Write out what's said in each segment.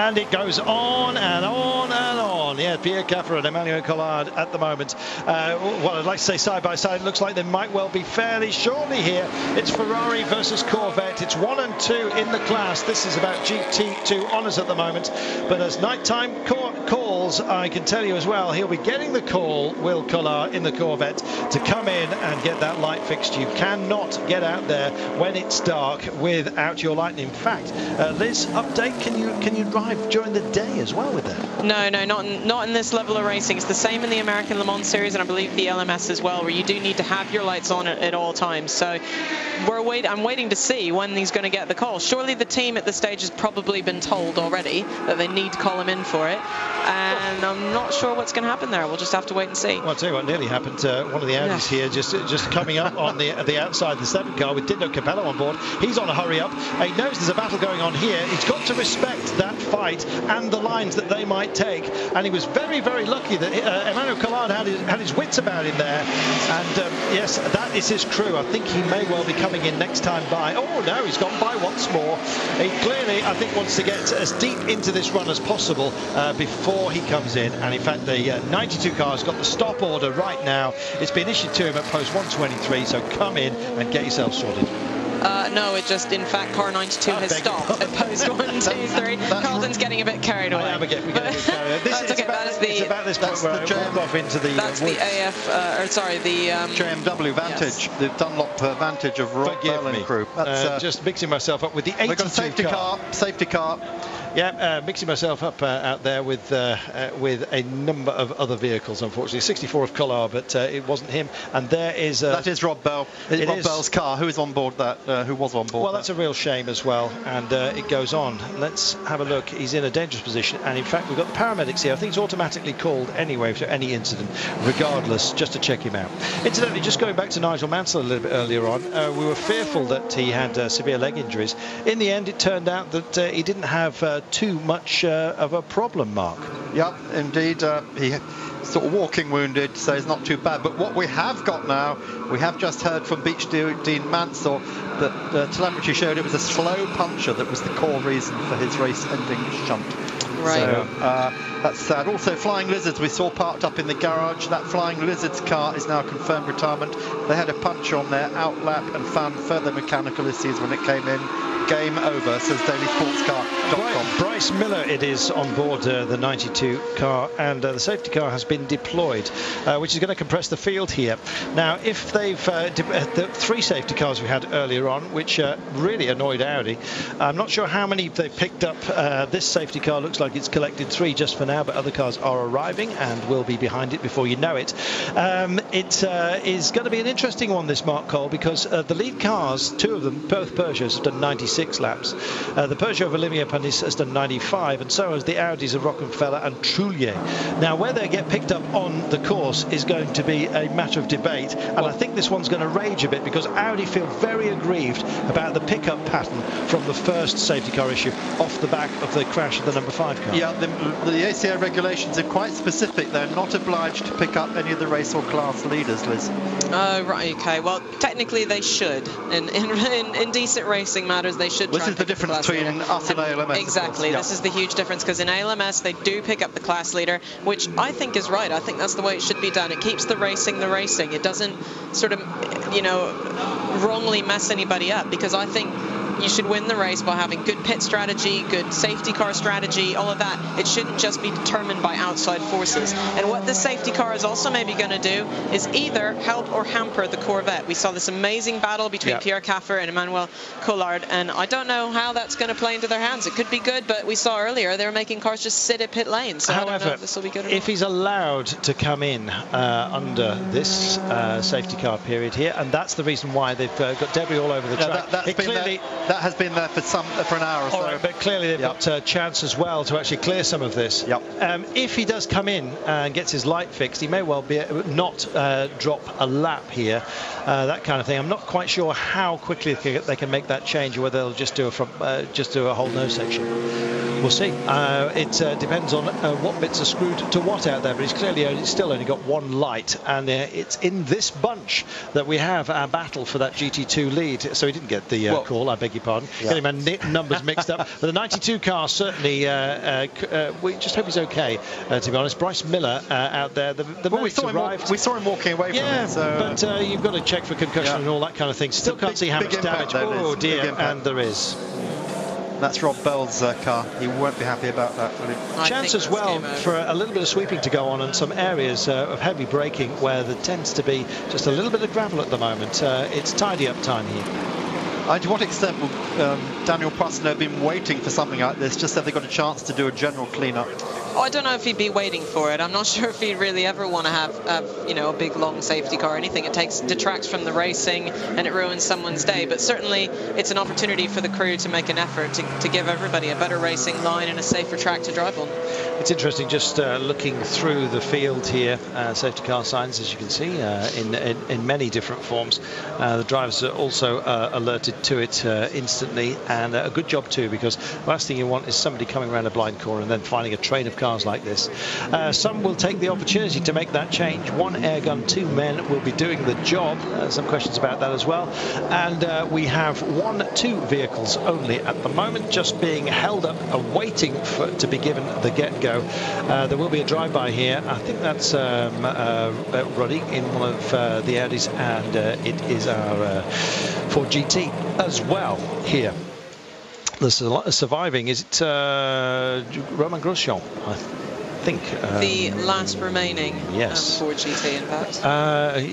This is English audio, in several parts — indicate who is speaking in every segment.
Speaker 1: And it goes on and on and on. Yeah, Pierre Caffer and Emmanuel Collard at the moment. Well, I'd like to say side by side. It looks like they might well be fairly shortly here. It's Ferrari versus Corvette. It's 1 and 2 in the class. This is about GT2 honours at the moment. But as nighttime calls, I can tell you as well, he'll be getting the call, Will Collard, in the Corvette, to come in and get that light fixed. You cannot get out there when it's dark without your light. In fact, Liz, update, can you drive during the day as well with that?
Speaker 2: No, not in this level of racing. It's the same in the American Le Mans series, and I believe the LMS as well, where you do need to have your lights on at all times. So I'm waiting to see when he's going to get the call. Surely the team at this stage has probably been told already that they need to call him in for it, and I'm not sure what's going to happen there. We'll just have to wait and see.
Speaker 1: Well, I'll tell you what nearly happened to one of the Audis here, just coming up on the outside the 7 car with Dino Capello on board. He's on a hurry up. He knows there's a battle going on here. He's got to respect that fight and the lines that they might take, and he was very, very lucky that Emmanuel Collard had his wits about him there. And yes, that is his crew. I think he may well be coming in next time by. Oh no, he's gone by once more. He clearly, I think, wants to get as deep into this run as possible before he comes in. And in fact, the 92 car has got the stop order right now. It's been issued to him at post 123, so come in and get yourself sorted.
Speaker 2: No, it just, in fact, car 92 has stopped at post 1, 2, 3. Carlton's getting a bit carried away.
Speaker 1: I am getting a bit carried away.
Speaker 2: That's okay.
Speaker 1: It's about this point where I walk off into the
Speaker 2: That's
Speaker 1: woods.
Speaker 2: the AF, or sorry, the
Speaker 3: JMW Vantage,
Speaker 2: yes.
Speaker 3: the Dunlop Vantage of Rob Bell and crew.
Speaker 1: Just mixing myself up with the 82
Speaker 3: we've got a safety car.
Speaker 1: Yeah, mixing myself up out there with a number of other vehicles, unfortunately. 64 of Collard, but it wasn't him. And there is...
Speaker 3: that is Rob Bell. Rob Bell's car. Who is on board that? Who was on board?
Speaker 1: Well, that's a real shame as well. And it goes on. Let's have a look. He's in a dangerous position. And in fact, we've got the paramedics here. I think it's automatically called anyway for any incident, regardless, just to check him out. Incidentally, just going back to Nigel Mansell a little bit earlier on, we were fearful that he had severe leg injuries. In the end, it turned out that he didn't have too much of a problem, Mark.
Speaker 3: Yep, indeed. He sort of walking wounded, so it's not too bad. But what we have got now, we have just heard from Beach Dean Mansell that telemetry showed it was a slow puncture that was the core reason for his race-ending shunt.
Speaker 2: Right.
Speaker 3: So that's sad. Also, Flying Lizards we saw parked up in the garage. That Flying Lizards car is now confirmed retirement. They had a puncture on their outlap and found further mechanical issues when it came in. Game over, says dailysportscar.com.
Speaker 1: Bryce Miller it is on board the 92 car, and the safety car has been deployed, which is going to compress the field here. Now, if they've the 3 safety cars we had earlier on, which really annoyed Audi, I'm not sure how many they've picked up. This safety car looks like it's collected 3 just for now, but other cars are arriving and will be behind it before you know it. It is going to be an interesting one, this, Mark Cole, because the lead cars, 2 of them, both Peugeots, have done 96 laps. The Peugeot of Olivier Panis has done 95, and so has the Audis of Rockefeller and Trullier. Now, where they get picked up on the course is going to be a matter of debate, and I think this one's going to rage a bit because Audi feel very aggrieved about the pickup pattern from the first safety car issue off the back of the crash of the number 5 car.
Speaker 3: Yeah, the ACA regulations are quite specific. They're not obliged to pick up any of the race or class leaders, Liz.
Speaker 2: Oh, right, okay. Well, technically they should. In decent racing matters, they should.
Speaker 3: This is the difference between us and ALMS.
Speaker 2: Exactly. This is the huge difference, because in ALMS they do pick up the class leader, which I think is right. I think that's the way it should be done. It keeps the racing. It doesn't sort of, wrongly mess anybody up, because I think you should win the race by having good pit strategy, good safety car strategy, all of that. It shouldn't just be determined by outside forces. And what the safety car is also maybe going to do is either help or hamper the Corvette. We saw this amazing battle between Pierre Caffer and Emmanuel Collard, and I don't know how that's going to play into their hands. It could be good, but we saw earlier they were making cars just sit at pit lane. So
Speaker 1: however,
Speaker 2: I don't know if this will be good or
Speaker 1: if he's allowed to come in under this safety car period here, and that's the reason why they've got debris all over the track.
Speaker 3: That has been there for an hour or so.
Speaker 1: Right, but clearly they've got a chance as well to actually clear some of this. If he does come in and gets his light fixed, he may well be not drop a lap here, that kind of thing. I'm not quite sure how quickly they can make that change, or whether they'll just do a whole no section. We'll see. It depends on what bits are screwed to what out there, but he's clearly still only got one light, and it's in this bunch that we have our battle for that GT2 lead. So he didn't get the call, I beg your pardon. Yeah. Getting my numbers mixed up. But the 92 car certainly, we just hope he's okay, to be honest. Bryce Miller out there,
Speaker 3: we saw him walking away from it. So.
Speaker 1: But you've got to check for concussion and all that kind of thing. Still can't see how much damage. Oh dear, and there is.
Speaker 3: That's Rob Bell's car. He won't be happy about that, will he?
Speaker 1: Chance as well for a little bit of sweeping to go on and some areas of heavy braking where there tends to be just a little bit of gravel at the moment. It's tidy up time here.
Speaker 3: To what extent will Daniel Posner have been waiting for something like this, just so they got a chance to do a general clean-up?
Speaker 2: Oh, I don't know if he'd be waiting for it. I'm not sure if he'd really ever want to have a big long safety car or anything. It detracts from the racing and it ruins someone's day. But certainly it's an opportunity for the crew to make an effort to give everybody a better racing line and a safer track to drive on.
Speaker 1: It's interesting just looking through the field here. Safety car signs, as you can see, in many different forms. The drivers are also alerted to it instantly, and a good job too, because the last thing you want is somebody coming around a blind corner and then finding a train of cars like this. Some will take the opportunity to make that change. One airgun, two men will be doing the job. Some questions about that as well. And we have two vehicles only at the moment, just being held up, waiting to be given the get-go. There will be a drive-by here. I think that's Ruddy in one of the Audis, and it is our Ford GT as well here. The surviving, is it Romain Grosjean, I think.
Speaker 2: The last remaining Ford GT, in fact.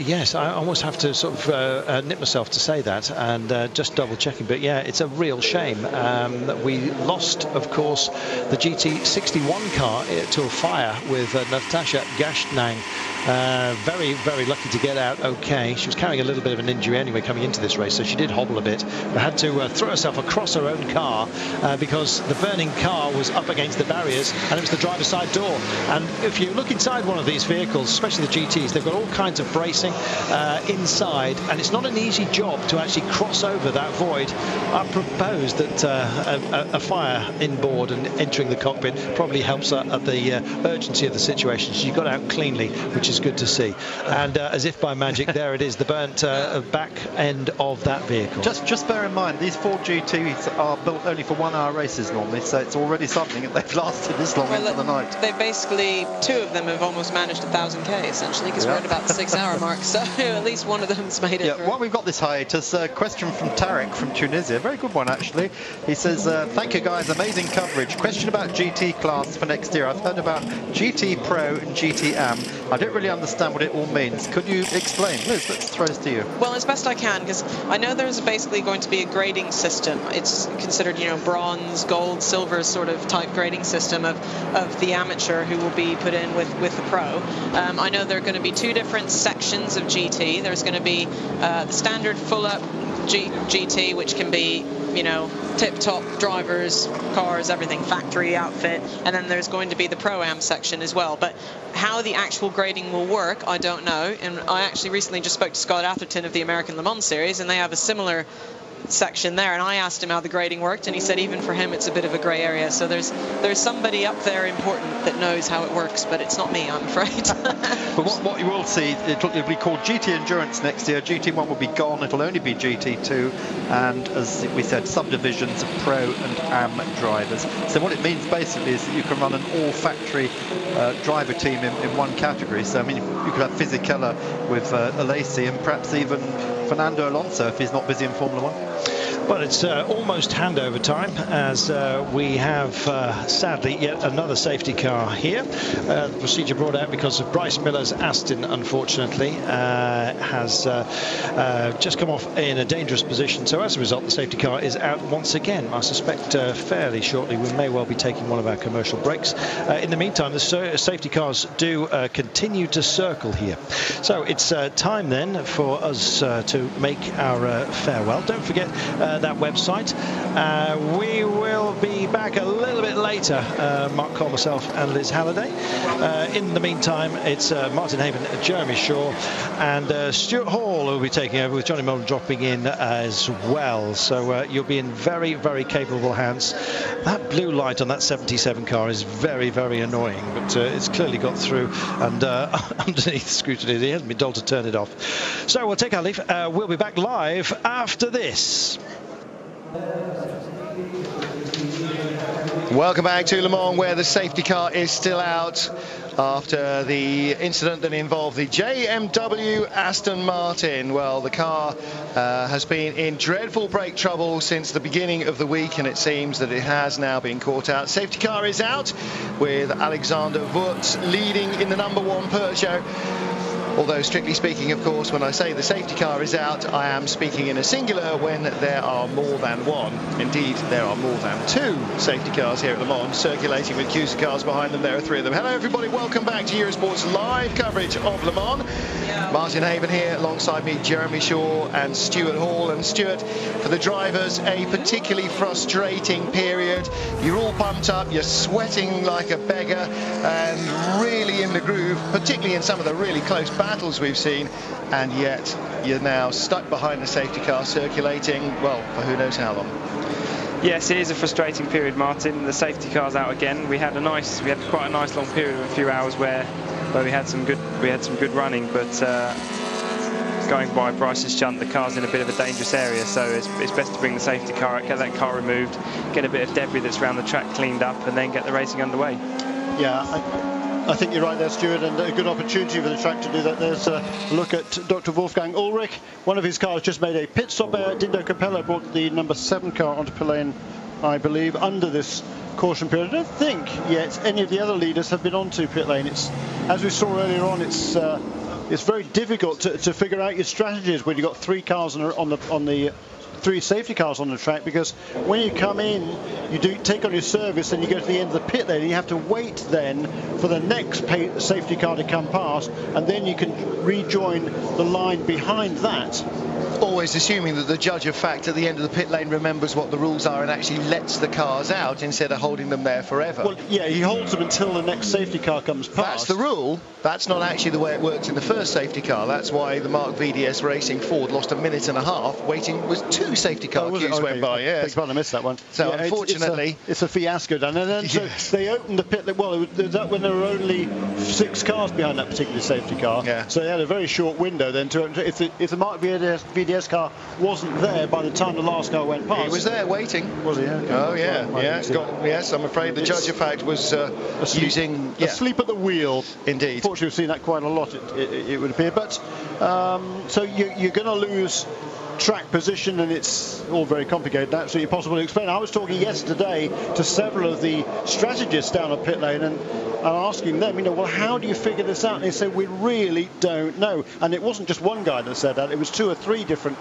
Speaker 1: Yes, I almost have to sort of nip myself to say that, and just double checking. But yeah, it's a real shame. We lost, of course, the GT61 car to a fire with Natasha Gashnang. Very, very lucky to get out okay. She was carrying a little bit of an injury anyway coming into this race, so she did hobble a bit, but had to throw herself across her own car because the burning car was up against the barriers, and it was the driver's side door. And if you look inside one of these vehicles, especially the GTs, they've got all kinds of bracing inside, and it's not an easy job to actually cross over that void. I propose that a fire inboard and entering the cockpit probably helps at the urgency of the situation. She got out cleanly, which is good to see. And as if by magic, there it is, the burnt back end of that vehicle.
Speaker 3: Just bear in mind, these Ford GTs are built only for 1 hour races normally, so it's already something that they've lasted this long into the night.
Speaker 2: They basically, two of them have almost managed 1,000k essentially, because we're at about the 6 hour mark, so at least one of them's made it.
Speaker 3: While we've got this hiatus, question from Tarek from Tunisia, very good one actually. He says, thank you guys, amazing coverage. Question about GT class for next year. I've heard about GT Pro and GT Am. I don't really understand what it all means. Could you explain? Liz, let's throw this to you.
Speaker 2: Well, as best I can, because I know there's basically going to be a grading system. It's considered, bronze, gold, silver sort of type grading system of the amateur who will be put in with the pro. I know there are going to be two different sections of GT. There's going to be the standard full-up GT, which can be, tip-top drivers, cars, everything, factory outfit, and then there's going to be the Pro-Am section as well. But how the actual grading will work, I don't know. And I actually recently just spoke to Scott Atherton of the American Le Mans Series, and they have a similar section there, and I asked him how the grading worked, and he said even for him it's a bit of a grey area. So there's somebody up there important that knows how it works, but it's not me, I'm afraid.
Speaker 3: But what you will see, it'll be called GT Endurance next year. GT1 will be gone, it'll only be GT2, and as we said, subdivisions of Pro and Am drivers. So what it means basically is that you can run an all-factory driver team in one category. So I mean, you could have Fisichella with Alesi, and perhaps even Fernando Alonso if he's not busy in Formula 1.
Speaker 1: Well, it's almost handover time, as we have, sadly, yet another safety car here. The procedure brought out because of Bryce Miller's Aston, unfortunately, has just come off in a dangerous position. So as a result, the safety car is out once again. I suspect fairly shortly we may well be taking one of our commercial breaks. In the meantime, the safety cars do continue to circle here. So it's time then for us to make our farewell. Don't forget that website. We will be back back a little bit later, Mark Cole, myself and Liz Halliday. In the meantime, it's Martin Haven, Jeremy Shaw and Stuart Hall who will be taking over, with Johnny Mullen dropping in as well. So you'll be in very, very capable hands. That blue light on that 77 car is very, very annoying, but it's clearly got through, and underneath scrutiny, he hasn't been told to turn it off. So we'll take our leave. We'll be back live after this.
Speaker 4: Welcome back to Le Mans, where the safety car is still out after the incident that involved the JMW Aston Martin. Well, the car has been in dreadful brake trouble since the beginning of the week, and it seems that it has now been caught out. Safety car is out, with Alexander Wurz leading in the number 1 Peugeot. Although, strictly speaking, of course, when I say the safety car is out, I am speaking in a singular when there are more than one. Indeed, there are more than 2 safety cars here at Le Mans, circulating with queues of cars behind them. There are 3 of them. Hello, everybody. Welcome back to Eurosport's live coverage of Le Mans. Martin Haven here, alongside me, Jeremy Shaw and Stuart Hall. And Stuart, for the drivers, a particularly frustrating period. You're all pumped up, you're sweating like a beggar, and really in the groove, particularly in some of the really close battles we've seen, and yet you're now stuck behind the safety car, circulating, well, for who knows how long.
Speaker 5: Yes, it is a frustrating period, Martin. The safety car's out again. We had quite a nice long period of a few hours where we had some good running, but going by Bryce's shunt, the car's in a bit of a dangerous area, so it's best to bring the safety car out, get that car removed, get a bit of debris that's around the track cleaned up, and then get the racing underway.
Speaker 6: Yeah, I think you're right there, Stuart, and a good opportunity for the track to do that. There's a look at Dr. Wolfgang Ulrich. One of his cars just made a pit stop there. Dindo Capello brought the number 7 car onto pit lane, I believe, under this caution period. I don't think yet any of the other leaders have been onto pit lane. It's, as we saw earlier on, it's very difficult to figure out your strategies when you've got 3 cars on the 3 safety cars on the track, because when you come in, you do take on your service and you go to the end of the pit lane, and you have to wait then for the next safety car to come past, and then you can rejoin the line behind that.
Speaker 4: Always assuming that the judge of fact at the end of the pit lane remembers what the rules are and actually lets the cars out instead of holding them there forever.
Speaker 6: Well, yeah, he holds them until the next safety car comes past.
Speaker 4: That's the rule. That's not actually the way it works in the first safety car. That's why the Mark VDS Racing Ford lost 1.5 minutes waiting with 2 safety car queues went by. Yes,
Speaker 6: I missed that one.
Speaker 4: So yeah, unfortunately,
Speaker 6: it's a fiasco done. And then yes. So they opened the pit. Well, it was that when there were only 6 cars behind that particular safety car.
Speaker 4: Yeah.
Speaker 6: So they had a very short window then to open. If the Mark VDS car wasn't there by the time the last car went past.
Speaker 4: He was there waiting.
Speaker 6: Was he? Okay.
Speaker 4: Oh yeah, yeah. Yes, I'm afraid the judge of fact was
Speaker 6: asleep at the wheel.
Speaker 4: Indeed.
Speaker 6: Fortunately, we've seen that quite a lot. It would appear, but so you're going to lose track position, and it's all very complicated, absolutely impossible to explain. I was talking yesterday to several of the strategists down at pit lane and asking them, well, how do you figure this out? And they said, we really don't know. And it wasn't just one guy that said that, it was 2 or 3 different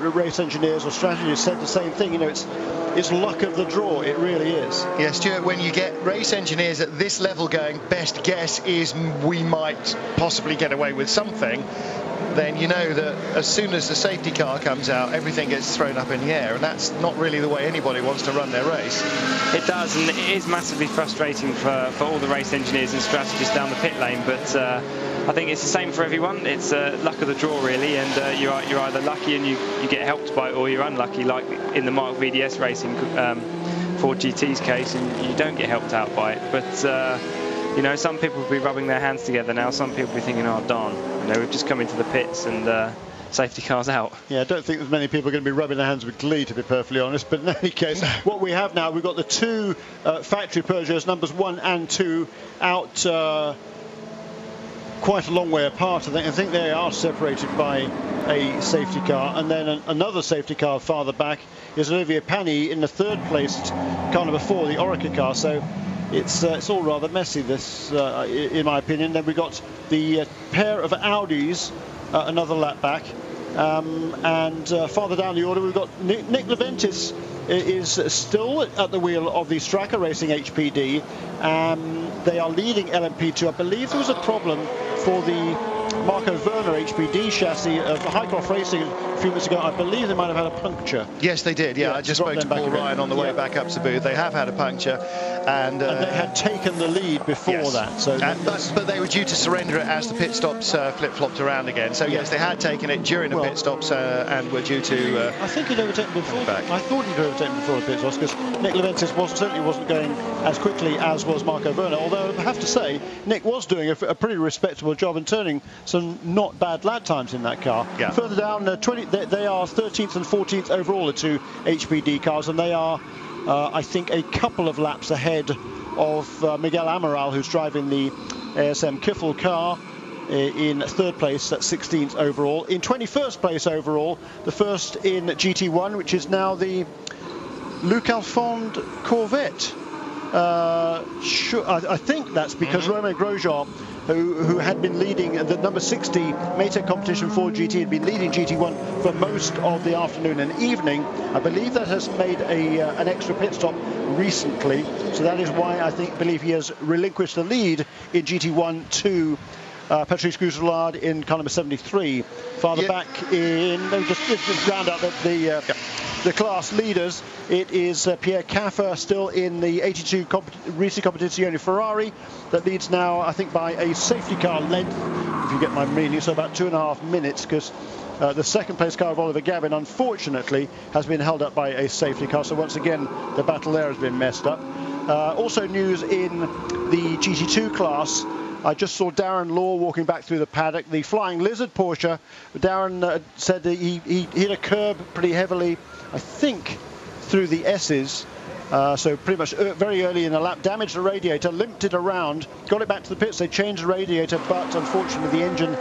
Speaker 6: race engineers or strategists said the same thing. It's luck of the draw, it really is.
Speaker 4: Yeah, Stuart, when you get race engineers at this level going, best guess is we might possibly get away with something, then you know that as soon as the safety car comes out, everything gets thrown up in the air, and that's not really the way anybody wants to run their race.
Speaker 5: It does, and it is massively frustrating for all the race engineers and strategists down the pit lane, but I think it's the same for everyone. It's luck of the draw, really, and you're either lucky and you get helped by it, or you're unlucky, like in the Mark VDS Racing Ford GT's case, and you don't get helped out by it. But some people will be rubbing their hands together now. Some people will be thinking, oh darn, we've just come into the pits and safety car's out.
Speaker 6: Yeah, I don't think there's many people going to be rubbing their hands with glee, to be perfectly honest. But in any case, what we have now, we've got the 2 factory Peugeots, numbers 1 and 2, out quite a long way apart. I think they are separated by a safety car, and then another safety car farther back is Olivier Panis in the 3rd placed car number 4, the Oreca car. So it's all rather messy, this, in my opinion. Then we've got the pair of Audis, another lap back, and farther down the order we've got Nick Leventis is still at the wheel of the Stracker Racing HPD. They are leading LMP2. I believe there was a problem for the Marco Werner HPD chassis of Highcroft Racing a few minutes ago. I believe they might have had a puncture.
Speaker 4: Yes, they did. Yeah, I just spoke to Paul Ryan on the way back up to Booth. They have had a puncture, and they
Speaker 6: had taken the lead before that. So,
Speaker 4: but they were due to surrender it as the pit stops flip-flopped around again. So yes, they had taken it during the pit stops and were due to.
Speaker 6: I think he'd overtaken before. I thought he'd overtaken before the pit stops because Nick Leventis certainly wasn't going as quickly as was Marco Werner. Although I have to say, Nick was doing a pretty respectable job and turning some not bad lap times in that car.
Speaker 4: Yeah.
Speaker 6: Further down, they are 13th and 14th overall, the two HPD cars, and they are, I think, a couple of laps ahead of Miguel Amaral, who's driving the ASM Kiffel car in third place at 16th overall. In 21st place overall, the first in GT1, which is now the Luc Alphonde Corvette. I think that's because Romain Grosjean, who had been leading the number 60 Maytag competition for GT, had been leading GT1 for most of the afternoon and evening. I believe that has made an extra pit stop recently, so that is why I believe he has relinquished the lead in GT1 to Patrice Goussouard in car number 73. Farther back in, just round out the class leaders, it is Pierre Caffer still in the 82 Risi Competizione Ferrari that leads now, I think, by a safety car length, if you get my meaning, so about 2.5 minutes, because the second place car of Oliver Gavin, unfortunately, has been held up by a safety car. So once again, the battle there has been messed up. Also news in the GT2 class, I just saw Darren Law walking back through the paddock. The Flying Lizard Porsche, Darren said that he hit a curb pretty heavily, I think, through the S's. So pretty much very early in the lap, damaged the radiator, limped it around, got it back to the pits. They changed the radiator, but unfortunately the engine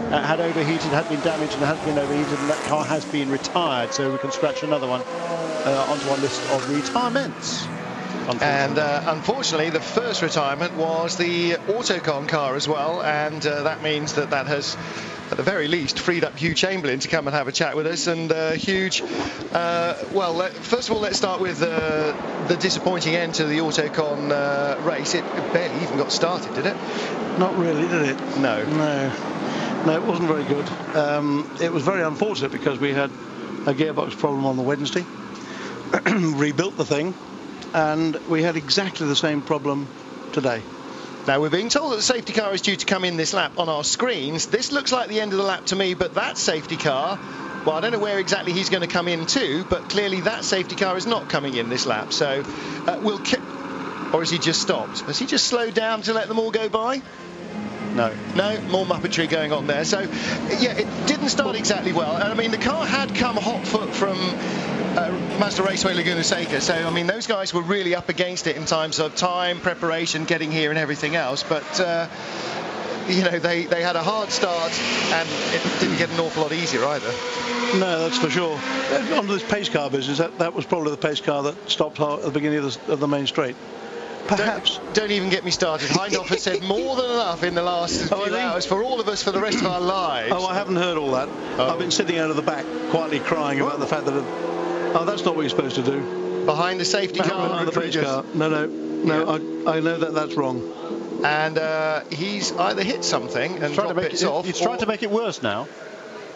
Speaker 6: had overheated, had been damaged and has been overheated, and that car has been retired. So we can scratch another one onto our list of retirements.
Speaker 4: And unfortunately, the first retirement was the Autocon car as well, and that means that has, at the very least, freed up Hugh Chamberlain to come and have a chat with us. And Hugh, first of all, let's start with the disappointing end to the Autocon race. It barely even got started, did it?
Speaker 7: Not really, did it?
Speaker 4: No.
Speaker 7: No, it wasn't very good. It was very unfortunate because we had a gearbox problem on the Wednesday, rebuilt the thing, and we had exactly the same problem today.
Speaker 4: Now, we're being told that the safety car is due to come in this lap on our screens. This looks like the end of the lap to me, but that safety car, well, I don't know where exactly he's going to come in to, but clearly that safety car is not coming in this lap. So or has he just stopped? Has he just slowed down to let them all go by? No, more muppetry going on there. So, yeah, it didn't start exactly well. And I mean, the car had come hot foot from Mazda Raceway Laguna Seca. So, I mean, those guys were really up against it in terms of time, preparation, getting here and everything else. But, you know, they had a hard start and it didn't get an awful lot easier either.
Speaker 7: No, that's for sure. On this pace car business, that was probably the pace car that stopped at the beginning of the main straight. Perhaps.
Speaker 4: Don't even get me started. Hindhoff has said more than enough in the last few hours for all of us for the rest of our lives.
Speaker 7: Oh, I haven't heard all that. I've been sitting out of the back quietly crying about the fact that... that's not what you're supposed to do.
Speaker 4: Behind the safety car?
Speaker 7: Behind the pace car. No, yeah. I know that's wrong.
Speaker 4: And he's either hit something and dropped bits off.
Speaker 6: He's trying to make it worse now.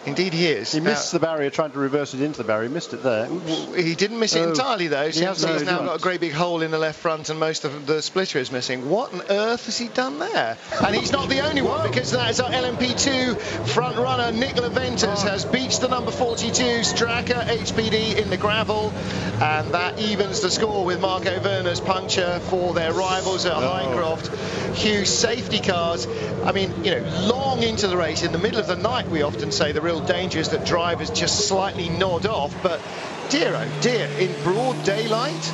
Speaker 4: Indeed he is.
Speaker 6: He missed the barrier, trying to reverse it into the barrier. He missed it there.
Speaker 4: He didn't miss it entirely, though, since he's now got a great big hole in the left front and most of the splitter is missing. What on earth has he done there? And he's not the only one, because that's our LMP2 front runner, Nick Leventis, has beached the number 42 Straka HPD in the gravel, and that evens the score with Marco Werner's puncture for their rivals at Highcroft. Huge safety cars. I mean, you know, long into the race, in the middle of the night, we often say the real danger is that drivers just slightly nod off, but dear oh dear, in broad daylight?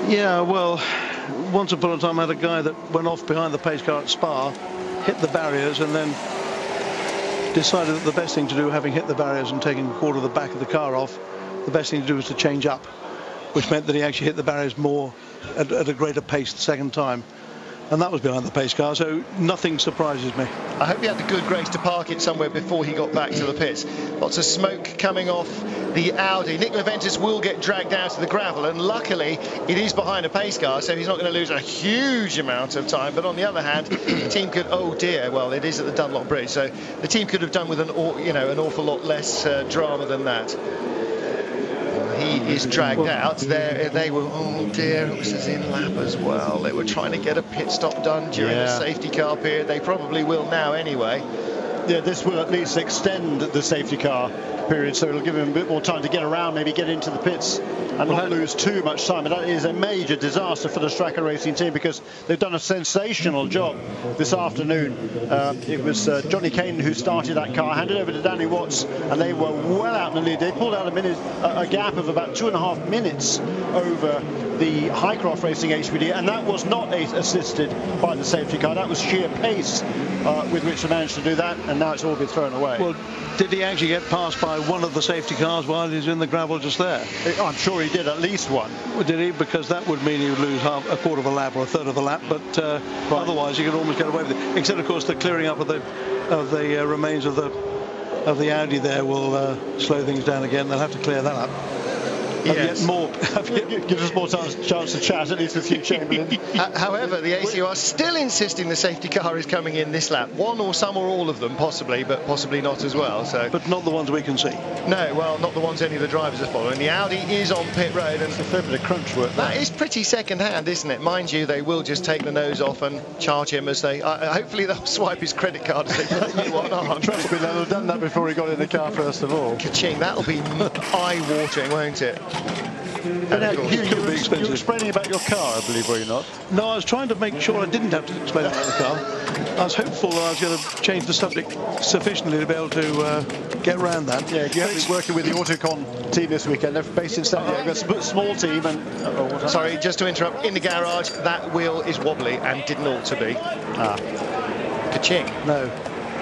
Speaker 7: Yeah, well, once upon a time I had a guy that went off behind the pace car at Spa, hit the barriers, and then decided that the best thing to do, having hit the barriers and taking a quarter of the back of the car off, the best thing to do was to change up, which meant that he actually hit the barriers more at a greater pace the second time. and that was behind the pace car, so nothing surprises me.
Speaker 4: I hope he had the good grace to park it somewhere before he got back to the pits. Lots of smoke coming off the Audi. Nick Leventis will get dragged out to the gravel, and luckily it is behind a pace car, so he's not going to lose a huge amount of time. But on the other hand, the team could, oh dear, well, it is at the Dunlop Bridge, so the team could have done with an awful lot less drama than that. He is dragged out. They were, oh dear, it was his in-lap as well. They were trying to get a pit stop done during the safety car period. They probably will now anyway.
Speaker 6: Yeah, this will at least extend the safety car period, so it'll give him a bit more time to get around, maybe get into the pits and not lose too much time. And that is a major disaster for the Stracker Racing team, because they've done a sensational job this afternoon. It was Johnny Kane who started that car, handed over to Danny Watts, and they were well out in the lead. They pulled out a gap of about 2.5 minutes over the Highcroft Racing HPD, and that was not assisted by the safety car. That was sheer pace with which they managed to do that, and now it's all been thrown away.
Speaker 7: Well, did he actually get passed by one of the safety cars while he was in the gravel just there?
Speaker 6: I'm sure he did at least one.
Speaker 7: Well, did he? Because that would mean he would lose a quarter of a lap or a third of a lap, but otherwise he could almost get away with it. Except, of course, the clearing up of the remains of the Audi there will slow things down again. They'll have to clear that up.
Speaker 6: Yes. Gives us more chance to chat, at least with Hugh Chamberlain.
Speaker 4: However, the ACO are still insisting the safety car is coming in this lap. One or some or all of them, possibly, but possibly not as well. So,
Speaker 7: but not the ones we can see.
Speaker 4: No, well, not the ones any of the drivers are following. The Audi is on pit road, and
Speaker 6: it's a fair bit of crunch work.
Speaker 4: That is pretty second-hand, isn't it? Mind you, they will just take the nose off and charge him as they. Hopefully, they'll swipe his credit card as they put the new one on.
Speaker 6: Trust me, they'll have done that before he got in the car first of all.
Speaker 4: Ka-ching! That'll be eye-watering, won't it?
Speaker 6: You were explaining about your car, I believe, were you not?
Speaker 7: No, I was trying to make sure I didn't have to explain about the car. I was hopeful that I was going to change the subject sufficiently to be able to get around that.
Speaker 6: Yeah, you have been working with the Autocon team this weekend. They're based in San Diego. It's a small team. And
Speaker 4: sorry, just to interrupt. In the garage, that wheel is wobbly and didn't ought to be. Ka-ching.
Speaker 7: No,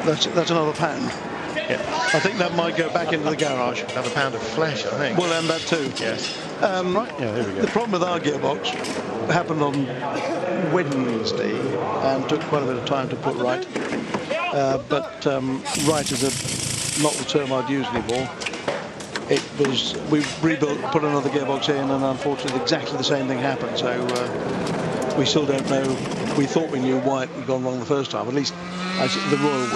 Speaker 7: that's another pound.
Speaker 4: Yeah.
Speaker 7: I think that might go back into the garage.
Speaker 4: Another pound of flesh, I think.
Speaker 7: Well, and that too.
Speaker 4: Yes.
Speaker 7: Right. Yeah, here we go. The problem with our gearbox happened on Wednesday and took quite a bit of time to put right. But right is not the term I'd use anymore. It was, we rebuilt, put another gearbox in, and unfortunately exactly the same thing happened. So we still don't know. We thought we knew why it had gone wrong the first time. At least the royal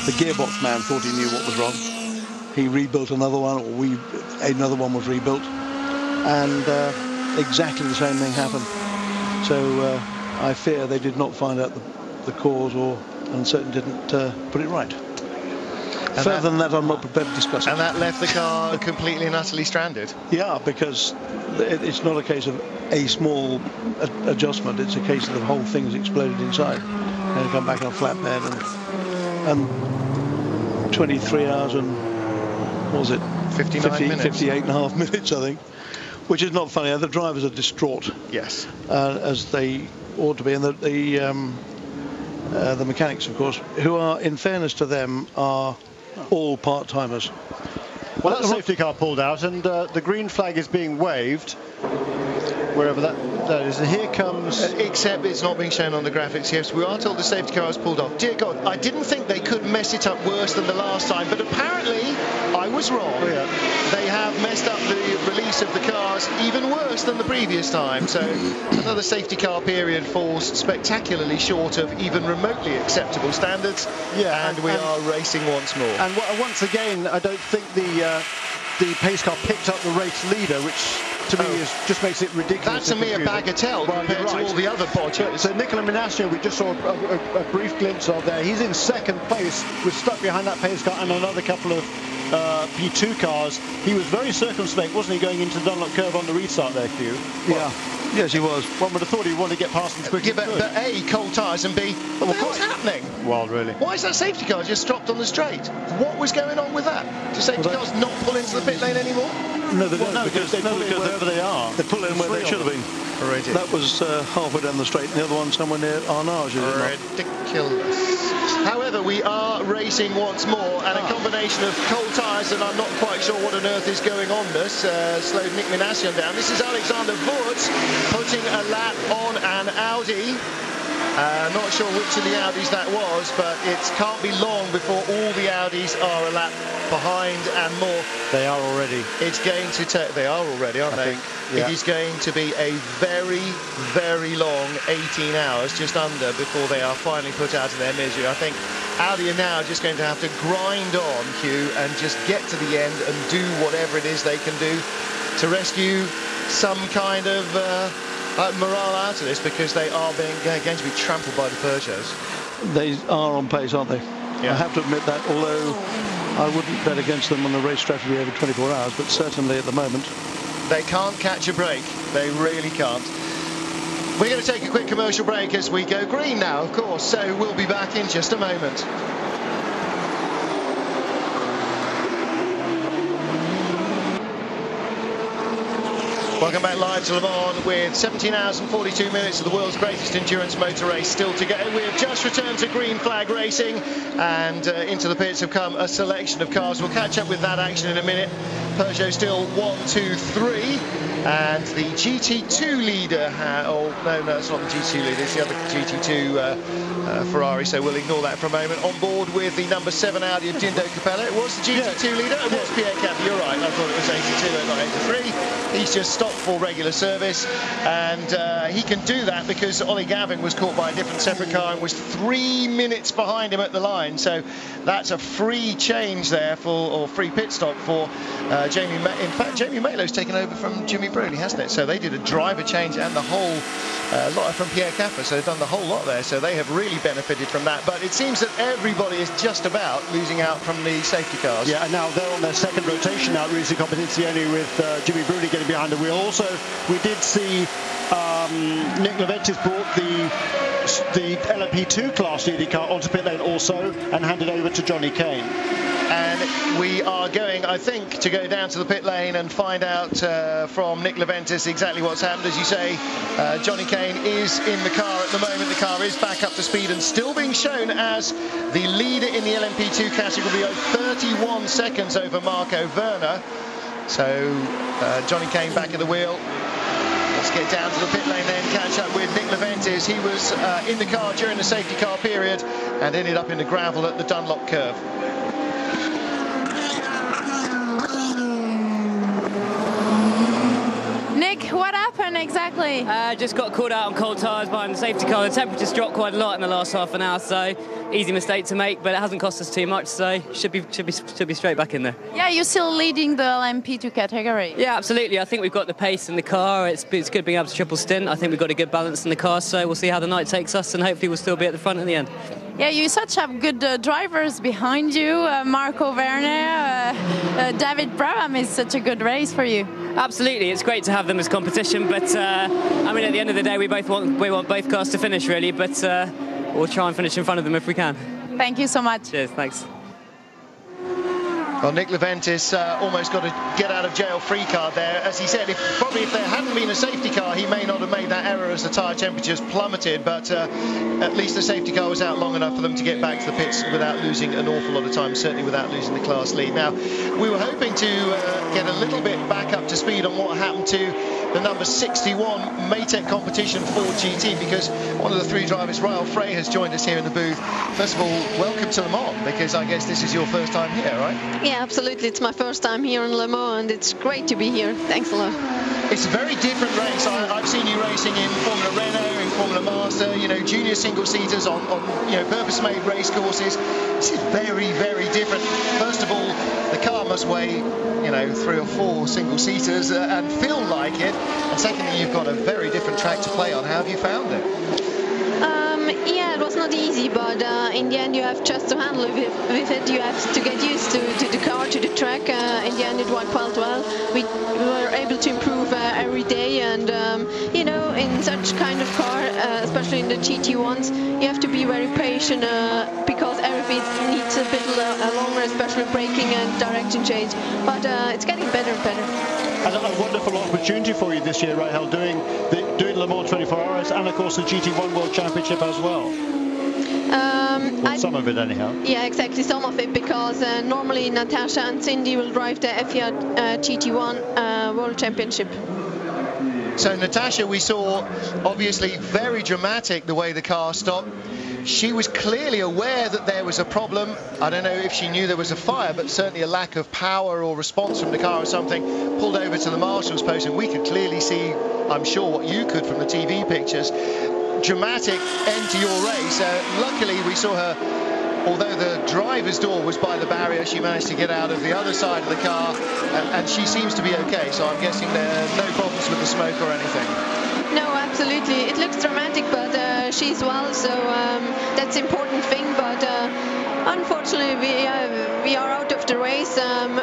Speaker 7: the gearbox man thought he knew what was wrong. He rebuilt another one, or another one was rebuilt, and exactly the same thing happened. So I fear they did not find out the cause, and certainly didn't put it right. And further than that, I'm not prepared to discuss it.
Speaker 4: And that left the car completely and utterly stranded?
Speaker 7: Yeah, because it's not a case of a small adjustment, it's a case of the whole thing's exploded inside. And come back on a flat bed, and 23 hours and, what was it? 58 and a half minutes, I think. Which is not funny. The drivers are distraught.
Speaker 4: Yes.
Speaker 7: As they ought to be. And the mechanics, of course, who are, in fairness to them, are all part-timers.
Speaker 6: Well, that safety car pulled out, and the green flag is being waved, wherever that is. And here comes...
Speaker 4: except it's not being shown on the graphics. Yes, we are told the safety car has pulled off. Dear God, I didn't think they could mess it up worse than the last time, but apparently I was wrong.
Speaker 6: Oh, yeah.
Speaker 4: They have messed up the release of the cars even worse than the previous time. So another safety car period falls spectacularly short of even remotely acceptable standards.
Speaker 6: Yeah,
Speaker 4: and we are racing once more.
Speaker 6: And once again, I don't think the pace car picked up the race leader, which to me just makes it ridiculous.
Speaker 4: That's a mere bagatelle compared to all the other bodges.
Speaker 6: So Nicola Minascio, we just saw a brief glimpse of there. He's in second place, was stuck behind that pace car and another couple of P2 cars. He was very circumspect, wasn't he, going into the Dunlop curve on the restart there, Hugh?
Speaker 7: Yeah. Yes, he was.
Speaker 6: One would have thought he'd want to get past them as quickly as he could.
Speaker 4: But A, cold tyres, and B, what's happening?
Speaker 6: Well, really.
Speaker 4: Why is that safety car just stopped on the straight? What was going on with that? Do safety cars not pull into the pit lane anymore?
Speaker 6: No, they don't, because they pull in wherever they are.
Speaker 7: They pull in where they should have been. That was halfway down the straight, and the other one somewhere near Arnage, is it not?
Speaker 4: Ridiculous. However, we are racing once more, and a combination of cold tyres, and I'm not quite sure what on earth is going on this, slowed Nick Minascio down. This is Alexander Wurz putting a lap on an Audi. Not sure which of the Audis that was, but it can't be long before all the Audis are a lap behind and more.
Speaker 6: They are already.
Speaker 4: It's going to take, they are already, aren't they?
Speaker 6: Yeah.
Speaker 4: It is going to be a very, very long 18 hours, just under, before they are finally put out of their misery. I think Audi are now just going to have to grind on, Hugh, and just get to the end and do whatever it is they can do to rescue some kind of morale out of this, because they are going to be trampled by the Peugeots.
Speaker 7: They are on pace, aren't they?
Speaker 4: Yeah.
Speaker 7: I have to admit that, although I wouldn't bet against them on the race strategy over 24 hours, but certainly at the moment.
Speaker 4: They can't catch a break. They really can't. We're going to take a quick commercial break as we go green now, of course, so we'll be back in just a moment. Welcome back live to Le Mans with 17 hours and 42 minutes of the world's greatest endurance motor race still to go. We have just returned to green flag racing, and into the pits have come a selection of cars. We'll catch up with that action in a minute. Peugeot still 1, 2, 3, and the GT2 leader, no, it's not the GT2 leader, it's the other GT2 Ferrari, so we'll ignore that for a moment. On board with the number 7 Audi of Dindo Capella. It was the GT2 leader, it was Pierre Caffi, you're right, I thought it was 82 not 83. He's just stopped for regular service, and he can do that because Ollie Gavin was caught by a different separate car and was 3 minutes behind him at the line, so that's a free change there or free pit stop for Jamie. In fact, Jamie Malo's taken over from Jimmy Bruni, hasn't it? So they did a driver change and the whole lot from Pierre Caffi, so they've done the whole lot there, so they have really benefited from that. But it seems that everybody is just about losing out from the safety cars.
Speaker 6: Yeah, and now they're on their second rotation now at Risi Competizione with Jimmy Bruni getting behind the wheel. Also, we did see Nick Leventis brought the LMP2 class leading car onto pit lane also and handed over to Johnny Kane.
Speaker 4: And we are going, I think, to go down to the pit lane and find out from Nick Leventis exactly what's happened. As you say, Johnny Kane is in the car at the moment. The car is back up to speed and still being shown as the leader in the LMP2 category, 31 seconds over Marco Werner. So Johnny Kane back at the wheel. Let's get down to the pit lane then, catch up with Nick Leventis. He was in the car during the safety car period and ended up in the gravel at the Dunlop curve.
Speaker 8: Nick, what happened exactly?
Speaker 9: Just got caught out on cold tyres behind the safety car. The temperature's dropped quite a lot in the last half an hour, so easy mistake to make, but it hasn't cost us too much, so should be straight back in there.
Speaker 8: Yeah, you're still leading the LMP2 category.
Speaker 9: Yeah, absolutely. I think we've got the pace in the car. It's good being able to triple stint. I think we've got a good balance in the car, so we'll see how the night takes us, and hopefully we'll still be at the front in the end.
Speaker 8: Yeah, you such have good drivers behind you. Marco Werner, David Brabham is such a good race for you.
Speaker 9: Absolutely, it's great to have them as competition, but I mean, at the end of the day, we want both cars to finish, really, but we'll try and finish in front of them if we can.
Speaker 8: Thank you so much.
Speaker 9: Cheers, thanks.
Speaker 4: Well, Nick Leventis almost got a get-out-of-jail-free card there. As he said, probably if there hadn't been a safety car, he may not have made that error as the tyre temperatures plummeted, but at least the safety car was out long enough for them to get back to the pits without losing an awful lot of time, certainly without losing the class lead. Now, we were hoping to get a little bit back up to speed on what happened to the number 61 Maytech competition Ford GT, because one of the 3 drivers, Rael Frey, has joined us here in the booth. First of all, welcome to Le Mans, because I guess this is your first time here, right?
Speaker 10: Yeah, absolutely. It's my first time here in Le Mans, and it's great to be here. Thanks a lot.
Speaker 4: It's a very different race. I've seen you racing in Formula Renault, in Formula Master, you know, junior single-seaters on you know, purpose-made race courses. This is very, very different. First of all, the car must weigh, you know, 3 or 4 single-seaters and feel like it. And secondly, you've got a very different track to play on. How have you found it?
Speaker 10: Yeah, it was not easy, but in the end you have just to handle with it. You have to get used to the car, to the track. In the end it went quite well. We were able to improve every day, and you know, in such kind of car, especially in the GT ones, you have to be very patient because everything needs a bit longer, especially braking and direction change. But it's getting better and better.
Speaker 6: And a wonderful opportunity for you this year, Rahel, doing Le Mans 24 Hours and, of course, the GT1 World Championship as well. Some of it, anyhow.
Speaker 10: Yeah, exactly, some of it, because normally Natasha and Cindy will drive the Fiat GT1 World Championship.
Speaker 4: So Natasha, we saw obviously very dramatic the way the car stopped. She was clearly aware that there was a problem. I don't know if she knew there was a fire, but certainly a lack of power or response from the car or something. Pulled over to the marshal's post, and we could clearly see, I'm sure what you could from the TV pictures, dramatic end to your race. Luckily we saw her, although the driver's door was by the barrier, she managed to get out of the other side of the car, and she seems to be okay, so I'm guessing there are no problems with the smoke or anything.
Speaker 10: No, absolutely. It looks dramatic, but she's well, so that's the important thing. But unfortunately, we are out of the race.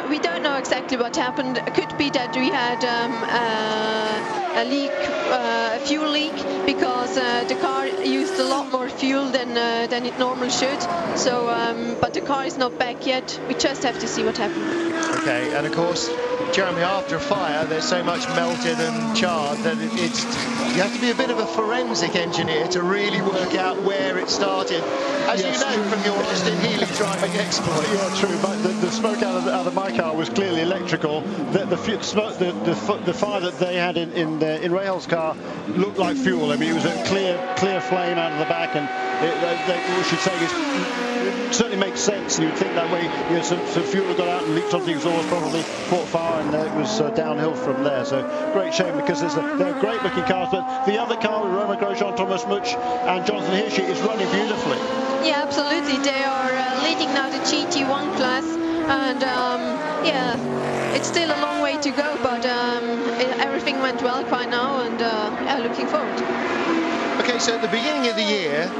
Speaker 10: We don't know exactly what happened. It could be that we had a leak, a fuel leak, because the car used a lot more fuel than it normally should. So, but the car is not back yet. We just have to see what happened.
Speaker 4: Okay, and of course, Jeremy, after a fire, there's so much melted and charred that you have to be a bit of a forensic engineer to really work out where it started. As you know from your Austin Healey driving exploit.
Speaker 6: Yeah, true, but the smoke out of my car was clearly electrical. The fire that they had in Rahel's car looked like fuel. I mean, it was a clear flame out of the back, and we should say it certainly makes sense. You'd think that way. You know, some fuel had got out and leaked onto the exhaust, probably caught fire, and it was downhill from there. So great shame, because they're great looking cars, but the other car with Romain Grosjean, Thomas Much and Jonathan Hirschi is running beautifully.
Speaker 10: Yeah, absolutely. They are leading now the GT1 class, and yeah, it's still a long way to go, but everything went well quite now, and yeah, looking forward.
Speaker 4: Okay, so at the beginning of the year,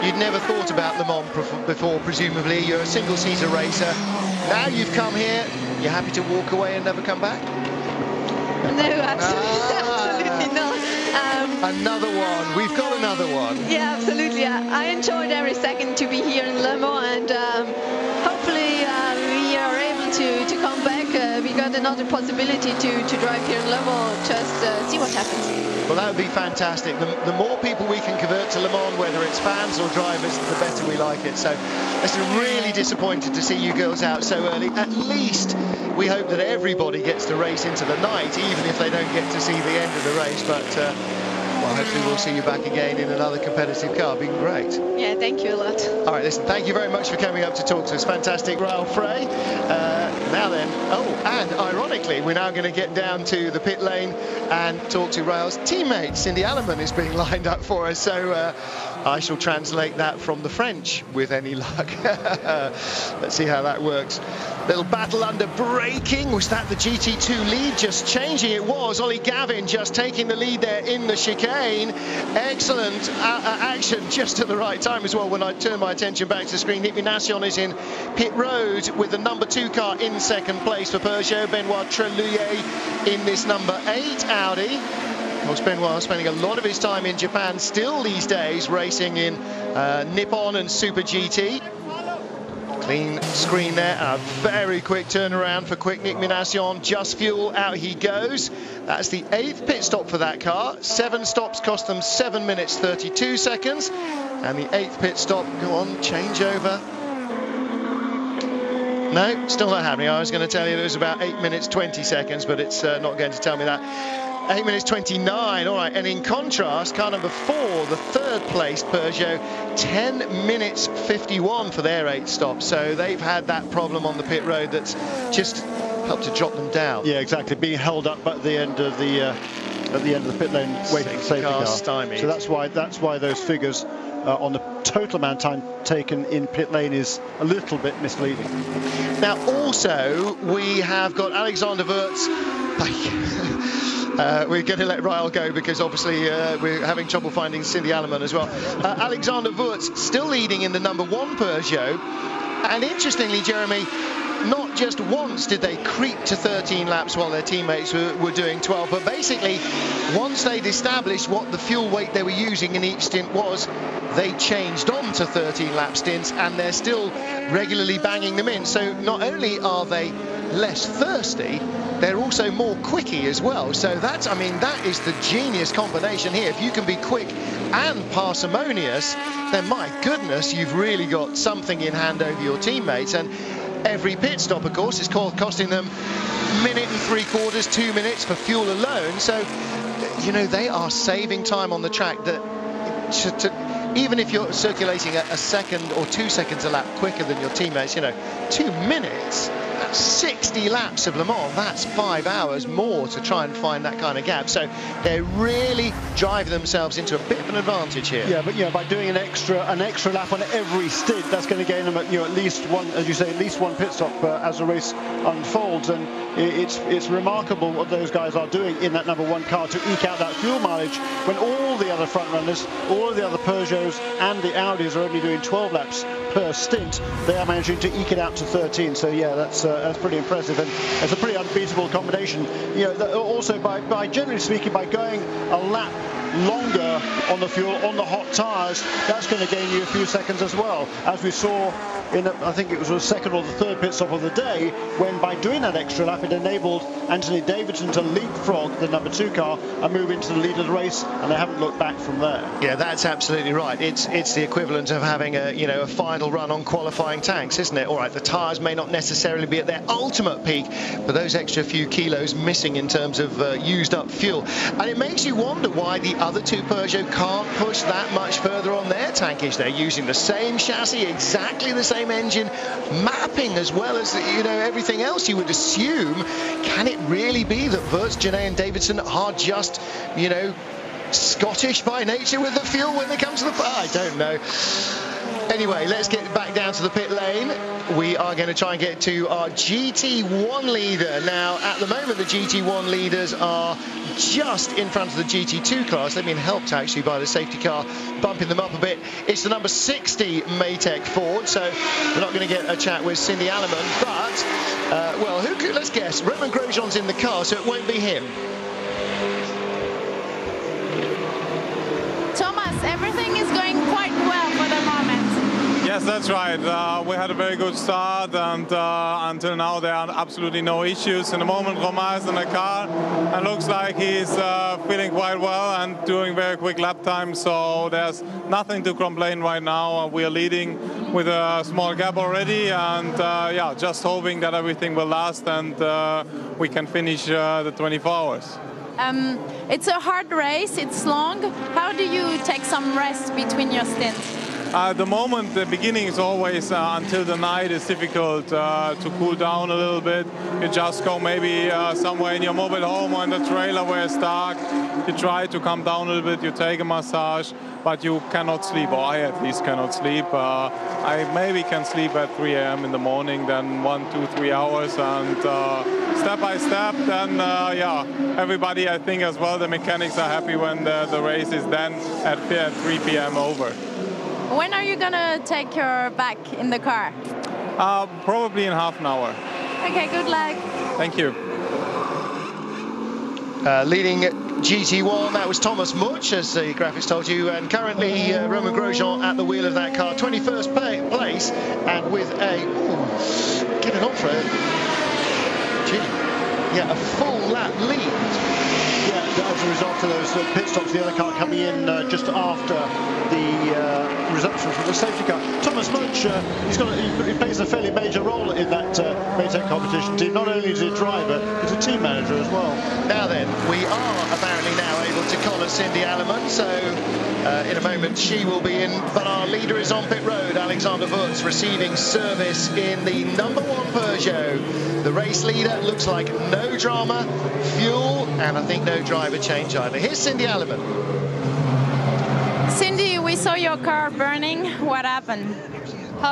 Speaker 4: you'd never thought about Le Mans before, presumably. You're a single-seater racer. Now you've come here, you're happy to walk away and never come back?
Speaker 10: No, absolutely not.
Speaker 4: Another one. We've got another one.
Speaker 10: Yeah, absolutely. I enjoyed every second to be here in Le Mans, and hopefully we are able to come back. We got another possibility to drive here in Le Mans, just see what happens.
Speaker 4: Well, that would be fantastic. The more people we can convert to Le Mans, whether it's fans or drivers, the better we like it. So it's really disappointed to see you girls out so early. At least we hope that everybody gets to race into the night, even if they don't get to see the end of the race. But well, hopefully we'll see you back again in another competitive car. It'd be great.
Speaker 10: Yeah, thank you a lot.
Speaker 4: All right, listen, thank you very much for coming up to talk to us. Fantastic, Rahel Frey. Now then, and ironically, we're now going to get down to the pit lane and talk to Rahel's teammate. Cindy Alleman is being lined up for us, so I shall translate that from the French with any luck. Let's see how that works. Little battle under braking. Was that the GT2 lead just changing? It was. Ollie Gavin just taking the lead there in the chicane. Excellent action just at the right time as well. When I turn my attention back to the screen, Nick Minassian is in pit road with the number 2 car in second place for Peugeot. Benoit Treluyer in this number 8 Audi. Of course, Benoit spending a lot of his time in Japan still these days, racing in Nippon and Super GT. Clean screen there, a very quick turnaround for quick Nick Minassian. Just Fuel, out he goes. That's the 8th pit stop for that car. 7 stops cost them 7 minutes 32 seconds. And the 8th pit stop, go on, changeover. No, still not happening. I was going to tell you it was about 8 minutes 20 seconds, but it's not going to tell me that. 8 minutes 29, all right, and in contrast, car number 4, the 3rd placed Peugeot, 10 minutes 51 for their 8 stops. So they've had that problem on the pit road that's just helped to drop them down.
Speaker 6: Yeah, exactly, being held up at the end of the pit lane waiting for safety car.
Speaker 4: Stymied.
Speaker 6: So that's why those figures on the total amount of time taken in pit lane is a little bit misleading.
Speaker 4: Now also we have got Alexander Wurz. We're going to let Rahel go because obviously we're having trouble finding Cindy Alleman as well. Alexander Wurz still leading in the number 1 Peugeot. And interestingly, Jeremy, not just once did they creep to 13 laps while their teammates were doing 12, but basically once they'd established what the fuel weight they were using in each stint was, they changed on to 13 lap stints, and they're still regularly banging them in. So not only are they less thirsty, they're also more quickie as well. So that's, I mean, that is the genius combination here. If you can be quick and parsimonious, then my goodness, you've really got something in hand over your teammates. And every pit stop, of course, is costing them 1 minute and 3/4, 2 minutes for fuel alone. So you know, they are saving time on the track. That even if you're circulating a second or 2 seconds a lap quicker than your teammates, you know, 2 minutes, that's 60 laps of Le Mans. That's 5 hours more to try and find that kind of gap. So they're really driving themselves into a bit of an advantage here.
Speaker 6: Yeah, but by doing an extra lap on every stint, that's going to gain them at least one, as you say, at least one pit stop as the race unfolds. And it's remarkable what those guys are doing in that number 1 car to eke out that fuel mileage when all the other front runners, all of the other Peugeots and the Audis are only doing 12 laps per stint. They are managing to eke it out to 13. So yeah, that's pretty impressive, and it's a pretty unbeatable combination. You know, also by generally speaking, by going a lap longer on the fuel, on the hot tyres, that's going to gain you a few seconds as well, as we saw in, I think it was the second or the third pit stop of the day, when by doing that extra lap it enabled Anthony Davidson to leapfrog the number 2 car and move into the lead of the race, and they haven't looked back from there.
Speaker 4: Yeah, that's absolutely right. It's the equivalent of having a final run on qualifying tanks, isn't it? All right, the tyres may not necessarily be at their ultimate peak, but those extra few kilos missing in terms of used up fuel, and it makes you wonder why the other 2 Peugeot can't push that much further on their tankage. They're using the same chassis, exactly the same engine, mapping as well as everything else. You would assume, can it really be that Wirtz, Genet and Davidson are just Scottish by nature with the fuel when they come to the... I don't know. Anyway, let's get back down to the pit lane. We are going to try and get to our GT1 leader. Now, at the moment, the GT1 leaders are just in front of the GT2 class. They've been helped, actually, by the safety car bumping them up a bit. It's the number 60 Maytech Ford, so we're not going to get a chat with Cindy Alleman. But, well, who could... Let's guess. Romain Grosjean's in the car, so it won't be him.
Speaker 8: Thomas, everything is going quite well for the moment.
Speaker 11: Yes, that's right. We had a very good start, and until now there are absolutely no issues. In the moment, Romain is in the car and looks like he's feeling quite well and doing very quick lap time, so there's nothing to complain right now. We are leading with a small gap already, and yeah, just hoping that everything will last and we can finish the 24 hours.
Speaker 8: It's a hard race, it's long. How do you take some rest between your stints?
Speaker 11: At the moment, the beginning is always until the night is difficult to cool down a little bit. You just go maybe somewhere in your mobile home or in the trailer where it's dark. You try to come down a little bit, you take a massage, but you cannot sleep, or I at least cannot sleep. I maybe can sleep at 3 a.m. in the morning, then 1, 2, 3 hours, and step by step, then yeah, everybody, I think as well, the mechanics are happy when the race is then at 3 p.m. over.
Speaker 8: When are you gonna take her back in the car?
Speaker 11: Probably in half an hour.
Speaker 8: Okay, good luck.
Speaker 11: Thank you.
Speaker 4: Leading GT1, that was Thomas Mutsch, as the graphics told you, and currently Romain Grosjean at the wheel of that car, 21st place, and with a... Ooh, getting on for it. Gee, yeah, a full lap lead.
Speaker 6: Yeah, as a result of those pit stops, the other car coming in just after the resumption from the safety car. Thomas Mutsch, he plays a fairly major role in that Maytech competition team. Not only is he a driver, he's a team manager as well.
Speaker 4: Now then, we are apparently now able to collar Cindy Alleman, so in a moment she will be in, but our leader is on pit road. Alexander Wurz receiving service in the number 1 Peugeot. The race leader looks like no drama, fuel, and I think no driver change either. Here's Cindy Alleman.
Speaker 8: Cindy, we saw your car burning. What happened?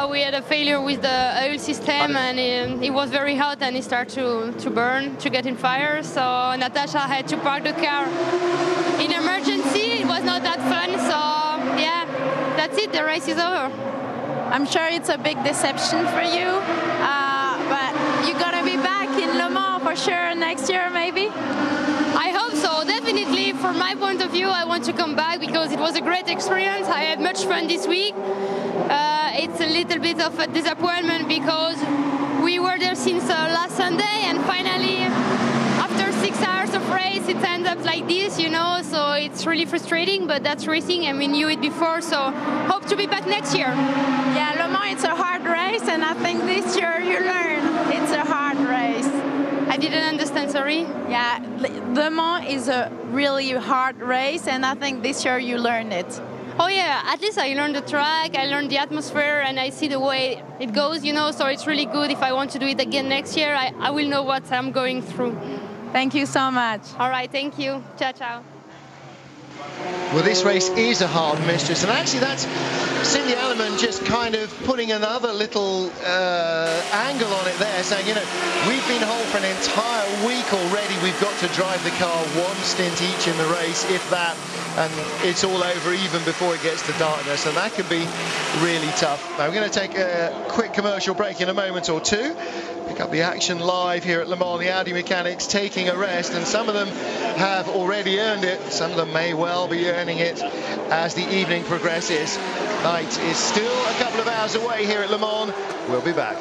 Speaker 12: We had a failure with the oil system, and it was very hot, and it started to burn, to get in fire. So Natasha had to park the car in emergency. It was not that fun. So yeah, that's it. The race is over.
Speaker 8: I'm sure it's a big deception for you, but you're gonna be back in Le Mans for sure next year, maybe?
Speaker 12: I hope so, definitely. From my point of view, I want to come back because it was a great experience. I had much fun this week. It's a little bit of a disappointment because we were there since last Sunday, and finally, after 6 hours of race, it ends up like this, so it's really frustrating, but that's racing, and we knew it before, so hope to be back next year.
Speaker 8: Yeah, Le Mans, it's a hard race, and I think this year you learn it's a hard race.
Speaker 12: I didn't understand, sorry.
Speaker 8: Yeah, Le Mans is a really hard race, and I think this year you learned it.
Speaker 12: Oh yeah, at least I learned the track, I learned the atmosphere, and I see the way it goes, you know, so it's really good. If I want to do it again next year, I will know what I'm going through.
Speaker 8: Thank you so much.
Speaker 12: All right, thank you. Ciao, ciao.
Speaker 4: Well, this race is a hard mistress, and actually that's Cindy Alleman just kind of putting another little angle on it there, saying, you know, we've been whole for an entire week already. We've got to drive the car one stint each in the race, if that, and it's all over even before it gets to darkness, and that can be really tough. Now, we're going to take a quick commercial break in a moment or two. Pick up the action live here at Le Mans. The Audi mechanics taking a rest, and some of them have already earned it. Some of them may well be earning it as the evening progresses. Night is still a couple of hours away here at Le Mans. We'll be back.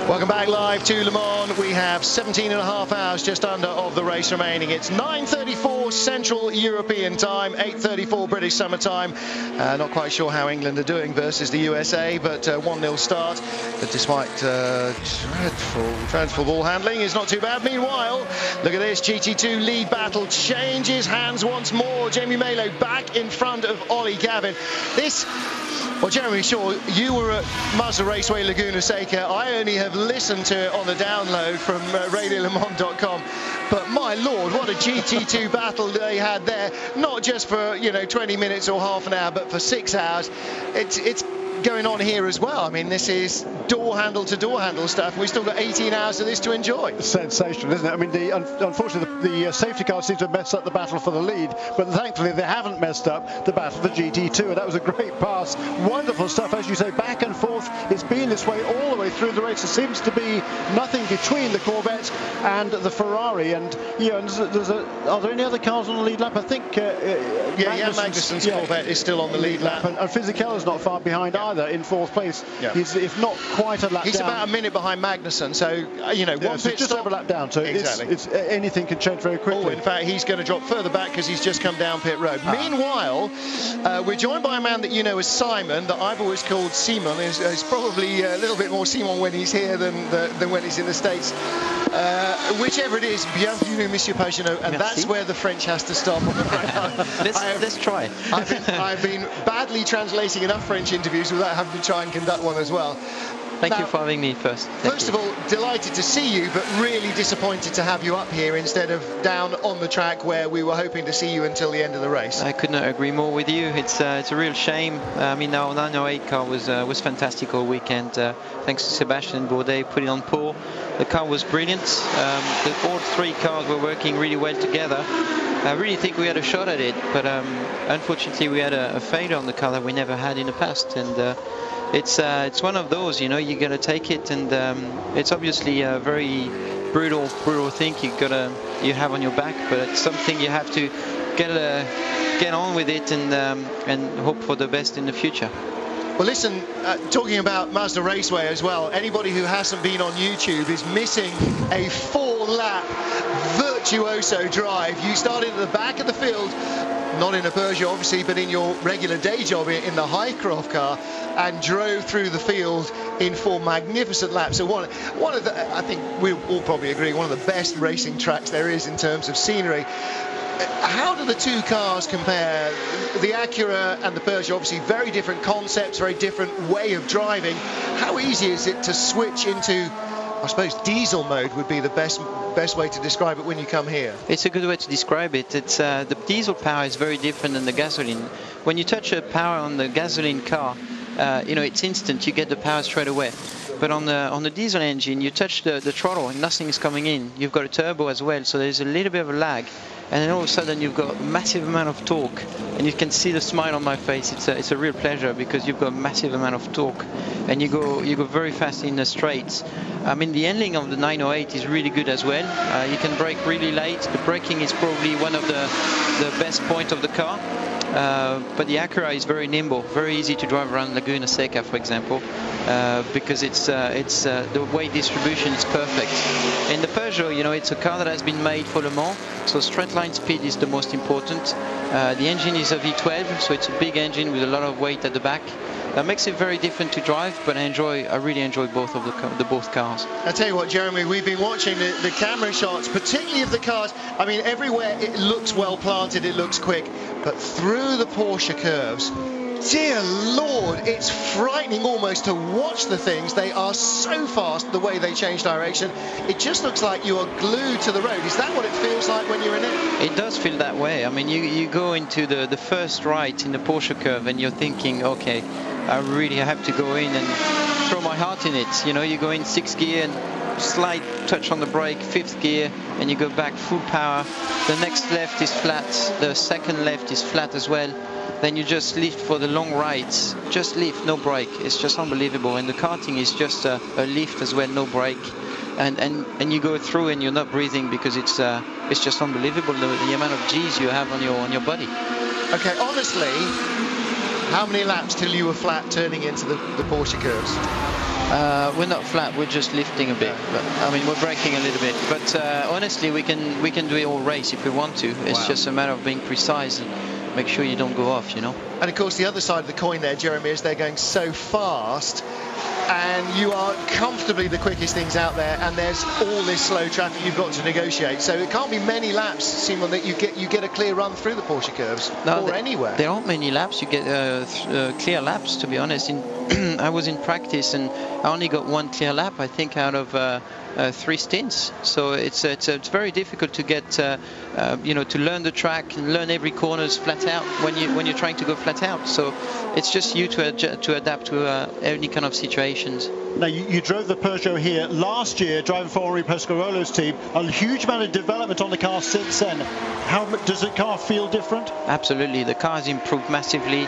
Speaker 4: Welcome back live to Le Mans. We have 17.5 hours just under of the race remaining. It's 9:34 Central European time, 8:34 British Summer Time. Not quite sure how England are doing versus the USA, but 1-0 start. But despite dreadful ball handling, is not too bad. Meanwhile, look at this GT2 lead battle changes hands once more. Jamie Malo back in front of Ollie Gavin. Well, Jeremy Shaw, you were at Mazda Raceway Laguna Seca. I only have listened to it on the download from RadioLeMans.com. But my lord, what a GT2 battle they had there. Not just for, you know, 20 minutes or half an hour, but for 6 hours. It's going on here as well. I mean, this is door handle to door handle stuff. We've still got 18 hours of this to enjoy.
Speaker 6: Sensational, isn't it? I mean, unfortunately, the safety car seems to have messed up the battle for the lead, but thankfully they haven't messed up the battle for GT2, and that was a great pass. Wonderful stuff, as you say, back and forth. It's been this way all the way through the race. There seems to be nothing between the Corvette and the Ferrari, and are there any other cars on the lead lap? I think
Speaker 4: Magnussen's Corvette is still on the lead lap,
Speaker 6: and Fisichella's not far behind either, in fourth place. He's, if not quite a lap down.
Speaker 4: He's about a minute behind Magnussen, so you know, one pit
Speaker 6: just
Speaker 4: stop,
Speaker 6: over a lap down. So
Speaker 4: exactly.
Speaker 6: it's anything can change very quickly.
Speaker 4: Oh, in fact, he's going to drop further back because he's just come down pit road. Meanwhile, we're joined by a man that you know as Simon, that I've always called Simon. He's probably a little bit more Simon when he's here than when he's in the States. Whichever it is, bienvenue, Monsieur Pagenaud, and that's where the French has to stop.
Speaker 13: Let's try.
Speaker 4: I've been badly translating enough French interviews without having to try and conduct one as well.
Speaker 13: Thank you for having me first.
Speaker 4: First of all, delighted to see you, but really disappointed to have you up here instead of down on the track where we were hoping to see you until the end of the race.
Speaker 13: I could not agree more with you. It's a real shame. I mean, our 908 car was fantastic all weekend. Thanks to Sebastian Bourdais, put it on pole. The car was brilliant. All three cars were working really well together. I really think we had a shot at it, but unfortunately we had a failure on the car that we never had in the past, and it's one of those, you know, you gotta take it, and it's obviously a very brutal thing you have on your back, but it's something you have to get on with it and hope for the best in the future.
Speaker 4: Well, listen, talking about Mazda Raceway as well, anybody who hasn't been on YouTube is missing a 4-lap virtuoso drive. You started at the back of the field, not in a Peugeot obviously, but in your regular day job in the Highcroft car, and drove through the field in 4 magnificent laps. So one of the, I think we'll all probably agree, one of the best racing tracks there is in terms of scenery. How do the two cars compare? The Acura and the Peugeot, obviously very different concepts, very different way of driving. How easy is it to switch into, I suppose, diesel mode would be the best way to describe it when you come here?
Speaker 13: It's a good way to describe it. It's the diesel power is very different than the gasoline. When you touch a power on the gasoline car, you know, it's instant. You get the power straight away. But on the diesel engine, you touch the throttle and nothing is coming in. You've got a turbo as well, so there's a little bit of a lag. And then all of a sudden you've got a massive amount of torque, and you can see the smile on my face. It's a real pleasure because you've got a massive amount of torque, and you go very fast in the straights. I mean, the handling of the 908 is really good as well. You can brake really late. The braking is probably one of the best point of the car. But the Acura is very nimble, very easy to drive around Laguna Seca, for example, because the weight distribution is perfect. In the Peugeot, you know, it's a car that has been made for Le Mans, so straight line speed is the most important. The engine is a V12, so it's a big engine with a lot of weight at the back. That makes it very different to drive, but I really enjoy both of both cars.
Speaker 4: I tell you what, Jeremy, we've been watching the camera shots, particularly of the cars. I mean, everywhere it looks well planted, it looks quick, but through the Porsche curves, dear Lord, it's frightening almost to watch the things. They are so fast, the way they change direction. It just looks like you are glued to the road. Is that what it feels like when you're in it?
Speaker 13: It does feel that way. I mean, you go into the first right in the Porsche curve and you're thinking, okay, I really have to go in and throw my heart in it. You know, you go in 6th gear and slight touch on the brake, 5th gear, and you go back full power. The next left is flat, the second left is flat as well. Then you just lift for the long rights, just lift, no brake. It's just unbelievable. And the karting is just a lift as well, no brake. And you go through and you're not breathing because it's just unbelievable the amount of G's you have on your body.
Speaker 4: Okay, honestly, how many laps till you were flat turning into the Porsche curves?
Speaker 13: We're not flat, we're just lifting a bit. But, I mean, we're braking a little bit. But honestly, we can do it all race if we want to. It's just a matter of being precise and make sure you don't go off, you know.
Speaker 4: And of course, the other side of the coin there, Jeremy, is they're going so fast, and you are comfortably the quickest things out there, and there's all this slow traffic you've got to negotiate. So it can't be many laps, Simon, that you get a clear run through the Porsche curves, or anywhere.
Speaker 13: There aren't many laps. You get clear laps, to be honest. I was in practice and I only got one clear lap, I think, out of 3 stints. So it's very difficult to get you know, to learn the track and learn every corners flat out when you're trying to go flat out. So it's just you to adapt to any kind of situations.
Speaker 6: Now, you drove the Peugeot here last year, driving for Henri Pescarolo's team. A huge amount of development on the car since then. How does the car feel different?
Speaker 13: Absolutely, the car has improved massively.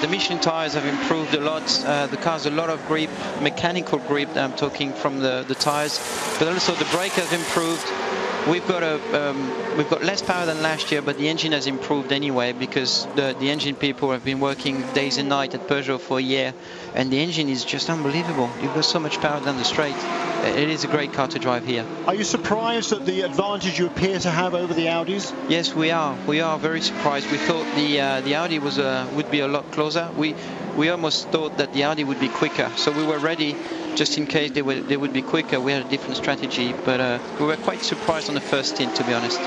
Speaker 13: The Michelin tires have improved a lot. The car has a lot of grip, mechanical grip. I'm talking from the tires, but also the brake has improved. We've got less power than last year, but the engine has improved anyway because the engine people have been working days and nights at Peugeot for a year, and the engine is just unbelievable. You've got so much power down the straight. It is a great car to drive here.
Speaker 6: Are you surprised at the advantage you appear to have over the Audis?
Speaker 13: Yes, we are. We are very surprised. We thought the Audi would be a lot closer. We almost thought that the Audi would be quicker, so we were ready just in case they would be quicker. We had a different strategy, but we were quite surprised on the first stint, to be honest.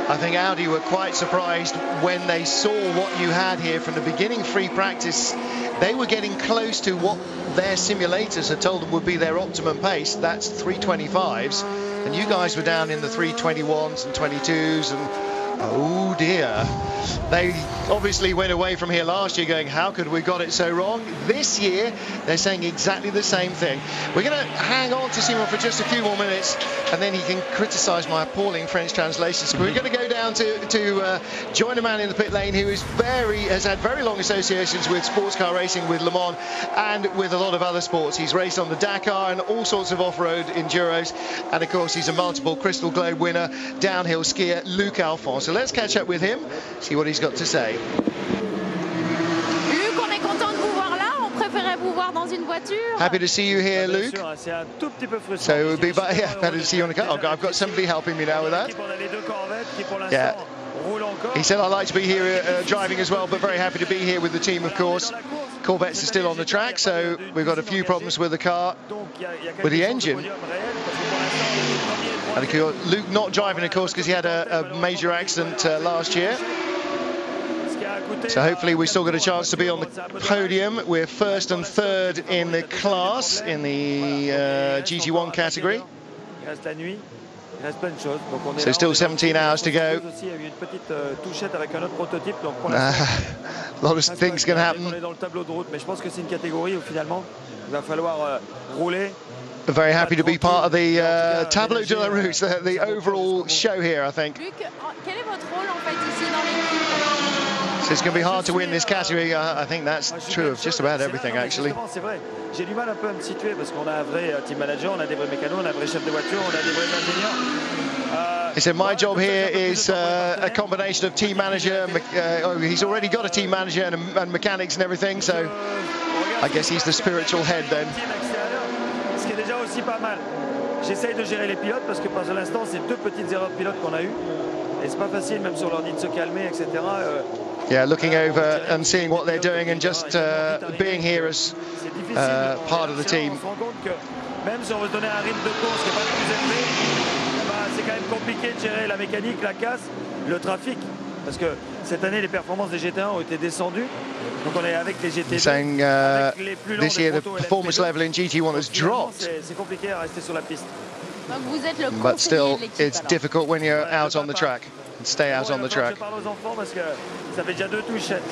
Speaker 4: I think Audi were quite surprised when they saw what you had here from the beginning. Free practice, they were getting close to what their simulators had told them would be their optimum pace. That's 325s, and you guys were down in the 321s and 22s, and oh dear. They obviously went away from here last year going, how could we got it so wrong? This year, they're saying exactly the same thing. We're going to hang on to Simon for just a few more minutes, and then he can criticise my appalling French translations. We're going to go down to join a man in the pit lane who has had very long associations with sports car racing, with Le Mans, and with a lot of other sports. He's raced on the Dakar and all sorts of off-road enduros, and of course he's a multiple Crystal Globe winner, downhill skier, Luc Alphonse. So let's catch up with him, see what he's got to say.
Speaker 8: Luc, on est content de vous voir là. On préférait vous voir dans une voiture.
Speaker 4: Happy to see you here, Luc. So it would be better to see you on the car. Oh, I've got somebody helping me now with that. Yeah. He said, I'd like to be here driving as well, but very happy to be here with the team, of course. Corvettes are still on the track, so we've got a few problems with the car, with the engine. And Luc not driving, of course, because he had a major accident last year. So hopefully we've still got a chance to be on the podium. We're first and third in the class, in the GT1 category. So still 17 hours to go. A lot of things can happen. Very happy to be part of the Tableau de la Route, the overall show here, I think. So it's going to be hard to win this category. I think that's true of just about everything, actually.
Speaker 14: J'ai du mal un peu à me situer parce qu'on a un vrai team manager, on a des vrais mécanos, on a un vrai chef de voiture, on a des vrais ingénieurs.
Speaker 4: He said, my job here is a combination of team manager, he's already got a team manager and mechanics and everything, so I guess he's the spiritual head then.
Speaker 14: Ce qui est déjà aussi pas mal. J'essaye de gérer les pilotes parce que pour l'instant, c'est 2 petites erreurs de pilote qu'on a eues. Et c'est pas facile, même sur l'ordi, de se calmer, etc.
Speaker 4: Yeah, looking over and seeing what they're doing and just being here as part of the team.
Speaker 14: Même si on veut se donner un rythme de course qui n'est pas le plus élevé, c'est quand même compliqué de gérer la mécanique, la casse, le trafic. Parce que cette année, les performances des GT1 ont été descendues. Donc on est avec les GT2.
Speaker 4: Saying this year the performance level in GT1 has dropped.
Speaker 14: C'est compliqué à rester sur la piste.
Speaker 4: But still, it's difficult when you're out on the track and stay out on the track.
Speaker 14: Je parle aux enfants parce que ça fait déjà 2 touchettes.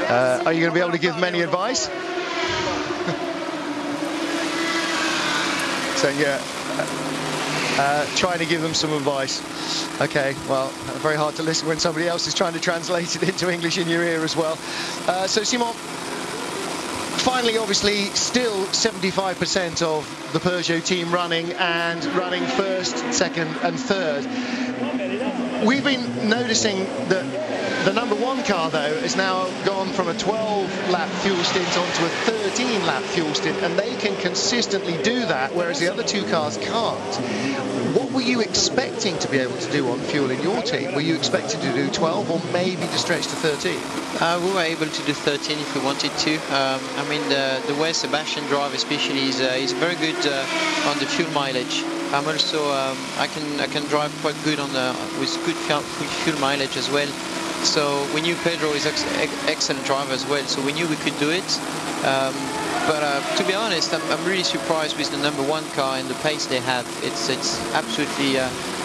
Speaker 4: Are you going to be able to give them any advice? So yeah, trying to give them some advice. Okay, well, very hard to listen when somebody else is trying to translate it into English in your ear as well. So Simon, finally, obviously, still 75% of the Peugeot team running and running first, second and third. We've been noticing that the number 1 car, though, has now gone from a 12-lap fuel stint onto a 13-lap fuel stint, and they can consistently do that, whereas the other 2 cars can't. What were you expecting to be able to do on fuel in your team? Were you expecting to do 12 or maybe to stretch to 13?
Speaker 13: We were able to do 13 if we wanted to. I mean, the way Sebastian drives especially is very good on the fuel mileage. I'm also I can drive quite good on with good fuel mileage as well. So we knew Pedro is excellent driver as well. So we knew we could do it. But to be honest, I'm really surprised with the number 1 car and the pace they have. It's absolutely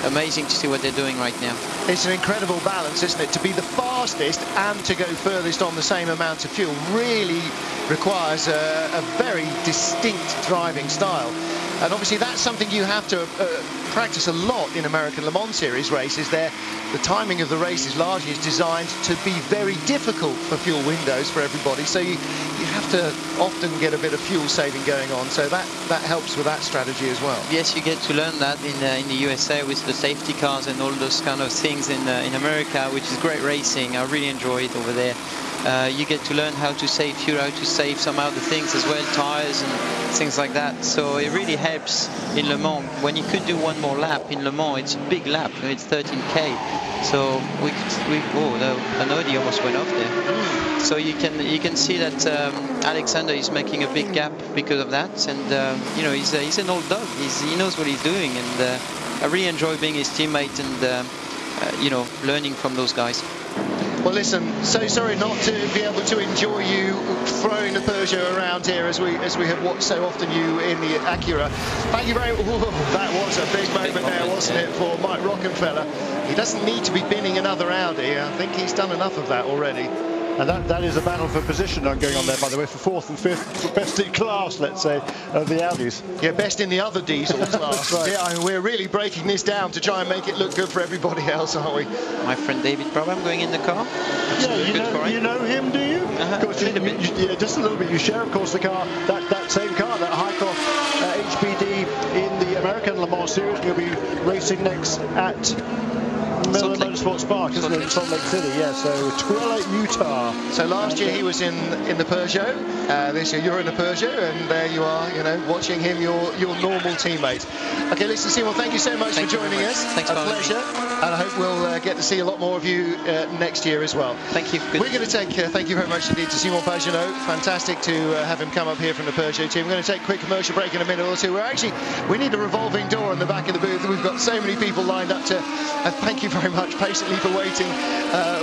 Speaker 13: amazing to see what they're doing right now.
Speaker 4: It's an incredible balance, isn't it? To be the fastest and to go furthest on the same amount of fuel really requires a very distinct driving style. And obviously that's something you have to practice a lot in American Le Mans Series races. The timing of the races largely is designed to be very difficult for fuel windows for everybody. So you have to often get a bit of fuel saving going on. So that helps with that strategy as well.
Speaker 13: Yes, you get to learn that in the USA with the safety cars and all those kind of things in America, which is great racing. I really enjoy it over there. You get to learn how to save fuel, how to save some other things as well, tires and things like that. So it really helps in Le Mans. When you could do 1 more lap in Le Mans, it's a big lap, it's 13k. So an Audi almost went off there. So you can see that Alexander is making a big gap because of that, and you know, he's an old dog. He knows what he's doing, and I really enjoy being his teammate and you know, learning from those guys.
Speaker 4: Well, listen, so sorry not to be able to enjoy you throwing the Peugeot around here as we have watched so often you in the Acura. Thank you very much. That was a big moment there, wasn't it, for Mike Rockenfeller? He doesn't need to be binning another Audi. I think he's done enough of that already.
Speaker 6: And that is a battle for position going on there, by the way, for 4th and 5th, best in class, let's say, of the Audis.
Speaker 4: Yeah, best in the other diesel class.
Speaker 6: Right.
Speaker 4: Yeah, I mean, we're really breaking this down to try and make it look good for everybody else, aren't we?
Speaker 13: My friend David Brabham going in the car.
Speaker 6: Yeah, you know him, do you? Of course, yeah, just a little bit. You share, of course, the car, that same car, that Highcroft HPD in the American Le Mans Series. He'll be racing next at Miller Motorsports Park, isn't it? Salt Lake City, yeah. So Twila, Utah.
Speaker 4: So last year he was in the Peugeot. This year you're in the Peugeot, and there you are, you know, watching him, your normal teammate. Okay, listen, Simon, thank you so much for joining us.
Speaker 13: Thanks,
Speaker 4: a pleasure, and I hope we'll get to see a lot more of you next year as well.
Speaker 13: Thank you.
Speaker 4: We're going to take, thank you very much indeed to Simon Pagenaud. Fantastic to have him come up here from the Peugeot team. We're going to take a quick commercial break in a minute or two. We need a revolving door in the back of the booth. We've got so many people lined up to, thank you very much patiently for waiting.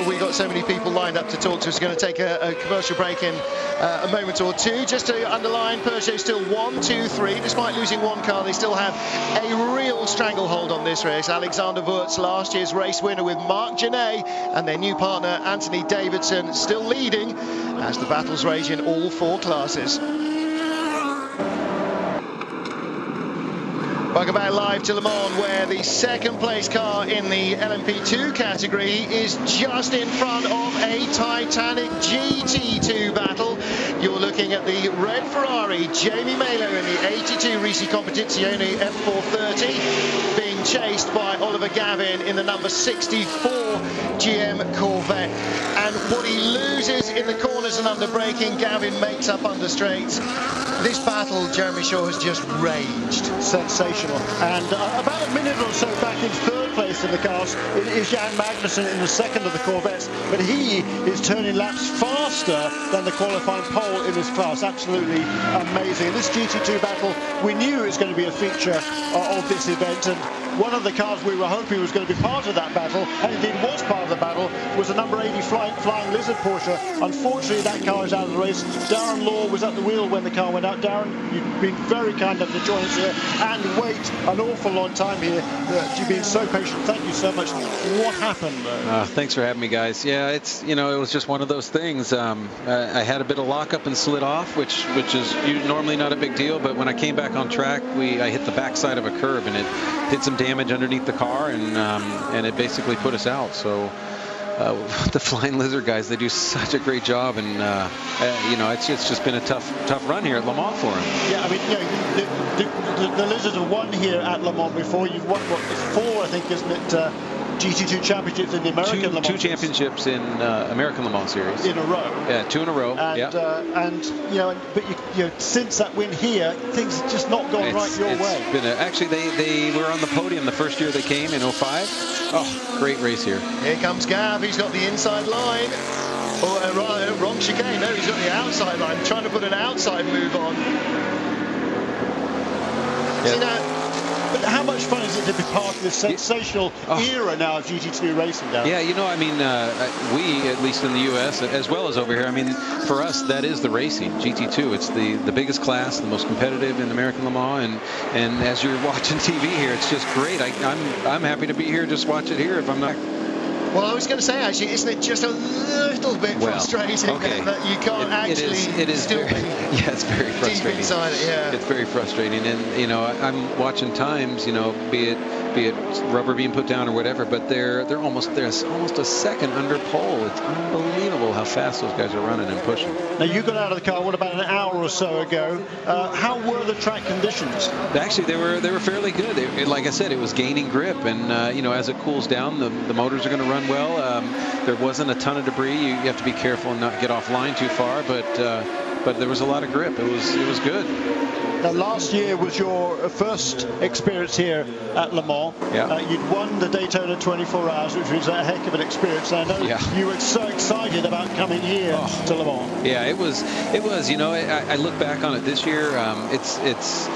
Speaker 4: We've got so many people lined up to talk to us. We're going to take a commercial break in a moment or two. Just to underline, Peugeot still 1, 2, 3. Despite losing 1 car, they still have a real stranglehold on this race. Alexander Wurz, last year's race winner, with Marc Gené and their new partner Anthony Davidson still leading as the battles rage in all 4 classes. Welcome back live to Le Mans, where the 2nd place car in the LMP2 category is just in front of a Titanic GT2 battle. You're looking at the red Ferrari, Jamie Malo in the 82 Risi Competizione F430, being chased by Oliver Gavin in the number 64 GM Corvette. And what he loses in the corners and under braking, Gavin makes up under straights. This battle, Jeremy Shaw, has just raged.
Speaker 6: Sensational. And about a minute or so back in 3rd place in the cars is Jan Magnussen in the second of the Corvettes, but he is turning laps faster than the qualifying pole in his class. Absolutely amazing. And this GT2 battle, we knew it was going to be a feature of this event, and one of the cars we were hoping was going to be part of that battle, and indeed was part of the battle, was the number 80 Flying Lizard Porsche. Unfortunately, that car is out of the race. Darren Law was at the wheel when the car went out. Darren, you've been very kind enough to join us here and wait an awful long time here. You've been so patient. Thank you so much. What happened?
Speaker 15: Thanks for having me, guys. Yeah, it's, you know, it was just one of those things. I had a bit of lockup and slid off, which is normally not a big deal, but when I came back on track, I hit the backside of a curb, and it did some damage underneath the car, and it basically put us out. So the Flying Lizard guys, they do such a great job, and you know, it's just been a tough run here at Le Mans for them.
Speaker 6: Yeah, I mean, you know, the Lizards have won here at Le Mans before. You've won, what, 4, I think, isn't it? GT2 championships in the American Le Mans.
Speaker 15: 2 championships in American Le Mans series.
Speaker 6: In a row.
Speaker 15: Yeah, 2 in a row.
Speaker 6: And, and you know, but you know, since that win here, things have just not gone right your way.
Speaker 15: Actually, they were on the podium the first year they came in 05. Oh, great race here.
Speaker 4: Here comes Gav. He's got the inside line. Oh, wrong chicane. No, he's got the outside line. Trying to put an outside move on.
Speaker 6: Yeah. See, now, but how much fun is it to be part of this sensational era now of GT2 racing down?
Speaker 15: Yeah, you know, I mean, we, at least in the U.S., as well as over here, I mean, for us, that is the racing, GT2. It's the biggest class, the most competitive in American Le Mans, and as you're watching TV here, it's just great. I'm happy to be here, just watch it here if I'm not.
Speaker 4: Well, I was going to say, actually, isn't it just a little bit frustrating that you can't
Speaker 15: it is
Speaker 4: still
Speaker 15: very, yeah, it's very frustrating.
Speaker 4: Deep inside it, yeah.
Speaker 15: It's very frustrating, and you know, I'm watching times, you know, be it rubber being put down or whatever, but they're almost a second under pole. It's unbelievable how fast those guys are running and pushing.
Speaker 6: Now, you got out of the car, what, about an hour or so ago? How were the track conditions?
Speaker 15: Actually, they were fairly good. Like I said, it was gaining grip, and you know, as it cools down, the motors are going to run well. There wasn't a ton of debris. You have to be careful and not get off line too far, but there was a lot of grip. It was good.
Speaker 6: Now, last year was your first experience here at Le Mans.
Speaker 15: Yeah.
Speaker 6: You'd won the Daytona 24 Hours, which was a heck of an experience. I know you were so excited about coming here to Le Mans.
Speaker 15: Yeah, it was. You know, I look back on it this year. It's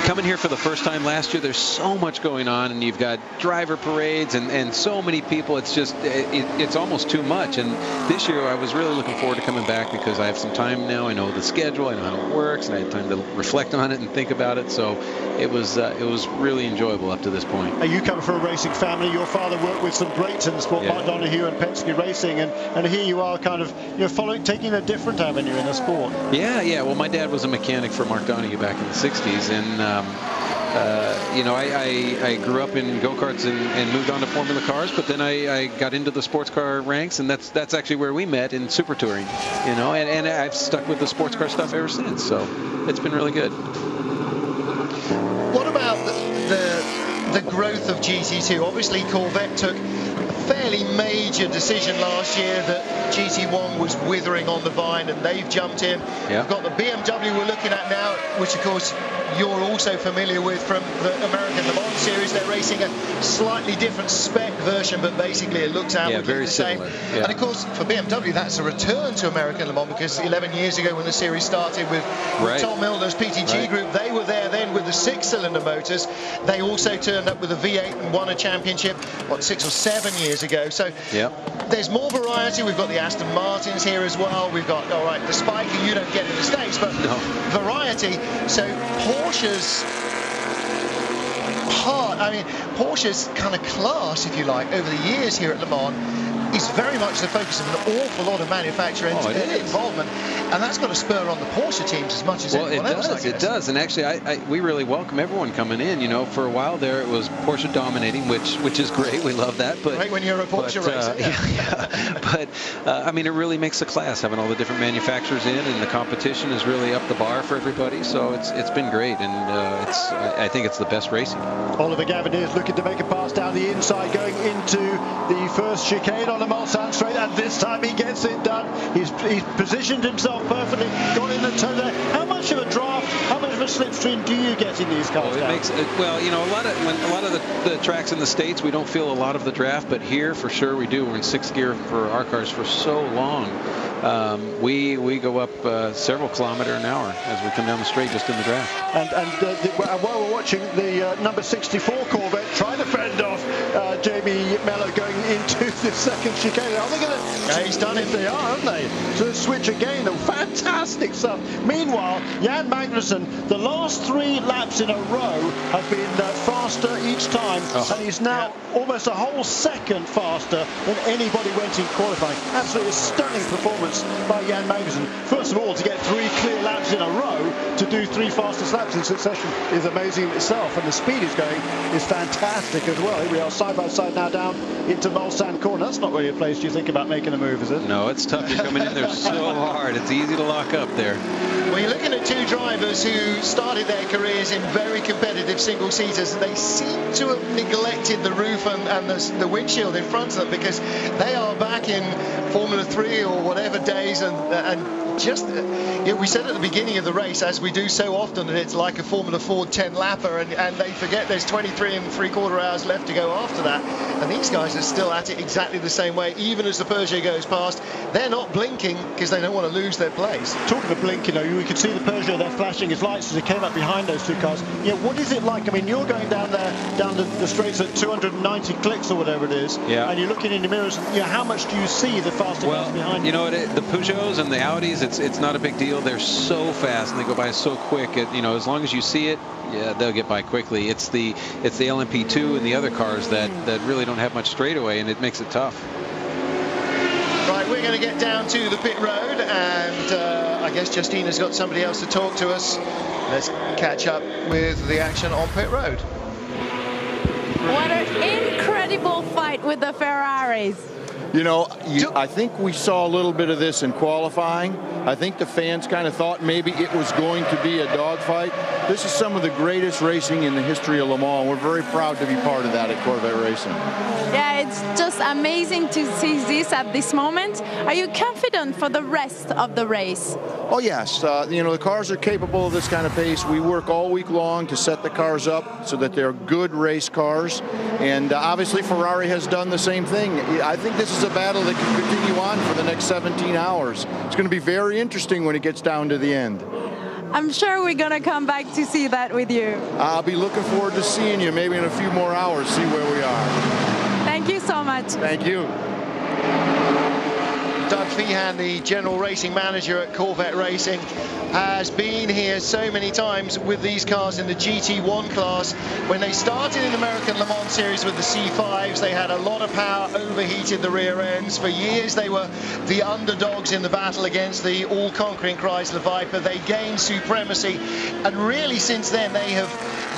Speaker 15: coming here for the first time last year. There's so much going on, and you've got driver parades and so many people. It's just it's almost too much. And this year I was really looking forward to coming back because I have some time now. I know the schedule, I know how it works, and I had time to reflect on it and think about it. So it was really enjoyable up to this point.
Speaker 6: Now, you come from a racing family. Your father worked with some greats in the sport, Mark Donohue and Penske Racing, and here you are, kind of, you know, taking a different avenue in the sport.
Speaker 15: Yeah. Well, my dad was a mechanic for Mark Donohue back in the 60s, and you know, I grew up in go-karts and moved on to Formula cars, but then I got into the sports car ranks, and that's actually where we met, in super touring, you know, and I've stuck with the sports car stuff ever since, so it's been really good.
Speaker 4: What about the growth of GT2? Obviously, Corvette took a fairly major decision last year that GT1 was withering on the vine, and they've jumped in.
Speaker 15: Yeah.
Speaker 4: We've got the BMW we're looking at now, which of course you're also familiar with from the American Le Mans series. They're racing a slightly different spec version, but basically it looks outwardly the same.
Speaker 15: Yeah.
Speaker 4: And of course, for BMW, that's a return to American Le Mans, because 11 years ago when the series started with Tom Milner's PTG group, they were there then with the 6-cylinder motors. They also turned up with a V8 and won a championship, 6 or 7 years ago. So there's more variety. We've got the Aston Martins here as well. We've got, all right, the Spiker you don't get in the States, but variety. So Porsche's heart, I mean, Porsche's kind of class, if you like, over the years here at Le Mans is very much the focus of an awful lot of manufacturer involvement, and that's got to spur on the Porsche teams as much as anyone else.
Speaker 15: It does, and actually we really welcome everyone coming in. You know, for a while there it was Porsche dominating, which is great. We love that. But
Speaker 4: right when you're a Porsche racer.
Speaker 15: But I mean, it really makes the class having all the different manufacturers in, and the competition is really up the bar for everybody. So it's been great, and I think it's the best racing.
Speaker 6: Oliver Gavin is looking to make a pass down the inside, going into the first chicane on the Mulsanne straight, and this time he gets it done. He's positioned himself perfectly, got in the toe there. How much of a draft, how much of a slipstream do you get in these cars?
Speaker 15: It makes it, well, you know, a lot of the tracks in the States, we don't feel a lot of the draft, but here for sure we do. We're in 6th gear for our cars for so long. We go up several kilometers an hour as we come down the straight just in the draft.
Speaker 6: And while we're watching the number 64 Corvette try to fend off Jamie Mellor going into the second chicane. Are they going to?
Speaker 3: Yeah, he's done it.
Speaker 6: They are, aren't they? So switch again. Fantastic stuff. Meanwhile, Jan Magnussen, the last 3 laps in a row have been faster each time, and he's now almost a whole second faster than anybody went in qualifying. Absolutely stunning performance by Jan Magnussen. First of all, to get 3 clear laps in a row, to do 3 fastest laps in succession is amazing in itself, and the speed he's going is fantastic as well. Here we are side by side now down into Mulsanne Corner. That's not really a place you think about making a move, is it?
Speaker 15: No, it's tough. You're coming in there so hard. It's easy to lock up there.
Speaker 4: Well, you're looking at 2 drivers who started their careers in very competitive single-seaters. They seem to have neglected the roof and the windshield in front of them, because they are back in Formula 3 or whatever days, and just we said at the beginning of the race, as we do so often, that it's like a Formula Ford 10-lapper, and they forget there's 23 3/4 hours left to go after that, and these guys are still at it exactly the same way. Even as the Peugeot goes past, they're not blinking because they don't want to lose their place.
Speaker 6: Talking of blink, you know, we could see the Peugeot there flashing his lights as he came up behind those 2 cars. Yeah, what is it like? I mean, you're going down there, down the straights at 290 clicks or whatever it is, and you're looking in the mirrors, and, you know, how much do you see the faster cars behind you?
Speaker 15: You know, the Peugeots and the Audis, it's not a big deal. They're so fast and they go by so quick. You know, as long as you see it, yeah, they'll get by quickly. It's the LMP2 and the other cars that really don't have much straightaway, and it makes it tough.
Speaker 4: Right, we're going to get down to the pit road, and I guess Justina's got somebody else to talk to us. Let's catch up with the action on pit road.
Speaker 8: What an incredible fight with the Ferraris.
Speaker 16: You know, I think we saw a little bit of this in qualifying. I think the fans kind of thought maybe it was going to be a dogfight. This is some of the greatest racing in the history of Le Mans. We're very proud to be part of that at Corvette Racing.
Speaker 8: Yeah, it's just amazing to see this at this moment. Are you confident for the rest of the race?
Speaker 16: Oh, yes. You know, the cars are capable of this kind of pace. We work all week long to set the cars up so that they're good race cars. And obviously Ferrari has done the same thing. I think this is a battle that can continue on for the next 17 hours. It's going to be very interesting when it gets down to the end.
Speaker 8: I'm sure we're going to come back to see that with you.
Speaker 16: I'll be looking forward to seeing you maybe in a few more hours, see where we are.
Speaker 8: Thank you so much.
Speaker 16: Thank you.
Speaker 4: Doug Feehan, the general racing manager at Corvette Racing, has been here so many times with these cars in the GT1 class. When they started in the American Le Mans Series with the C5s, they had a lot of power, overheated the rear ends. For years, they were the underdogs in the battle against the all-conquering Chrysler Viper. They gained supremacy, and really since then, they have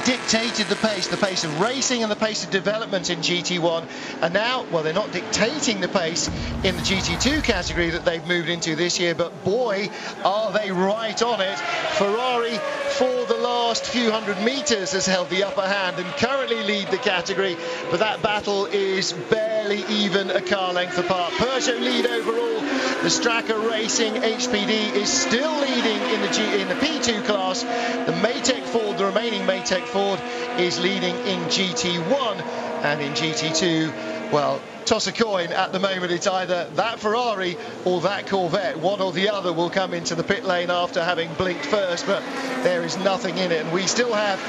Speaker 4: dictated the pace of racing and the pace of development in GT1. And now, well, they're not dictating the pace in the GT2 category that they've moved into this year, but boy, are they right on it. Ferrari, for the last few hundred meters, has held the upper hand and currently lead the category, but that battle is barely even a car length apart. Peugeot lead overall. The Stracker Racing HPD is still leading in the P2 class. The Maytech Ford, the remaining Maytech Ford, is leading in GT1, and in GT2, well, toss a coin at the moment. It's either that Ferrari or that Corvette. One or the other will come into the pit lane after having blinked first, but there is nothing in it. And we still have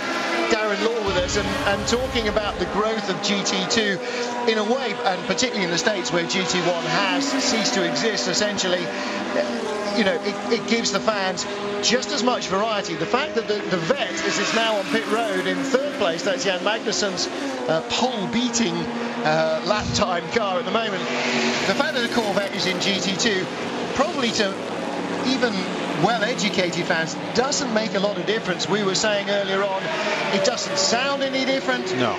Speaker 4: Darren Law with us, and talking about the growth of GT2 in a way, and particularly in the States where GT1 has ceased to exist essentially. You know, it gives the fans just as much variety. The fact that the Vet is now on pit road in 3rd place, that's Jan Magnussen's pole-beating lap time car at the moment. The fact that the Corvette is in GT2, probably to even well-educated fans, doesn't make a lot of difference. We were saying earlier on, it doesn't sound any different.
Speaker 15: No.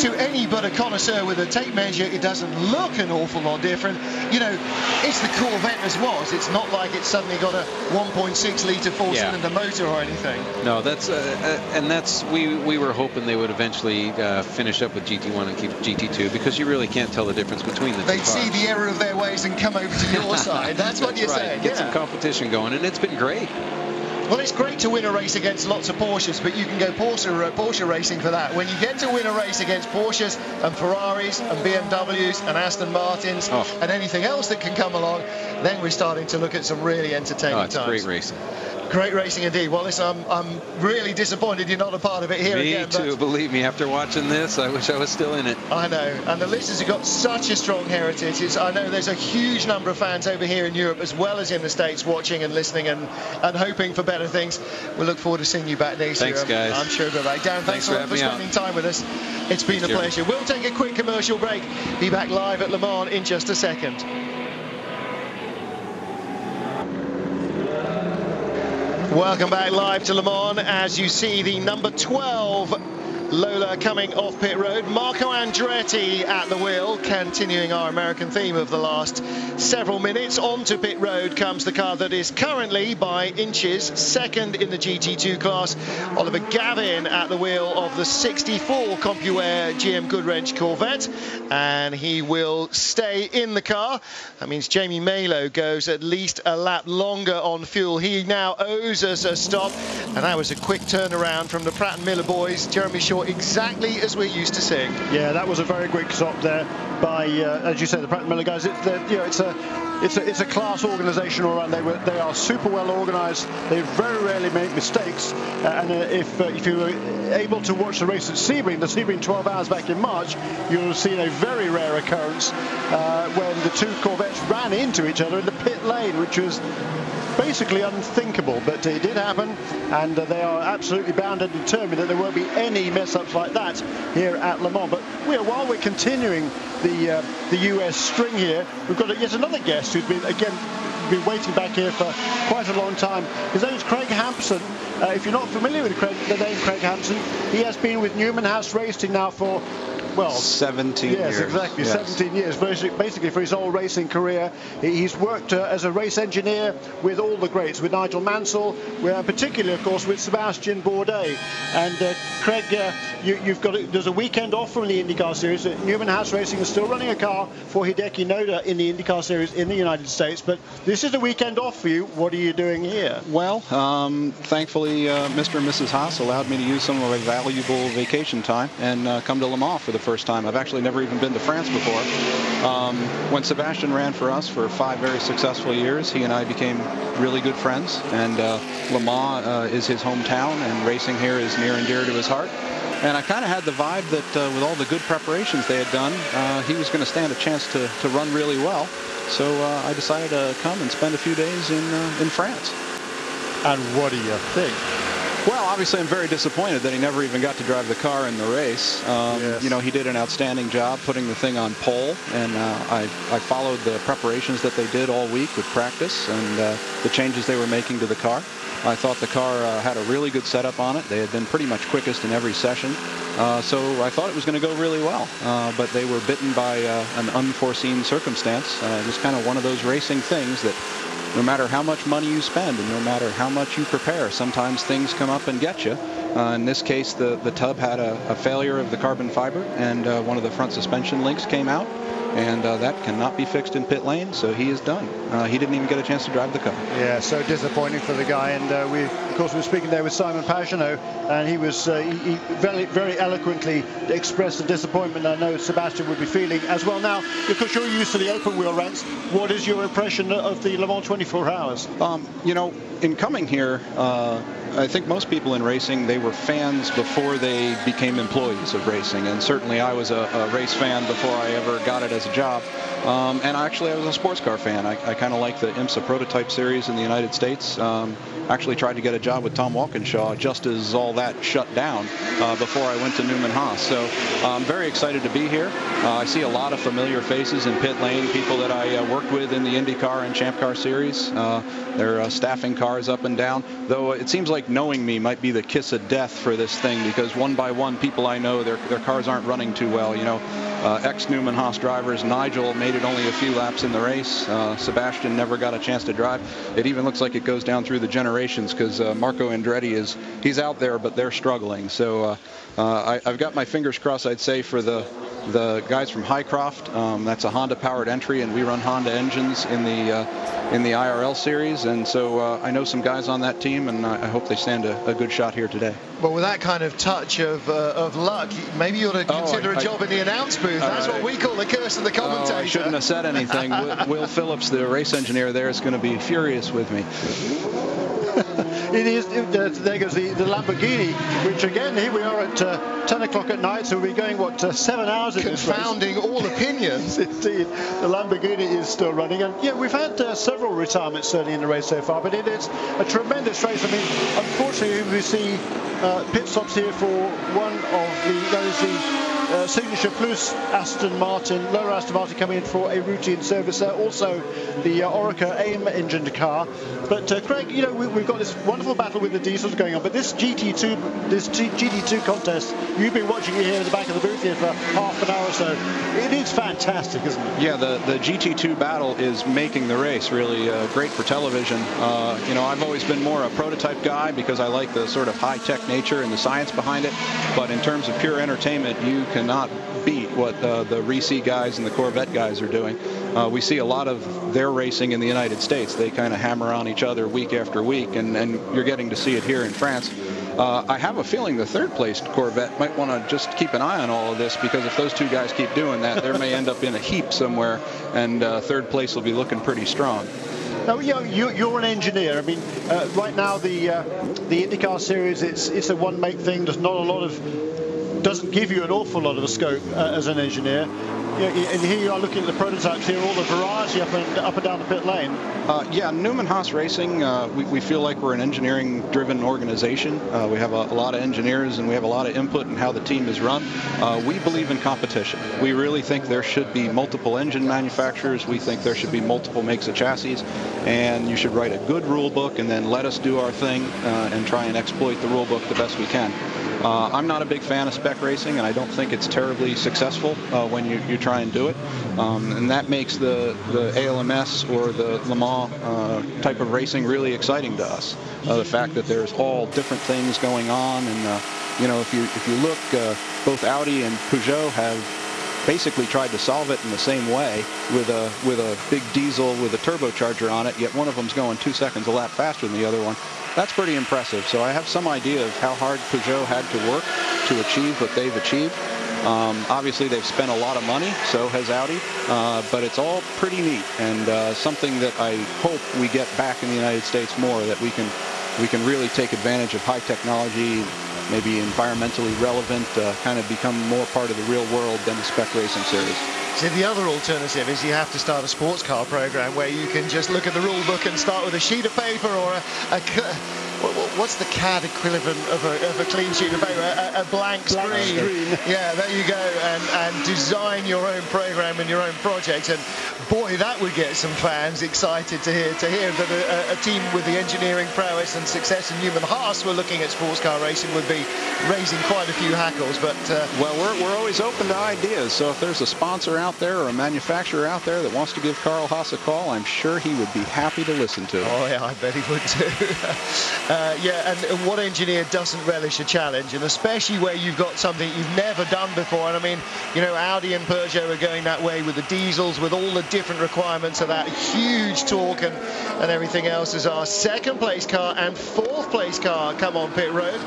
Speaker 4: to any but a connoisseur with a tape measure, it doesn't look an awful lot different. You know, it's the Corvette as was. It's not like it's suddenly got a 1.6 litre four-cylinder motor or anything.
Speaker 15: No, that's we were hoping they would eventually finish up with GT1 and keep GT2, because you really can't tell the difference between the two
Speaker 4: They'd
Speaker 15: cars.
Speaker 4: see the error of their ways and come over to your side. That's what you're saying.
Speaker 15: Get some competition going, and it's been great.
Speaker 4: Well, it's great to win a race against lots of Porsches, but you can go Porsche racing for that. When you get to win a race against Porsches and Ferraris and BMWs and Aston Martins and anything else that can come along, then we're starting to look at some really entertaining times.
Speaker 15: It's great racing.
Speaker 4: Great racing indeed. Well, listen, I'm really disappointed you're not a part of it here again.
Speaker 15: Me too, believe me. After watching this, I wish I was still in it.
Speaker 4: I know. And the listeners have got such a strong heritage. I know there's a huge number of fans over here in Europe as well as in the States watching and listening and hoping for better things. We look forward to seeing you back next year.
Speaker 15: Thanks, guys.
Speaker 4: I'm sure we'll be back. Darren, thanks a lot for spending time with us. It's been a pleasure. We'll take a quick commercial break. Be back live at Le Mans in just a second. Welcome back live to Le Mans as you see the number 12 Lola coming off pit road. Marco Andretti at the wheel, continuing our American theme of the last several minutes. Onto pit road comes the car that is currently by inches second in the GT2 class. Oliver Gavin at the wheel of the 64 CompuAir GM Goodwrench Corvette, and he will stay in the car. That means Jamie Malo goes at least a lap longer on fuel. He now owes us a stop, and that was a quick turnaround from the Pratt & Miller boys. Jeremy Shaw, exactly as we're used to seeing.
Speaker 6: Yeah, that was a very quick stop there by, as you said, the Pratt & Miller guys. It's a class organisation all around. They are super well organised. They very rarely make mistakes. And if you were able to watch the race at Sebring, the Sebring 12 hours back in March, you'll have seen a very rare occurrence when the two Corvettes ran into each other in the pit lane, which was basically unthinkable, but it did happen, and they are absolutely bound and determined that there won't be any mess-ups like that here at Le Mans. But while we're continuing the US string here, we've got yet another guest who's been waiting back here for quite a long time. His name is Craig Hampson. If you're not familiar with the name Craig Hampson, he has been with Newman House Racing now for
Speaker 17: 17 years.
Speaker 6: Yes, exactly, 17 years, basically for his whole racing career. He's worked as a race engineer with all the greats, with Nigel Mansell, particularly, of course, with Sebastian Bourdais. And Craig, there's a weekend off from the IndyCar Series. Newman House Racing is still running a car for Hideki Noda in the IndyCar Series in the United States, but this is a weekend off for you. What are you doing here?
Speaker 17: Well, thankfully, Mr. and Mrs. Haas allowed me to use some of my valuable vacation time and come to Le Mans for the first time. I've actually never even been to France before. When Sebastian ran for us for 5 very successful years, he and I became really good friends, and Le Mans is his hometown, and racing here is near and dear to his heart. And I kind of had the vibe that with all the good preparations they had done, he was going to stand a chance to run really well. So I decided to come and spend a few days in France.
Speaker 6: And what do you think?
Speaker 17: Well, obviously, I'm very disappointed that he never even got to drive the car in the race.
Speaker 6: Yes.
Speaker 17: You know, he did an outstanding job putting the thing on pole, and I followed the preparations that they did all week with practice and the changes they were making to the car. I thought the car had a really good setup on it. They had been pretty much quickest in every session. So I thought it was going to go really well, but they were bitten by an unforeseen circumstance. Just kind of one of those racing things that no matter how much money you spend and no matter how much you prepare, sometimes things come up and get you. In this case, the tub had a failure of the carbon fiber, and one of the front suspension links came out, and that cannot be fixed in pit lane, so he is done. He didn't even get a chance to drive the car.
Speaker 6: Yeah, so disappointing for the guy. And we were speaking there with Simon Pagenaud, and he was he very, very eloquently expressed the disappointment I know Sebastian would be feeling as well. Now, because you're used to the open wheel ranks, what is your impression of the Le Mans 24 Hours?
Speaker 17: You know, in coming here, I think most people in racing, they were fans before they became employees of racing, and certainly I was a race fan before I ever got it as a job. And actually, I was a sports car fan. I kind of like the IMSA prototype series in the United States. actually tried to get a job with Tom Walkinshaw just as all that shut down before I went to Newman Haas. So I'm very excited to be here. I see a lot of familiar faces in pit lane, people that I worked with in the IndyCar and Champ Car series. They're staffing cars up and down, though it seems like knowing me might be the kiss of death for this thing, because one by one people I know, their cars aren't running too well. You know, ex-Newman Haas drivers, Nigel made it only a few laps in the race. Sebastian never got a chance to drive. It even looks like it goes down through the generations, because Marco Andretti he's out there, but they're struggling. So I've got my fingers crossed, I'd say, for the guys from Highcroft. That's a Honda-powered entry, and we run Honda engines in the IRL series. And so I know some guys on that team, and I hope they stand a good shot here today.
Speaker 4: Well, with that kind of touch of luck, maybe you ought to consider a job in the announce booth. That's what we call the curse of the commentator.
Speaker 17: I shouldn't have said anything. Will Phillips, the race engineer there, is going to be furious with me.
Speaker 6: It is. There goes the Lamborghini, which again, here we are at 10 o'clock at night, so we'll be going, 7 hours in this race.
Speaker 4: Confounding all opinions.
Speaker 6: Indeed. The Lamborghini is still running. And yeah, we've had several retirements certainly in the race so far, but it is a tremendous race. I mean, unfortunately, we see pit stops here for one of the Signature Plus Aston Martin, lower Aston Martin coming in for a routine service there. Also the Oreca AIM engined car. But Craig, you know, we've got this wonderful battle with the diesels going on, but this GT2 contest, you've been watching it here in the back of the booth here for half an hour or so. It is fantastic, isn't it?
Speaker 17: Yeah, the GT2 battle is making the race really great for television. You know, I've always been more a prototype guy because I like the sort of high-tech nature and the science behind it. But in terms of pure entertainment, you cannot beat what the Risi guys and the Corvette guys are doing. We see a lot of their racing in the United States. They kind of hammer on each other week after week, and you're getting to see it here in France. I have a feeling the third place Corvette might want to just keep an eye on all of this, because if those two guys keep doing that, there may end up in a heap somewhere, and third place will be looking pretty strong.
Speaker 6: Now, you're an engineer. I mean, right now the IndyCar series, it's a one-make thing. There's not a lot of, doesn't give you an awful lot of a scope as an engineer. And here you are looking at the prototypes here, all the variety up and down the pit lane.
Speaker 17: Yeah, Newman Haas Racing, we feel like we're an engineering-driven organization. We have a lot of engineers, and we have a lot of input in how the team is run. We believe in competition. We really think there should be multiple engine manufacturers. We think there should be multiple makes of chassis, and you should write a good rule book and then let us do our thing and try and exploit the rule book the best we can. I'm not a big fan of spec racing, and I don't think it's terribly successful when you try and do it. And that makes the ALMS or the Le Mans type of racing really exciting to us. The fact that there's all different things going on, and you know, if you look, both Audi and Peugeot have basically tried to solve it in the same way with a big diesel with a turbocharger on it, yet one of them's going 2 seconds a lap faster than the other one. That's pretty impressive. So I have some idea of how hard Peugeot had to work to achieve what they've achieved. Obviously, they've spent a lot of money, so has Audi, but it's all pretty neat, and something that I hope we get back in the United States more, that we can really take advantage of high technology, maybe environmentally relevant, kind of become more part of the real world than the spec racing series.
Speaker 4: So the other alternative is you have to start a sports car program where you can just look at the rule book and start with a sheet of paper or what's the CAD equivalent of a clean sheet of paper? A blank screen. Yeah, there you go, and design your own program and your own project. And boy, that would get some fans excited to hear that a team with the engineering prowess and success in Newman Haas were looking at sports car racing would be raising quite a few hackles. But
Speaker 17: well, we're always open to ideas. So if there's a sponsor out there or a manufacturer out there that wants to give Carl Haas a call, I'm sure he would be happy to listen to it.
Speaker 4: Oh yeah, I bet he would too. Yeah, and what engineer doesn't relish a challenge, and especially where you've got something you've never done before. And I mean, you know, Audi and Peugeot are going that way with the diesels, with all the different requirements of that huge torque and everything else. As our second place car and fourth place car come on pit road.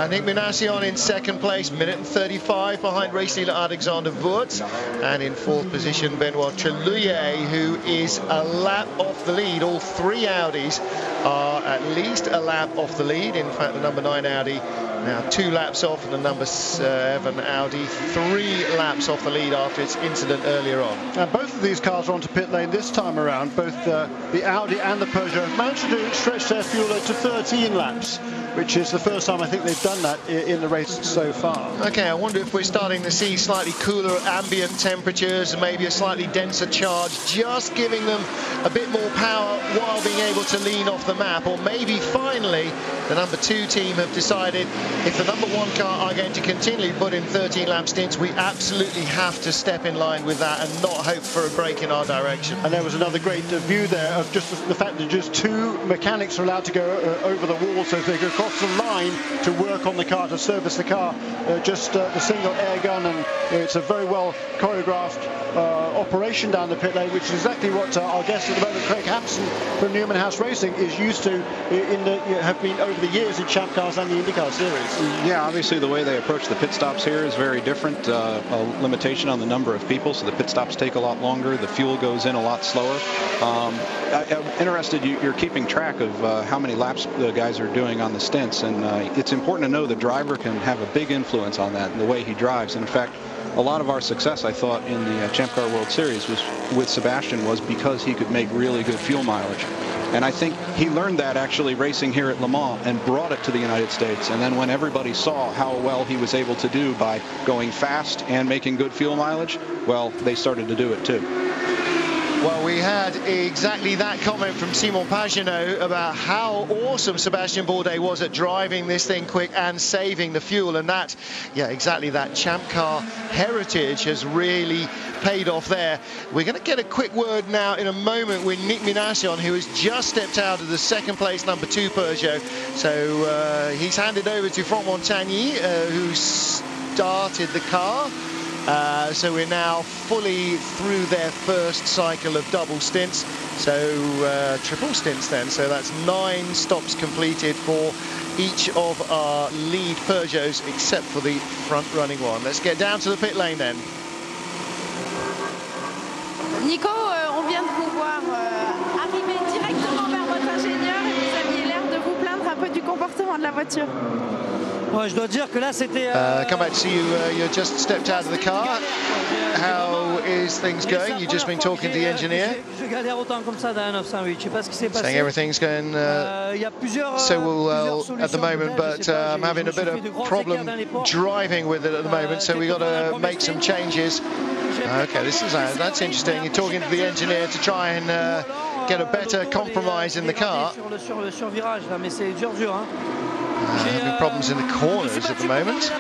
Speaker 4: Nick Minassian in second place, minute and 35 behind race leader Alexander Wurz, and in fourth position Benoit Treluyer, who is a lap off the lead. All three Audis are at least a lap off the lead. In fact, the number 9 Audi Now 2 laps off the number 7 Audi, 3 laps off the lead after its incident earlier on.
Speaker 6: And both of these cars are onto pit lane this time around. Both the Audi and the Peugeot managed to stretch their fuel to 13 laps, which is the first time I think they've done that in the race so far.
Speaker 4: Okay, I wonder if we're starting to see slightly cooler ambient temperatures and maybe a slightly denser charge, just giving them a bit more power while being able to lean off the map. Or maybe finally the number 2 team have decided if the number 1 car are going to continually put in 13 lap stints, we absolutely have to step in line with that and not hope for a break in our direction.
Speaker 6: And there was another great view there of just the fact that just 2 mechanics are allowed to go over the wall, so if they go across the line to work on the car, to service the car, just the single air gun, and it's a very well choreographed operation down the pit lane, which is exactly what our guest at the moment, Craig Hampson from Newman House Racing, is used to have been over the years in Champ Cars and the IndyCar Series.
Speaker 17: Yeah, obviously the way they approach the pit stops here is very different. A limitation on the number of people, so the pit stops take a lot longer. The fuel goes in a lot slower. I'm interested, you're keeping track of how many laps the guys are doing on the stints, and it's important to know the driver can have a big influence on that and the way he drives. And in fact, a lot of our success, I thought, in the Champ Car World Series was with Sebastian was because he could make really good fuel mileage. And I think he learned that actually racing here at Le Mans and brought it to the United States. And then when everybody saw how well he was able to do by going fast and making good fuel mileage, well, they started to do it too.
Speaker 4: Well, we had exactly that comment from Simon Pagenaud about how awesome Sébastien Bourdais was at driving this thing quick and saving the fuel, and that, yeah, exactly that Champ Car heritage has really paid off there. We're going to get a quick word now in a moment with Nick Minassian, who has just stepped out of the 2nd place number 2 Peugeot. So he's handed over to Franck Montagny, who started the car. So we're now fully through their first cycle of double stints, so triple stints then, so that's 9 stops completed for each of our lead Peugeots except for the front running one. Let's get down to the pit lane then.
Speaker 8: Nico, on vient de vous voir arriver directement vers votre ingénieur et vous aviez l'air de vous plaindre un peu du comportement de la voiture.
Speaker 14: Ouais, je dois dire que là c'était.
Speaker 4: Come back to see you. You just stepped out of the car. How is things going? You've just been talking to the engineer.
Speaker 14: Je galère autant comme ça dans un 908. Je sais pas ce qui s'est passé.
Speaker 4: Saying everything's going so well at the moment, but I'm having a bit of problem driving with it at the moment. So we got to make some changes. Okay, this is that's interesting. You're talking to the engineer to try and get a better compromise in the car. Having problems in the corners at the moment.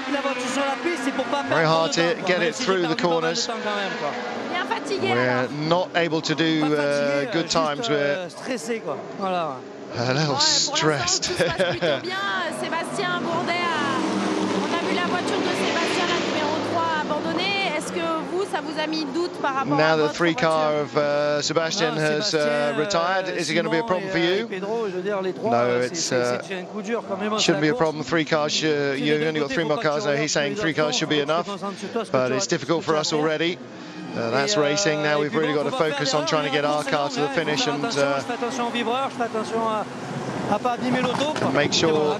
Speaker 4: Very hard to get it through the corners. We're not able to do good times. We're a little stressed. Now the 3 car of Sebastian has retired. Is it going to be a problem for you? No, it shouldn't be a problem. 3 cars, you've only got 3 more cars now. He's saying 3 cars should be enough, but it's difficult for us already. That's racing. Now we've really got to focus on trying to get our car to the finish and make sure,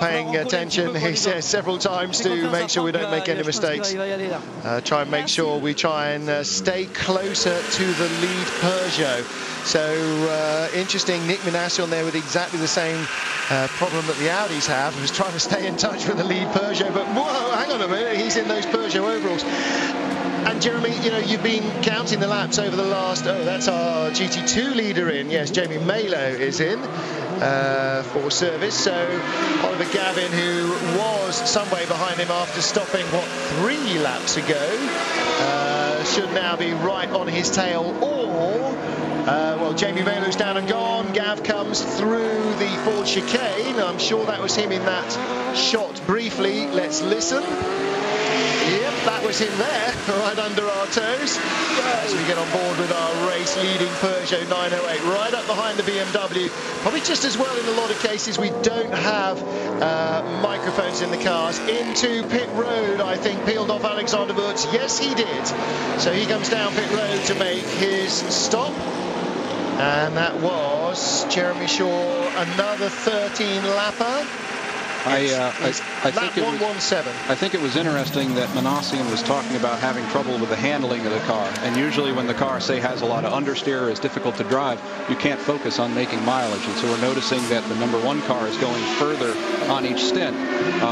Speaker 4: paying attention, he says several times, to make sure we don't make any mistakes. Try and make sure we try and stay closer to the lead Peugeot. So interesting, Nick Minassian there with exactly the same problem that the Audis have. He was trying to stay in touch with the lead Peugeot, but whoa, hang on a minute, he's in those Peugeot overalls. And Jeremy, you know, you've been counting the laps over the last, that's our GT2 leader in. Yes, Jamie Malo is in for service. So Oliver Gavin, who was some way behind him after stopping, 3 laps ago, should now be right on his tail. Or, well, Jamie Malo's down and gone. Gav comes through the Ford chicane. I'm sure that was him in that shot briefly. Let's listen. Yep, that was him there, right under our toes. As we get on board with our race-leading Peugeot 908, right up behind the BMW. Probably just as well in a lot of cases, we don't have microphones in the cars. Into pit road, I think, peeled off Alexander Wurz. Yes, he did. So he comes down pit road to make his stop. And that was Jeremy Shaw, another 13-lapper.
Speaker 17: I think
Speaker 3: 1:17.
Speaker 17: I think it was interesting that Manassian was talking about having trouble with the handling of the car. And usually when the car, say, has a lot of understeer or is difficult to drive, you can't focus on making mileage. And so we're noticing that the #1 car is going further on each stint.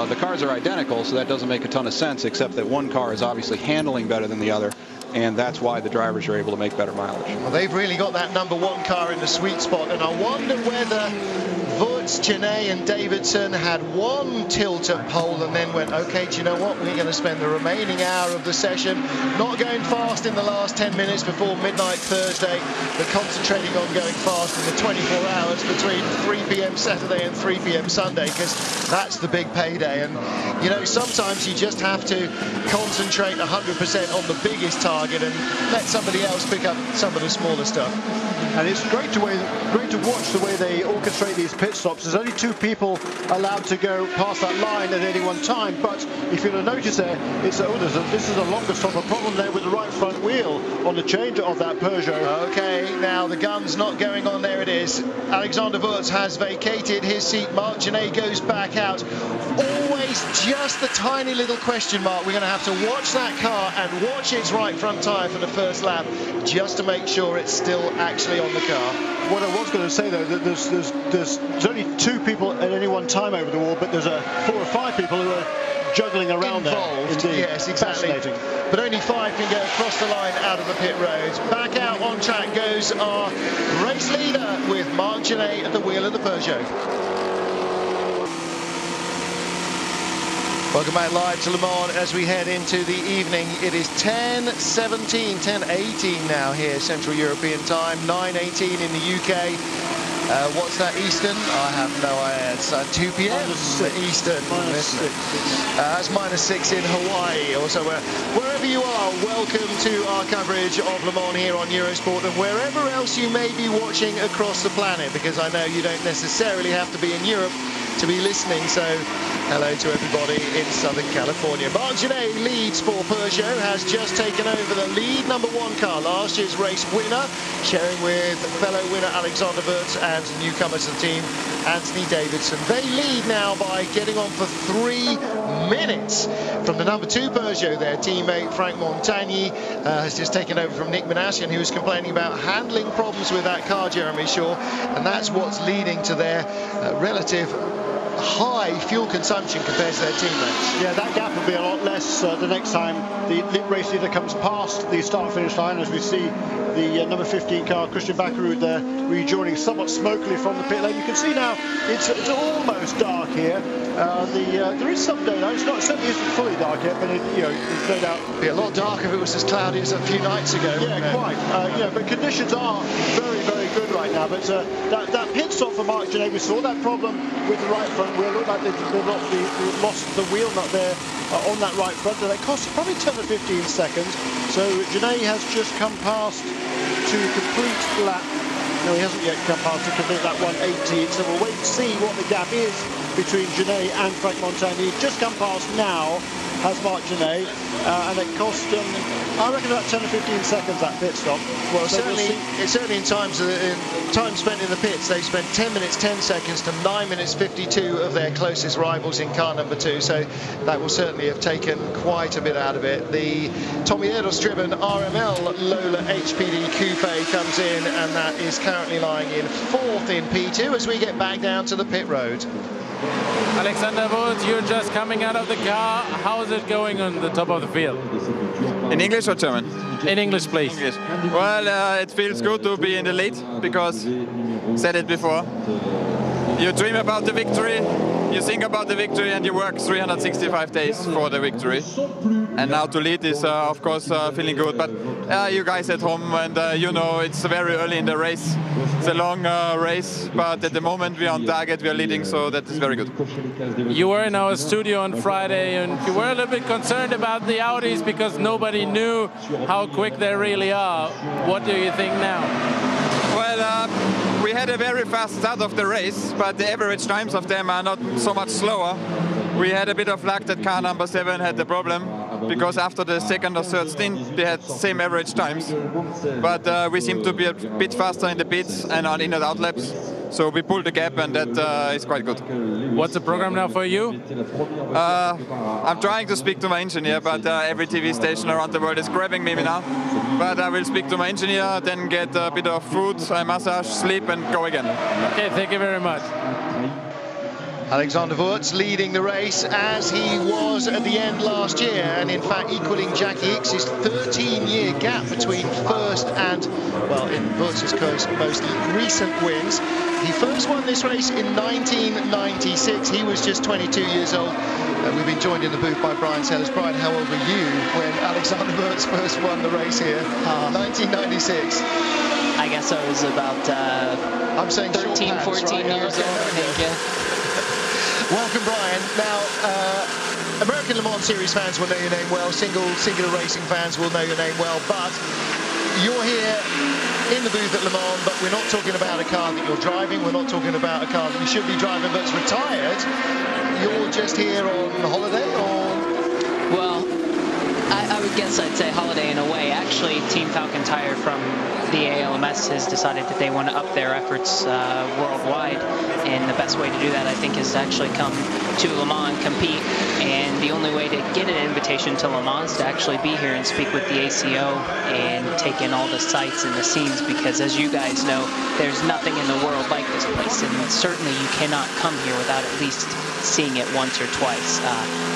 Speaker 17: The cars are identical, so that doesn't make a ton of sense, except that one car is obviously handling better than the other. And that's why the drivers are able to make better mileage.
Speaker 4: Well, they've really got that #1 car in the sweet spot, and I wonder whether Wurz, Genet and Davidson had one tilt at pole and then went, okay, do you know what, we're going to spend the remaining hour of the session not going fast in the last 10 minutes before midnight Thursday, but concentrating on going fast in the 24 hours between 3 p.m. Saturday and 3 p.m. Sunday, because that's the big payday. And you know, sometimes you just have to concentrate 100% on the biggest target and let somebody else pick up some of the smaller stuff.
Speaker 6: And it's great to watch the way they orchestrate these pit stops. There's only 2 people allowed to go past that line at any one time, but if you'll notice there, it's this is a longer stop. A problem there with the right front wheel on the change of that Peugeot.
Speaker 4: Okay, now the gun's not going on. There it is. Alexander Wurz has vacated his seat. Marc Genet goes back out. Always just the tiny little question mark. We're going to have to watch that car and watch its right front tyre for the first lap, just to make sure it's still actually on the car.
Speaker 6: What I was going to say though, that there's only 2 people at any one time over the wall, but there's 4 or 5 people who are juggling around
Speaker 4: involved.
Speaker 6: There.
Speaker 4: Yes, exactly. But only 5 can go across the line out of the pit road. Back out on track goes our race leader with Marc Genet at the wheel of the Peugeot. Welcome back live to Le Mans as we head into the evening. It is 10:17, 10:18 now here, Central European time, 9:18 in the UK. What's that, Eastern? I have no idea. It's 2 p.m. Eastern. That's -6 in Hawaii. Also, wherever you are, welcome to our coverage of Le Mans here on Eurosport, and wherever else you may be watching across the planet, because I know you don't necessarily have to be in Europe to be listening, so hello to everybody in Southern California. Marc Genet leads for Peugeot, has just taken over the lead #1 car, last year's race winner, sharing with fellow winner Alexander Wurz and newcomer to the team, Anthony Davidson. They lead now by getting on for 3 minutes from the #2 Peugeot. Their teammate Franck Montagny has just taken over from Nick Manassian, who was complaining about handling problems with that car, Jeremy Shaw, and that's what's leading to their relative high fuel consumption compared to their teammates.
Speaker 6: Yeah, that gap will be a lot less the next time the race leader comes past the start-finish line, as we see the number 15 car, Christian Bakkerud, there rejoining somewhat smokily from the pit lane. You can see now it's almost dark here. There is some daylight. It certainly isn't fully dark yet, but there's no doubt.
Speaker 4: It'd be a lot darker if it was as cloudy as a few nights ago.
Speaker 6: Yeah, quite. But conditions are very, very good right now. But that pit stop for Marc Genet, we saw that problem with the right front wheel. It looked like they lost the wheel nut there on that right front, and it cost probably 10 or 15 seconds. So Genet has just come past to complete lap. No, he hasn't yet come past to complete that 180. So we'll wait and see what the gap is between Genet and Franck Montagny. Just come past now has Marc Genet, and it cost I reckon about 10 or 15 seconds that pit stop.
Speaker 4: Well, so certainly in time spent in the pits, they've spent 10 minutes 10 seconds to 9 minutes 52 of their closest rivals in car #2, so that will certainly have taken quite a bit out of it. The Tommy Edelstriven RML Lola HPD Coupe comes in, and that is currently lying in 4th in P2 as we get back down to the pit road.
Speaker 18: Alexander Wurz, you're just coming out of the car. How is it going on the top of the field?
Speaker 19: In English or German?
Speaker 18: In English, please.
Speaker 19: English. Well, it feels good to be in the lead, because, said it before, you dream about the victory, you think about the victory, and you work 365 days for the victory. And now to lead is, of course, feeling good. But you guys at home, and it's very early in the race. It's a long race, but at the moment we are on target, we are leading, so that is very good.
Speaker 18: You were in our studio on Friday, and you were a little bit concerned about the Audis because nobody knew how quick they really are. What do you think now?
Speaker 19: Well, we had a very fast start of the race, but the average times of them are not so much slower. We had a bit of luck that car #7 had the problem, because after the second or third stint they had same average times, but we seem to be a bit faster in the pits and on in and out laps, So we pulled the gap, and that is quite good.
Speaker 18: What's the program now for you?
Speaker 19: I'm trying to speak to my engineer, but every TV station around the world is grabbing me now. But I will speak to my engineer, then get a bit of food, a massage, sleep, and go again.
Speaker 18: Okay, thank you very much.
Speaker 4: Alexander Wurz leading the race as he was at the end last year, and in fact equaling Jackie Ickx's 13-year gap between first and, well, in Wurz's case, most recent wins. He first won this race in 1996. He was just 22 years old. We've been joined in the booth by Brian Sellers. Brian, how old were you when Alexander Wurz first won the race here? 1996.
Speaker 20: I guess I was about
Speaker 4: I'm saying
Speaker 20: 13, 14 years old, I think, yeah.
Speaker 4: Welcome, Brian. Now, American Le Mans Series fans will know your name well. Singular racing fans will know your name well. But you're here in the booth at Le Mans, but we're not talking about a car that you're driving. We're not talking about a car that you should be driving, but it's retired. You're just here on holiday, or?
Speaker 20: Well, I would guess I'd say holiday in a way. Actually, Team Falcon Tire from the ALMS has decided that they want to up their efforts worldwide, and the best way to do that, I think, is to actually come to Le Mans and compete. And the only way to get an invitation to Le Mans is to actually be here and speak with the ACO and take in all the sights and the scenes, because as you guys know, there's nothing in the world like this place, and certainly you cannot come here without at least seeing it once or twice.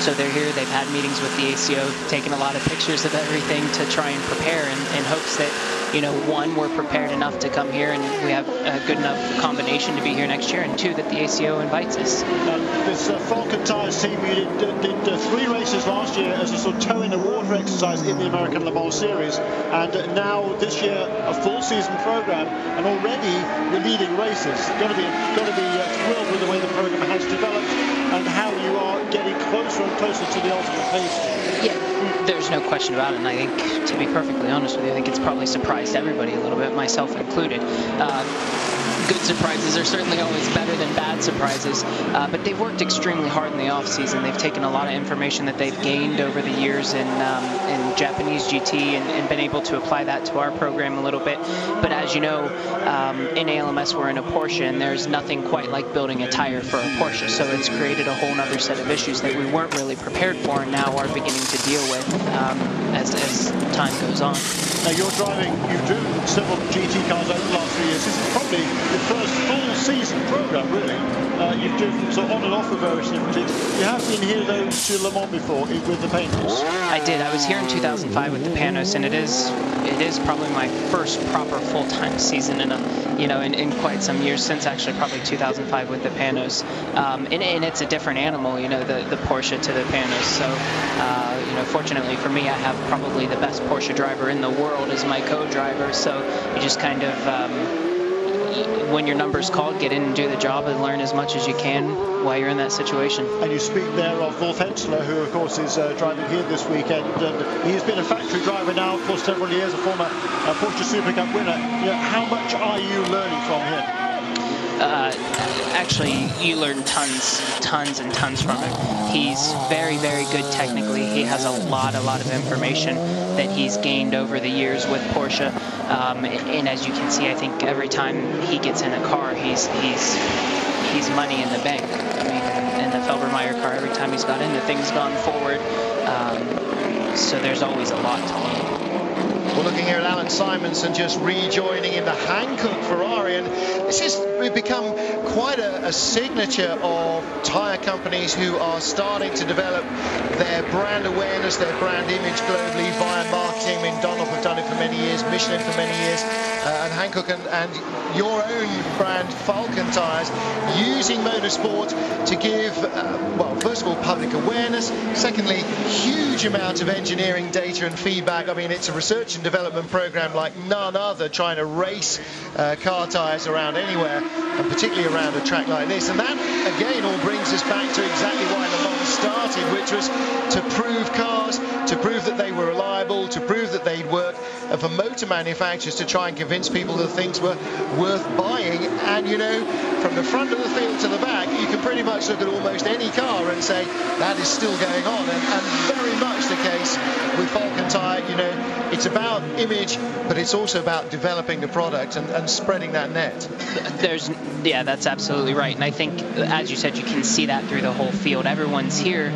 Speaker 20: So they're here, they've had meetings with the ACO, taken a lot of pictures of everything to try and prepare in hopes that, you know, one, we're prepared enough to come here and we have a good enough combination to be here next year, and two, that the ACO invites us.
Speaker 6: This Falcon Tires team, you did 3 races last year as a sort of toe in the water exercise in the American Le Mans Series, and now this year a full season program, and already you're leading races. Got to be thrilled with the way the program has developed and how you are getting closer and closer to the ultimate pace.
Speaker 20: Yeah, there's no question about it, and I think, to be perfectly honest with you, I think it's probably surprised everybody a little bit, myself included. Good surprises are certainly always better than bad surprises, but they've worked extremely hard in the off-season. They've taken a lot of information that they've gained over the years in Japanese GT and been able to apply that to our program a little bit. But as you know, in ALMS we're in a Porsche, and there's nothing quite like building a tire for a Porsche, so it's created a whole other set of issues that we weren't really prepared for and now are beginning to deal with as time goes on.
Speaker 6: Now you've driven several GT cars over the last 3 years. This is probably the first full season program, really. You've driven so on and off with various different teams. You have been here though to Le Mans before with the Panos.
Speaker 20: I did. I was here in 2005 with the Panos, and it is probably my first proper full-time season in quite some years, since actually probably 2005 with the Panos. And it's a different animal, the Porsche to the Panos. So fortunately for me, I have probably the best Porsche driver in the world as my co-driver. So you just kind of when your number's called, get in and do the job and learn as much as you can while you're in that situation. And you speak there of Wolf Hensler, who of course is driving here this weekend, and he's been a factory driver now for several years, a former Porsche Super Cup winner. How much are you learning from him? Actually, you learn tons and tons from him. He's very, very good technically. He has a lot of information that he's gained over the years with Porsche. And as you can see, I think every time he gets in a car, he's money in the bank. I mean, in the Felbermeyer car, every time he's got in, the thing's gone forward. So there's always a lot to learn. We're looking here at Alan Simonson just rejoining in the Hankook Ferrari, and this has become quite a signature of tyre companies who are starting to develop their brand awareness, their brand image globally via marketing. I mean, Dunlop have done it for many years, Michelin for many years, and Hankook and your own brand, Falcon Tyres, using motorsport to give, well, first of all, public awareness, secondly, huge amount of engineering data and feedback. I mean, it's a research and development program like none other, trying to race car tyres around anywhere, and particularly around a track like this. And that, again, all brings us back to exactly why Le Mans
Speaker 4: started, which was to prove cars, to prove that they were reliable, to prove that they'd work, and for motor manufacturers to try and convince people that things were worth buying. And you know, from the front of the field to the back, you can pretty much look at almost any car and say that is still going on, and very much the case with Falken Tire. You know, it's about image, but it's also about developing the product and spreading that net.
Speaker 20: Yeah, that's absolutely right. And I think, as you said, you can see that through the whole field. Everyone's here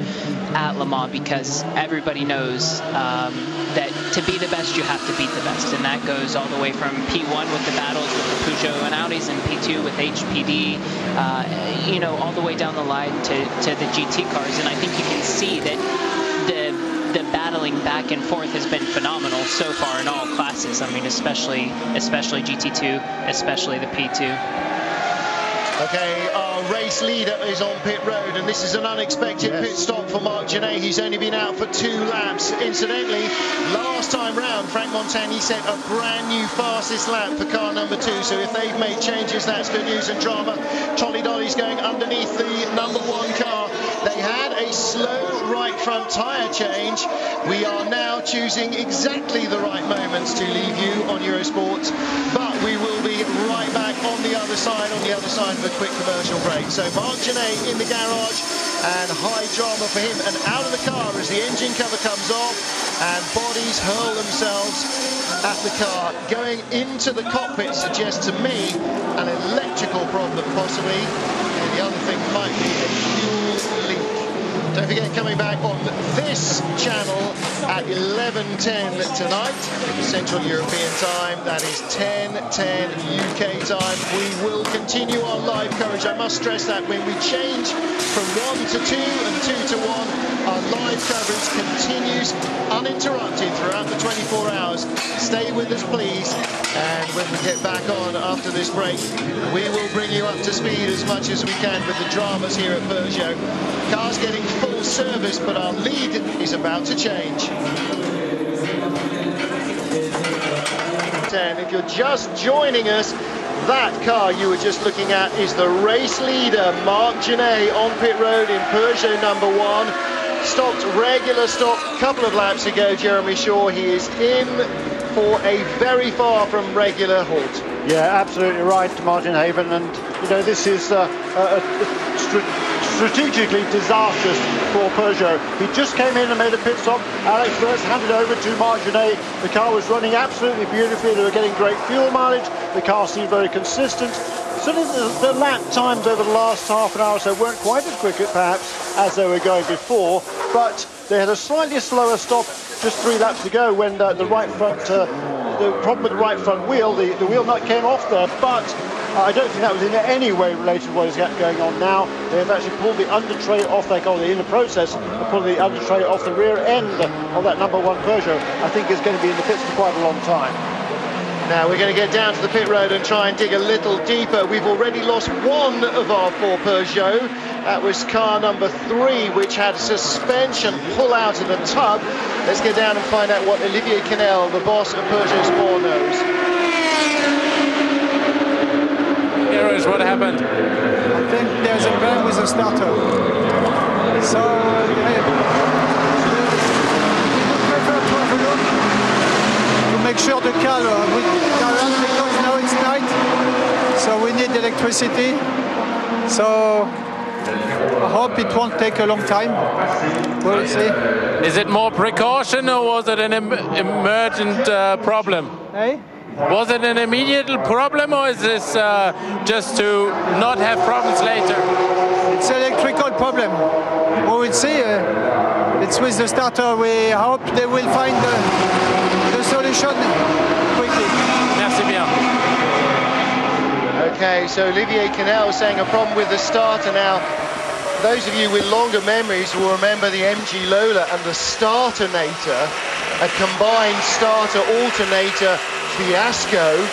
Speaker 20: at Le Mans because everybody knows that to be the best, you have to beat the best. And that goes all the way from P1 with the battles with the Peugeot and Audis, and P2 with HPD, you know, all the way down the line to the GT cars. And I think you can see that the battling back and forth has been phenomenal so far in all classes. I mean, especially GT2, especially the P2.
Speaker 4: Okay, our race leader is on pit road, and this is an unexpected pit stop for Marc Gené. He's only been out for 2 laps. Incidentally, last time round, Franck Montagny set a brand new fastest lap for car number 2, so if they've made changes, that's good news and drama. Trolly Dolly's going underneath the number 1 car. They had a slow right front tyre change. We are now choosing exactly the right moments to leave you on Eurosport, but we will be right back on the other side of a quick commercial break. So Marc Gené in the garage, and high drama for him, and out of the car as the engine cover comes off and bodies hurl themselves at the car. Going into the cockpit suggests to me an electrical problem possibly, and the other thing might be a fuel leak. Don't forget, coming back on this channel at 11:10 tonight, Central European time, that is 10:10 UK time. We will continue our live coverage. I must stress that when we change from 1 to 2 and 2 to 1, our live coverage continues uninterrupted throughout the 24 hours. Stay with us, please. And when we get back on after this break, we will bring you up to speed as much as we can with the dramas here at Peugeot. Cars getting full service, but our lead is about to change. If you're just joining us, that car you were just looking at is the race leader, Marc Gené, on pit road in Peugeot number 1. Stopped regular stop a couple of laps ago, Jeremy Shaw. He is in for a very far from regular halt.
Speaker 6: Yeah, absolutely right, Martin Haven, and you know, this is strategically disastrous for Peugeot. He just came in and made a pit stop. Alex Wirtz handed over to Marc Gené. The car was running absolutely beautifully. They were getting great fuel mileage. The car seemed very consistent. Certainly the lap times over the last half an hour or so weren't quite as quick, perhaps, as they were going before, but they had a slightly slower stop just 3 laps to go when the right front, the problem with the right front wheel, the wheel nut came off there, but I don't think that was in any way related to what is going on now. They have actually pulled the under tray off their car. They're in the process of pulling the under tray off the rear end of that number 1 Peugeot. I think it's going to be in the pits for quite a long time.
Speaker 4: Now we're going to get down to the pit road and try and dig a little deeper. We've already lost 1 of our 4 Peugeot. That was car number 3, which had suspension pull out of the tub. Let's get down and find out what Olivier Canel, the boss of Peugeot Sport, knows.
Speaker 18: Here is what happened.
Speaker 21: I think there's a problem with the starter. So we prefer to have a look to make sure the car runs, because now it's night, so we need electricity. So I hope it won't take a long time. We'll see.
Speaker 18: Is it more precaution, or was it an emergent problem?
Speaker 21: Hey?
Speaker 18: Was it an immediate problem, or is this just to not have problems later?
Speaker 21: It's an electrical problem. We will see. It's with the starter. We hope they will find the solution quickly.
Speaker 18: Merci bien.
Speaker 4: Okay, so Olivier Canel saying a problem with the starter now. Those of you with longer memories will remember the MG Lola and the Starternator, a combined starter-alternator fiasco,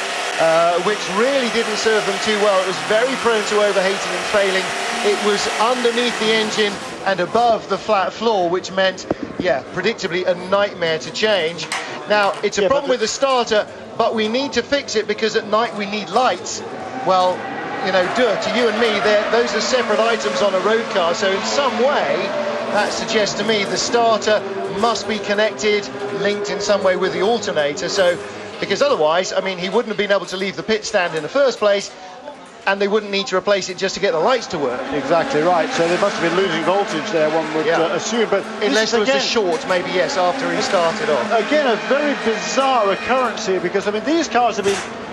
Speaker 4: which really didn't serve them too well. It was very prone to overheating and failing. It was underneath the engine and above the flat floor, which meant, yeah, predictably a nightmare to change. Now, it's a problem with the starter, but we need to fix it because at night we need lights. Well, you know, to you and me, those are separate items on a road car, so in some way that suggests to me the starter must be connected, linked in some way with the alternator. So, because otherwise, I mean, he wouldn't have been able to leave the pit stand in the first place, and they wouldn't need to replace it just to get the lights to work.
Speaker 6: Exactly right. So they must have been losing voltage there, one would assume. But
Speaker 4: unless it was a short, maybe yes, after he started off.
Speaker 6: Again, a very bizarre occurrence here, because I mean, these cars have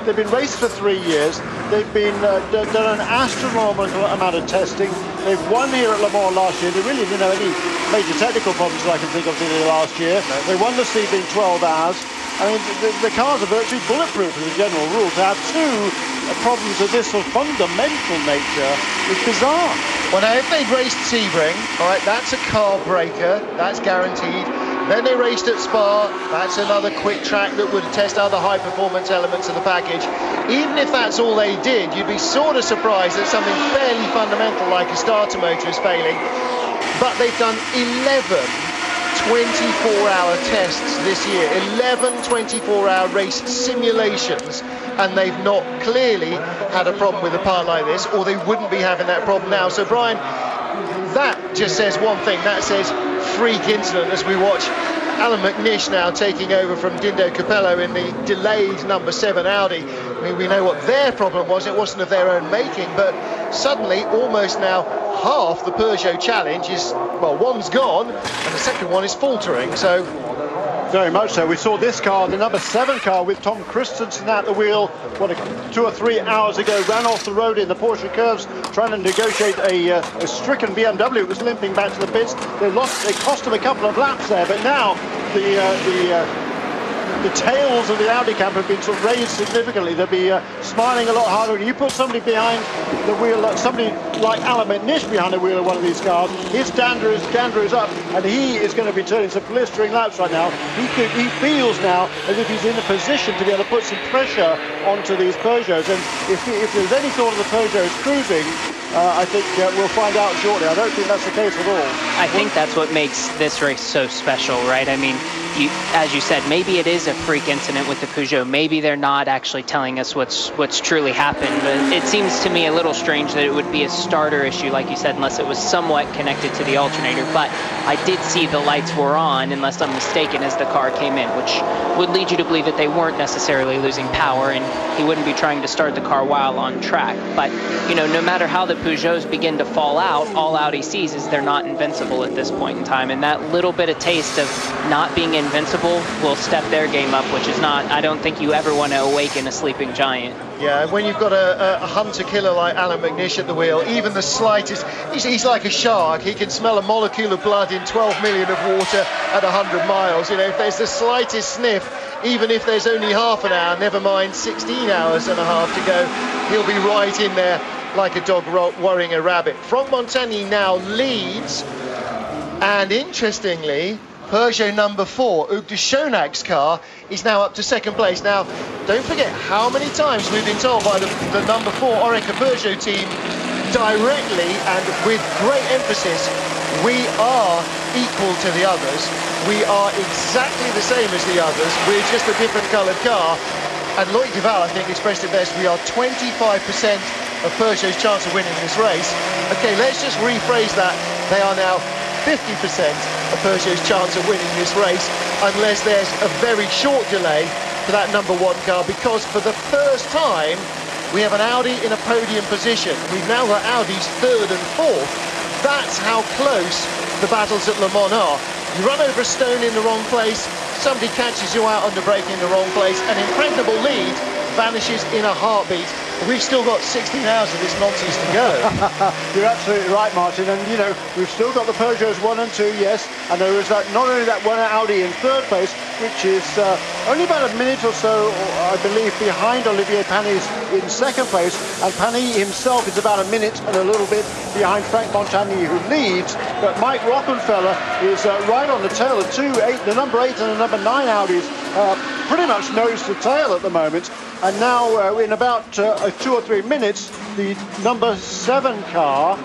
Speaker 6: been raced for 3 years. They've been done an astronomical amount of testing. They've won here at Le Mans last year. They really didn't have any major technical problems that I can think of last year. No. They won the Sebring in 12 hours. I mean, the cars are virtually bulletproof as a general rule. To have two problems of this sort of fundamental nature is bizarre.
Speaker 4: Well, now, if they'd raced Sebring, all right, that's a car breaker, that's guaranteed. Then they raced at Spa, that's another quick track that would test other high-performance elements of the package. Even if that's all they did, you'd be sort of surprised that something fairly fundamental like a starter motor is failing. But they've done 11 24-hour tests this year, 11 24-hour race simulations, and they've not clearly had a problem with a part like this, or they wouldn't be having that problem now. So, Brian, that just says one thing. That says freak incident as we watch Alan McNish now taking over from Dindo Capello in the delayed number 7 Audi. I mean, we know what their problem was. It wasn't of their own making, but suddenly almost now half the Peugeot challenge is, well, one's gone and the second one is faltering. So
Speaker 6: very much so. We saw this car, the number 7 car, with Tom Christensen at the wheel, 2 or 3 hours ago, ran off the road in the Porsche curves, trying to negotiate a stricken BMW. It was limping back to the pits. They cost him a couple of laps there, but now the tails of the Audi camp have been sort of raised significantly. They'll be smiling a lot harder. When you put somebody behind the wheel, somebody like Alan McNish behind the wheel of one of these cars, his dander is up, and he is going to be turning some blistering laps right now. He feels now as if he's in a position to be able to put some pressure onto these Peugeots. And if there's any thought of the Peugeots cruising, I think we'll find out shortly. I don't think that's the case at all.
Speaker 20: I think that's what makes this race so special, right? I mean, as you said, maybe it is a freak incident with the Peugeot. Maybe they're not actually telling us what's truly happened. But it seems to me a little strange that it would be a starter issue, like you said, unless it was somewhat connected to the alternator. But I did see the lights were on, unless I'm mistaken, as the car came in, which would lead you to believe that they weren't necessarily losing power, and he wouldn't be trying to start the car while on track. But, you know, no matter how the Peugeots begin to fall out, all Audi sees is they're not invincible at this point in time, and that little bit of taste of not being invincible will step their game up, which is not, I don't think you ever want to awaken a sleeping giant.
Speaker 4: Yeah, when you've got a hunter killer like Alan McNish at the wheel, even the slightest, he's like a shark. He can smell a molecule of blood in 12 million of water at 100 miles. You know, if there's the slightest sniff, even if there's only half an hour, never mind 16 hours and a half to go, he'll be right in there like a dog worrying a rabbit. Franck Montagny now leads, and interestingly, Peugeot number 4, Hugues de Schonach's car, is now up to second place. Now, don't forget how many times we've been told by the number 4 Oreca Peugeot team directly and with great emphasis, we are equal to the others. We are exactly the same as the others. We're just a different coloured car. And Loïc Duval, I think, expressed it best. We are 25% of Peugeot's chance of winning this race. Okay, let's just rephrase that. They are now 50% of Peugeot's chance of winning this race, unless there's a very short delay to that number 1 car, because for the first time we have an Audi in a podium position. We've now got Audis 3rd and 4th. That's how close the battles at Le Mans are. You run over a stone in the wrong place, somebody catches you out under braking in the wrong place, an impregnable lead vanishes in a heartbeat. We've still got 16 hours of this nonsense to go.
Speaker 6: You're absolutely right, Martin. And, you know, we've still got the Peugeots 1 and 2, yes. And there is that, not only that one Audi in 3rd place, which is only about a minute or so, I believe, behind Olivier Panis in 2nd place. And Panis himself is about a minute and a little bit behind Franck Montagny, who leads. But Mike Rockenfeller is right on the tail of the number 8 and the number 9 Audis. Pretty much nose to tail at the moment. And now in about 2 or 3 minutes, the number 7 car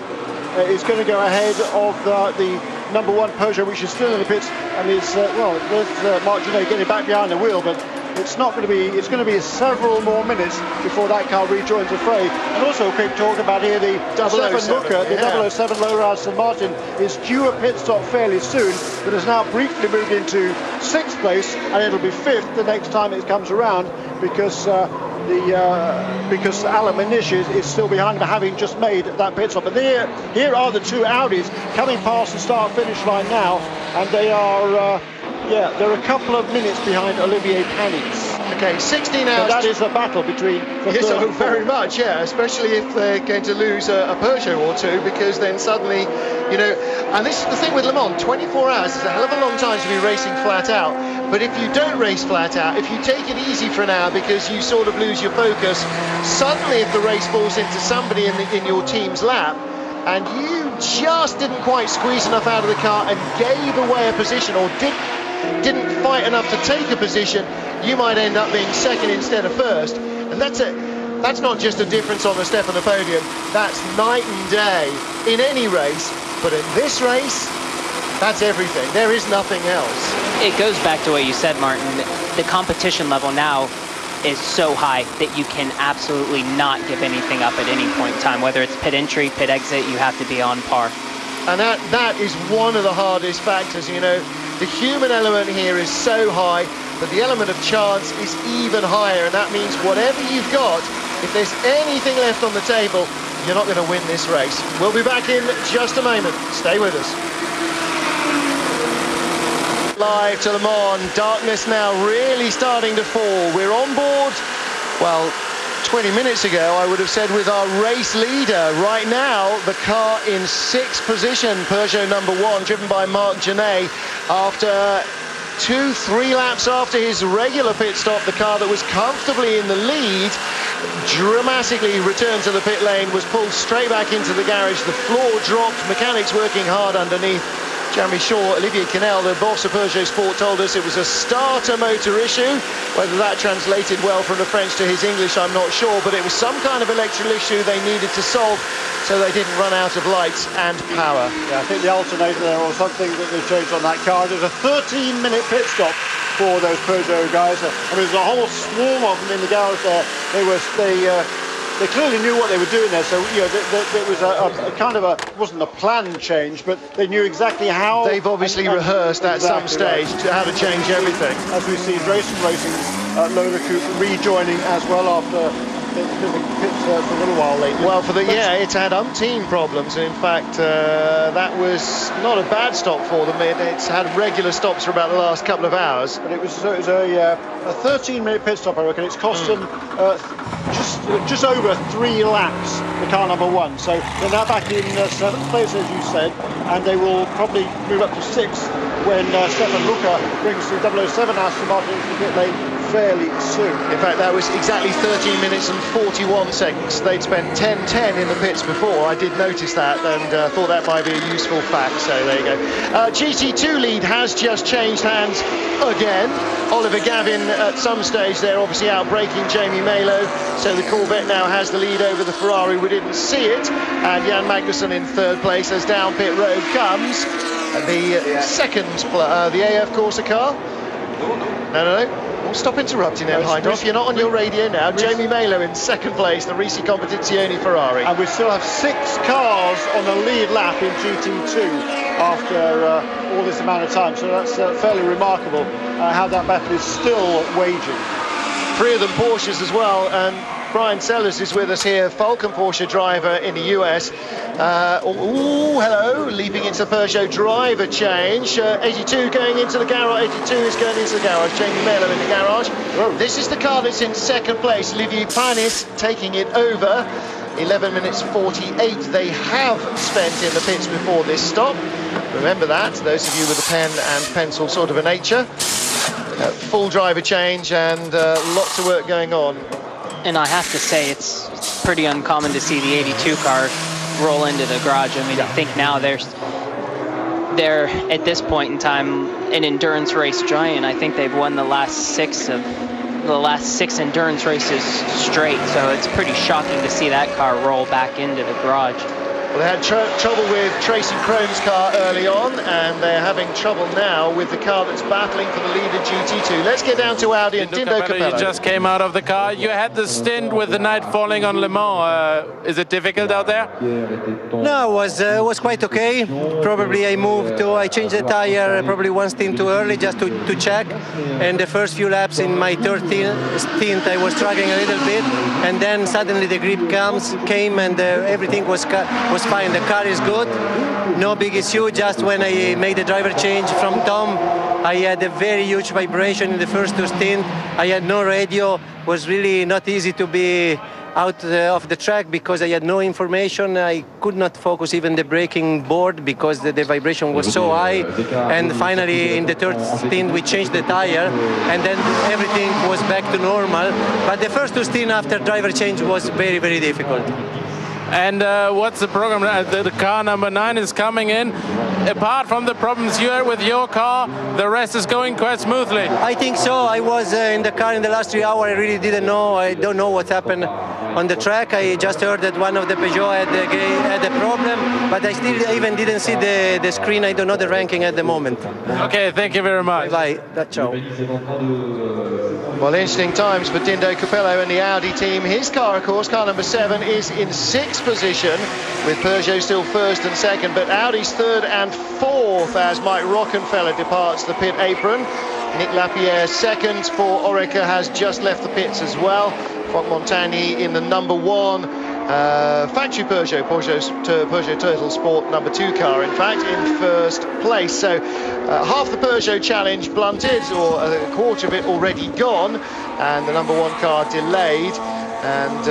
Speaker 6: is going to go ahead of the number 1 Peugeot, which is still in the pits, and is, well, there's Marc Gené getting back behind the wheel, but it's not going to be. It's going to be several more minutes before that car rejoins the fray. And also, a quick talk about here the Stefan Lucke, the 007 Lola Aston Martin, is due a pit stop fairly soon, but has now briefly moved into 6th place, and it'll be 5th the next time it comes around because Alan Manish is still behind him, having just made that pit stop. And here are the two Audis coming past the start-finish line now, and they are. They're a couple of minutes behind Olivier Panis.
Speaker 4: Okay, 16 hours.
Speaker 6: So that is a battle between.
Speaker 4: Yes, oh, very much, yeah. Especially if they're going to lose a Peugeot or two, because then suddenly, you know. And this is the thing with Le Mans: 24 hours is a hell of a long time to be racing flat out. But if you don't race flat out, if you take it easy for an hour because you sort of lose your focus, suddenly if the race falls into somebody in your team's lap, and you just didn't quite squeeze enough out of the car and gave away a position, or didn't fight enough to take a position, you might end up being second instead of first. And that's not just a difference on the step of the podium, that's night and day in any race, but in this race, that's everything. There is nothing else.
Speaker 20: It goes back to what you said, Martin. The competition level now is so high that you can absolutely not give anything up at any point in time. Whether it's pit entry, pit exit, you have to be on par.
Speaker 4: And that is one of the hardest factors, you know. The human element here is so high, but the element of chance is even higher, and that means whatever you've got, if there's anything left on the table, you're not going to win this race. We'll be back in just a moment. Stay with us. Live to Le Mans, darkness now really starting to fall. We're on board, well, 20 minutes ago I would have said with our race leader. Right now the car in 6th position, Peugeot number 1, driven by Marc Genet. After 2-3 laps after his regular pit stop, the car that was comfortably in the lead dramatically returned to the pit lane, was pulled straight back into the garage. The floor dropped, mechanics working hard underneath. Jeremy Shaw, Olivier Canel, the boss of Peugeot Sport, told us it was a starter motor issue. Whether that translated well from the French to his English, I'm not sure, but it was some kind of electrical issue they needed to solve so they didn't run out of lights and power.
Speaker 6: Yeah, I think the alternator there or something that they changed on that car. There's a 13-minute pit stop for those Peugeot guys. I mean, there's a whole swarm of them in the garage there. They clearly knew what they were doing there, so you know, there was a kind of it wasn't a planned change, but they knew exactly how.
Speaker 4: They've obviously rehearsed at some stage how to change everything.
Speaker 6: As we see Racing Lola Coupe rejoining as well after pits for a little while later.
Speaker 4: Well, it's had umpteen problems. In fact, that was not a bad stop for them. It's had regular stops for about the last couple of hours.
Speaker 6: But it was a 13-minute pit stop, I reckon. It's cost them just over 3 laps, the car number 1. So they're now back in 7th place, as you said, and they will probably move up to 6th when Stefan Lucke brings the 007 Aston Martin into the pit lane fairly soon.
Speaker 4: In fact, that was exactly 13 minutes and 41 seconds. They'd spent 10:10 in the pits before. I did notice that and thought that might be a useful fact, so there you go. GT2 lead has just changed hands again. Oliver Gavin at some stage there obviously out-braking Jamie Malo, so the Corvette now has the lead over the Ferrari. We didn't see it, and Jan Magnussen in 3rd place as down pit road comes the second, the AF Corsa car. No. Stop interrupting them, Heinrich. You're not on your radio now. Jamie Malo in 2nd place, the Risi Competizione Ferrari.
Speaker 6: And we still have 6 cars on the lead lap in GT2 after all this amount of time. So that's fairly remarkable how that battle is still waging.
Speaker 4: 3 of them Porsches as well, and Brian Sellers is with us here, Falcon Porsche driver in the US. Hello, leaping into Peugeot driver change. 82 going into the garage. 82 is going into the garage. Jamie Malo in the garage. This is the car that's in 2nd place. Olivier Panis taking it over. 11 minutes 48 they have spent in the pits before this stop. Remember that, those of you with a pen and pencil sort of a nature. Full driver change and lots of work going on.
Speaker 20: And I have to say, it's pretty uncommon to see the 82 car roll into the garage. I mean, I think now they're at this point in time an endurance race giant. I think they've won the last 6 endurance races straight. So it's pretty shocking to see that car roll back into the garage.
Speaker 4: Well, they had trouble with Tracy Krone's car early on, and they're having trouble now with the car that's battling for the lead at GT2. Let's get down to Audi and Dindo Capello.
Speaker 18: You just came out of the car. You had the stint with the night falling on Le Mans. Is it difficult out there?
Speaker 2: No, it was quite okay. Probably I changed the tire probably one stint too early just to check. And the first few laps in my third stint I was struggling a little bit, and then suddenly the grip came and everything was fine. The car is good, no big issue. Just when I made the driver change from Tom, I had a very huge vibration in the first two stints. I had no radio. It was really not easy to be out of the track because I had no information. I could not focus even the braking board because the vibration was so high. And finally, in the third stint, we changed the tire, and then everything was back to normal. But the first two stints after driver change was very, very difficult.
Speaker 18: And what's the program? The car number 9 is coming in. Apart from the problems you had with your car, the rest is going quite smoothly.
Speaker 2: I think so. I was in the car in the last 3 hours. I really didn't know. I don't know what happened on the track. I just heard that one of the Peugeot had a problem, but I still even didn't see the screen. I don't know the ranking at the moment.
Speaker 18: Okay, thank you very much.
Speaker 2: Bye. Ciao.
Speaker 4: Well, interesting times for Dindo Capello and the Audi team. His car, of course, car number 7, is in 6th position, with Peugeot still 1st and 2nd, but Audi's 3rd and 4th as Mike Rockenfeller departs the pit apron. Nick Lapierre 2nd for Oreca has just left the pits as well. Franck Montagny in the number 1 factory Peugeot Turtle Sport number 2 car, in fact, in 1st place. So half the Peugeot challenge blunted, or a quarter of it already gone, and the number 1 car delayed. And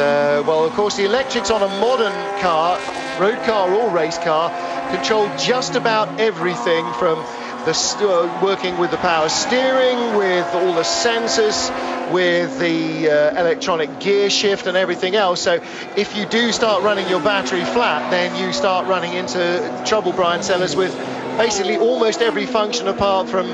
Speaker 4: well, of course, the electrics on a modern car, road car or race car, control just about everything from the working with the power steering, with all the sensors, with the electronic gear shift and everything else. So if you do start running your battery flat, then you start running into trouble, Brian Sellers, with basically almost every function apart from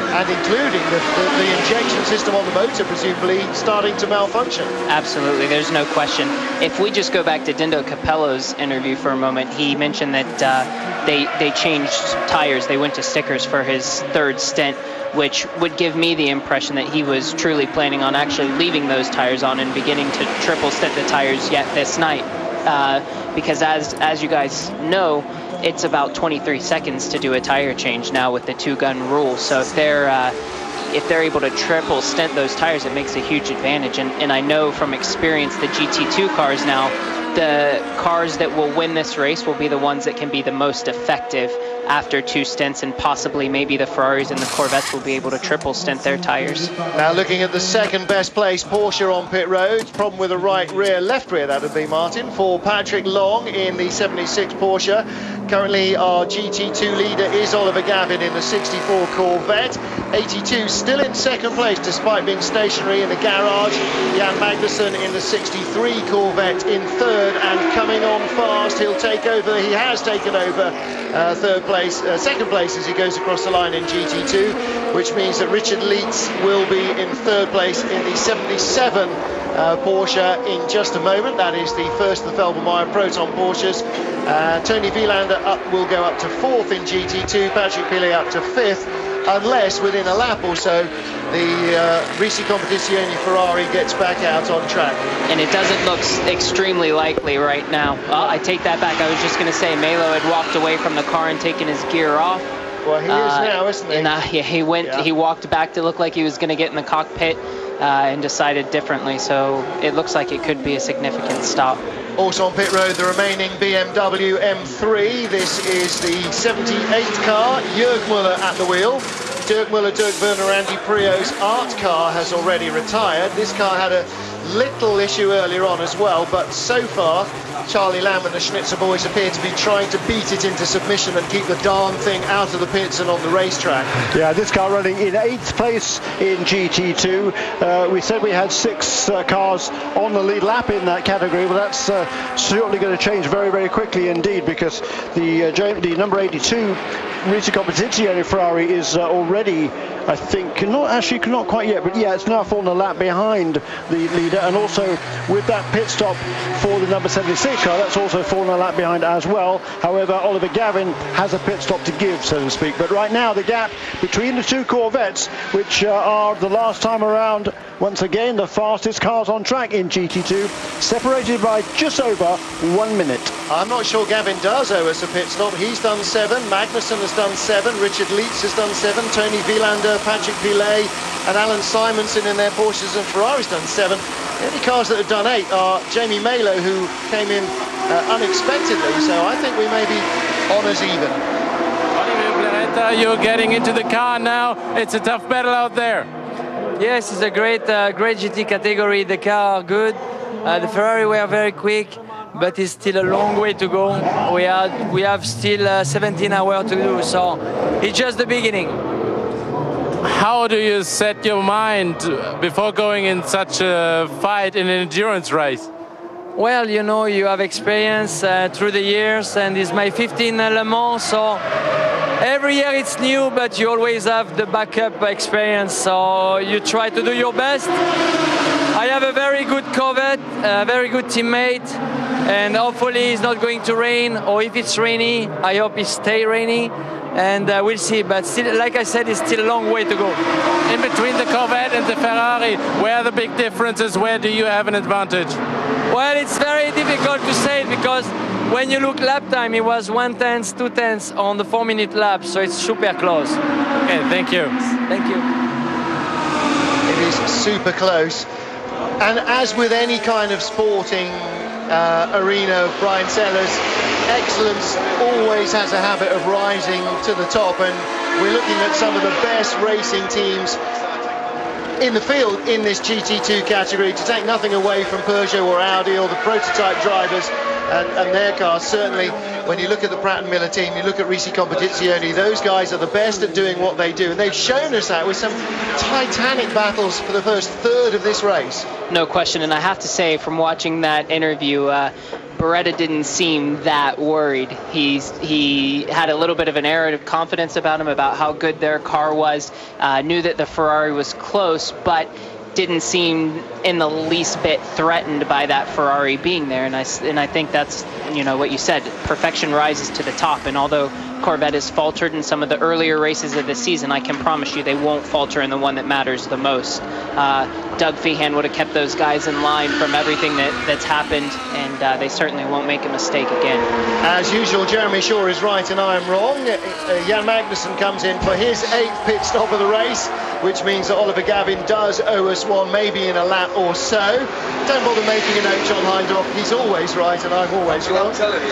Speaker 4: and including the injection system on the motor presumably starting to malfunction.
Speaker 20: Absolutely, there's no question. If we just go back to Dindo Capello's interview for a moment, he mentioned that they changed tires. They went to stickers for his 3rd stint, which would give me the impression that he was truly planning on actually leaving those tires on and beginning to triple stint the tires yet this night. Because as you guys know, it's about 23 seconds to do a tire change now with the 2-gun rule. So if they're able to triple stint those tires, it makes a huge advantage. And I know from experience, the GT2 cars now, the cars that will win this race will be the ones that can be the most effective after 2 stints, and possibly maybe the Ferraris and the Corvettes will be able to triple stint their tires.
Speaker 4: Now looking at the 2nd best place Porsche on pit road, problem with the right rear, left rear that would be, Martin, for Patrick Long in the 76 Porsche. Currently our GT2 leader is Oliver Gavin in the 64 Corvette. 82 still in 2nd place despite being stationary in the garage. Jan Magnussen in the 63 Corvette in 3rd and coming on fast. He'll take over, he has taken over 2nd place as he goes across the line in GT2, which means that Richard Leitz will be in 3rd place in the 77 Porsche in just a moment. That is the first of the Felbermayr Proton Porsches. Tony Vilander will go up to 4th in GT2, Patrick Pilet up to 5th, unless within a lap or so the Risi Competizione Ferrari gets back out on track.
Speaker 20: And it doesn't look extremely likely right now. I take that back. I was just going to say Melo had walked away from the car and taken his gear off.
Speaker 4: Well, he is now, isn't he?
Speaker 20: And he walked back to look like he was going to get in the cockpit and decided differently. So it looks like it could be a significant stop.
Speaker 4: Also on pit road, the remaining BMW M3. This is the 78 car, Jörg Muller at the wheel. Dirk Muller, Dirk Werner, Andy Prio's art car has already retired. This car had a little issue earlier on as well, but so far Charlie Lamb and the Schnitzer boys appear to be trying to beat it into submission and keep the darn thing out of the pits and on the racetrack.
Speaker 6: Yeah, this car running in 8th place in GT2. We said we had 6 cars on the lead lap in that category. Well, that's certainly going to change very, very quickly indeed, because the number 82 Risi Competizione Ferrari is already, I think, not quite yet, but yeah, it's now fallen a lap behind the leader, and also with that pit stop for the number 76 car, that's also fallen a lap behind as well. However, Oliver Gavin has a pit stop to give, so to speak. But right now, the gap between the two Corvettes, which are the last time around, once again, the fastest cars on track in GT2, separated by just over 1 minute.
Speaker 4: I'm not sure Gavin does owe us a pit stop. He's done 7, Magnussen has done 7, Richard Leitz has done 7, Tony Vilander, Patrick Pilet and Alan Simonson in their Porsches and Ferraris done 7. The only cars that have done 8 are Jamie Malo, who came in unexpectedly, so I think we may be on as even.
Speaker 18: Olivier Planeta, you're getting into the car now. It's a tough battle out there.
Speaker 1: Yes, it's a great GT category. The car are good. The Ferrari were very quick, but it's still a long way to go. We have still 17 hours to do, so it's just the beginning.
Speaker 18: How do you set your mind before going in such a fight in an endurance race?
Speaker 1: Well, you know, you have experience through the years, and it's my 15th Le Mans, so every year it's new, but you always have the backup experience, so you try to do your best. I have a very good Corvette, a very good teammate, and hopefully it's not going to rain, or if it's rainy, I hope it stays rainy, and we'll see. But still, like I said, it's still a long way to go.
Speaker 18: In between the Corvette and the Ferrari, where are the big differences? Where do you have an advantage?
Speaker 1: Well, it's very difficult to say it, because when you look lap time, it was 1/10, 2/10 on the 4-minute lap, so it's super close.
Speaker 18: Okay, thank you.
Speaker 1: Thank you.
Speaker 4: It is super close. And as with any kind of sporting arena of Brian Sellers, excellence always has a habit of rising to the top, and we're looking at some of the best racing teams in the field in this GT2 category, to take nothing away from Peugeot or Audi or the prototype drivers and their cars. Certainly when you look at the Pratt & Miller team, you look at Risi Competizione, those guys are the best at doing what they do, and they've shown us that with some titanic battles for the first third of this race.
Speaker 20: No question, and I have to say, from watching that interview, Beretta didn't seem that worried. He had a little bit of an air of confidence about him, about how good their car was, knew that the Ferrari was close, but didn't seem in the least bit threatened by that Ferrari being there. And I think that's, you know, what you said, perfection rises to the top, and although Corvette has faltered in some of the earlier races of the season, I can promise you they won't falter in the one that matters the most. Doug Feehan would have kept those guys in line from everything that's happened, and they certainly won't make a mistake again.
Speaker 4: As usual, Jeremy Shaw is right and I am wrong. Jan Magnussen comes in for his 8th pit stop of the race, which means that Oliver Gavin does owe us one, maybe in a lap or so. Don't bother making a note, John Hindhaugh. He's always right and I'm always wrong. I'm telling you.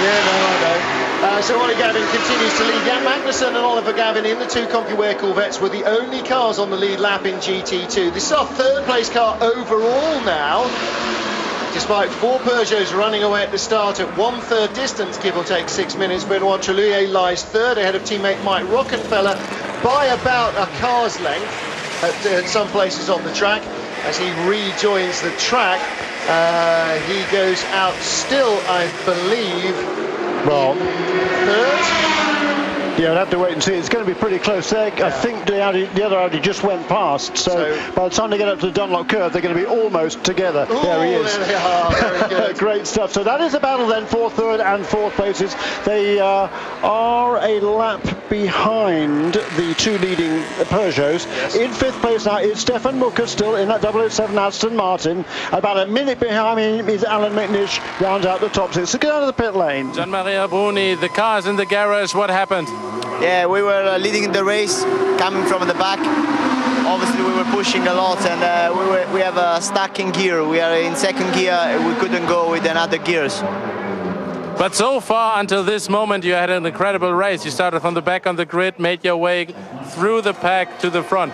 Speaker 4: Yeah, no, I know. So Oliver Gavin continues to lead. Jan Magnussen and Oliver Gavin in the 2 CompuWare Corvettes were the only cars on the lead lap in GT2. This is our 3rd place car overall now, despite 4 Peugeots running away at the start at 1/3 distance, give or take 6 minutes. Benoit Trellier lies 3rd ahead of teammate Mike Rockenfeller by about a car's length at some places on the track. As he rejoins the track, he goes out still, I believe,
Speaker 6: well,
Speaker 4: 3rd.
Speaker 6: Yeah, we'll have to wait and see. It's going to be pretty close there. I think the other Audi just went past, so by the time they get up to the Dunlop curve, they're going to be almost together. Ooh, there he is.
Speaker 4: There they are. Very good.
Speaker 6: Great stuff. So that is a battle then for 3rd and 4th places. They are a lap behind the 2 leading Peugeots. Yes. In 5th place now is Stefan Mucker, still in that 007 Aston Martin. About a minute behind him is Alan McNish, rounds out the top 6. So get out of the pit lane.
Speaker 18: Gianmaria Bruni, the car's in the garage. What happened?
Speaker 22: Yeah, we were leading the race, coming from the back. Obviously, we were pushing a lot, and we have a stuck in gear. We are in 2nd gear. We couldn't go with another gears.
Speaker 18: But so far, until this moment, you had an incredible race. You started from the back on the grid, made your way through the pack to the front.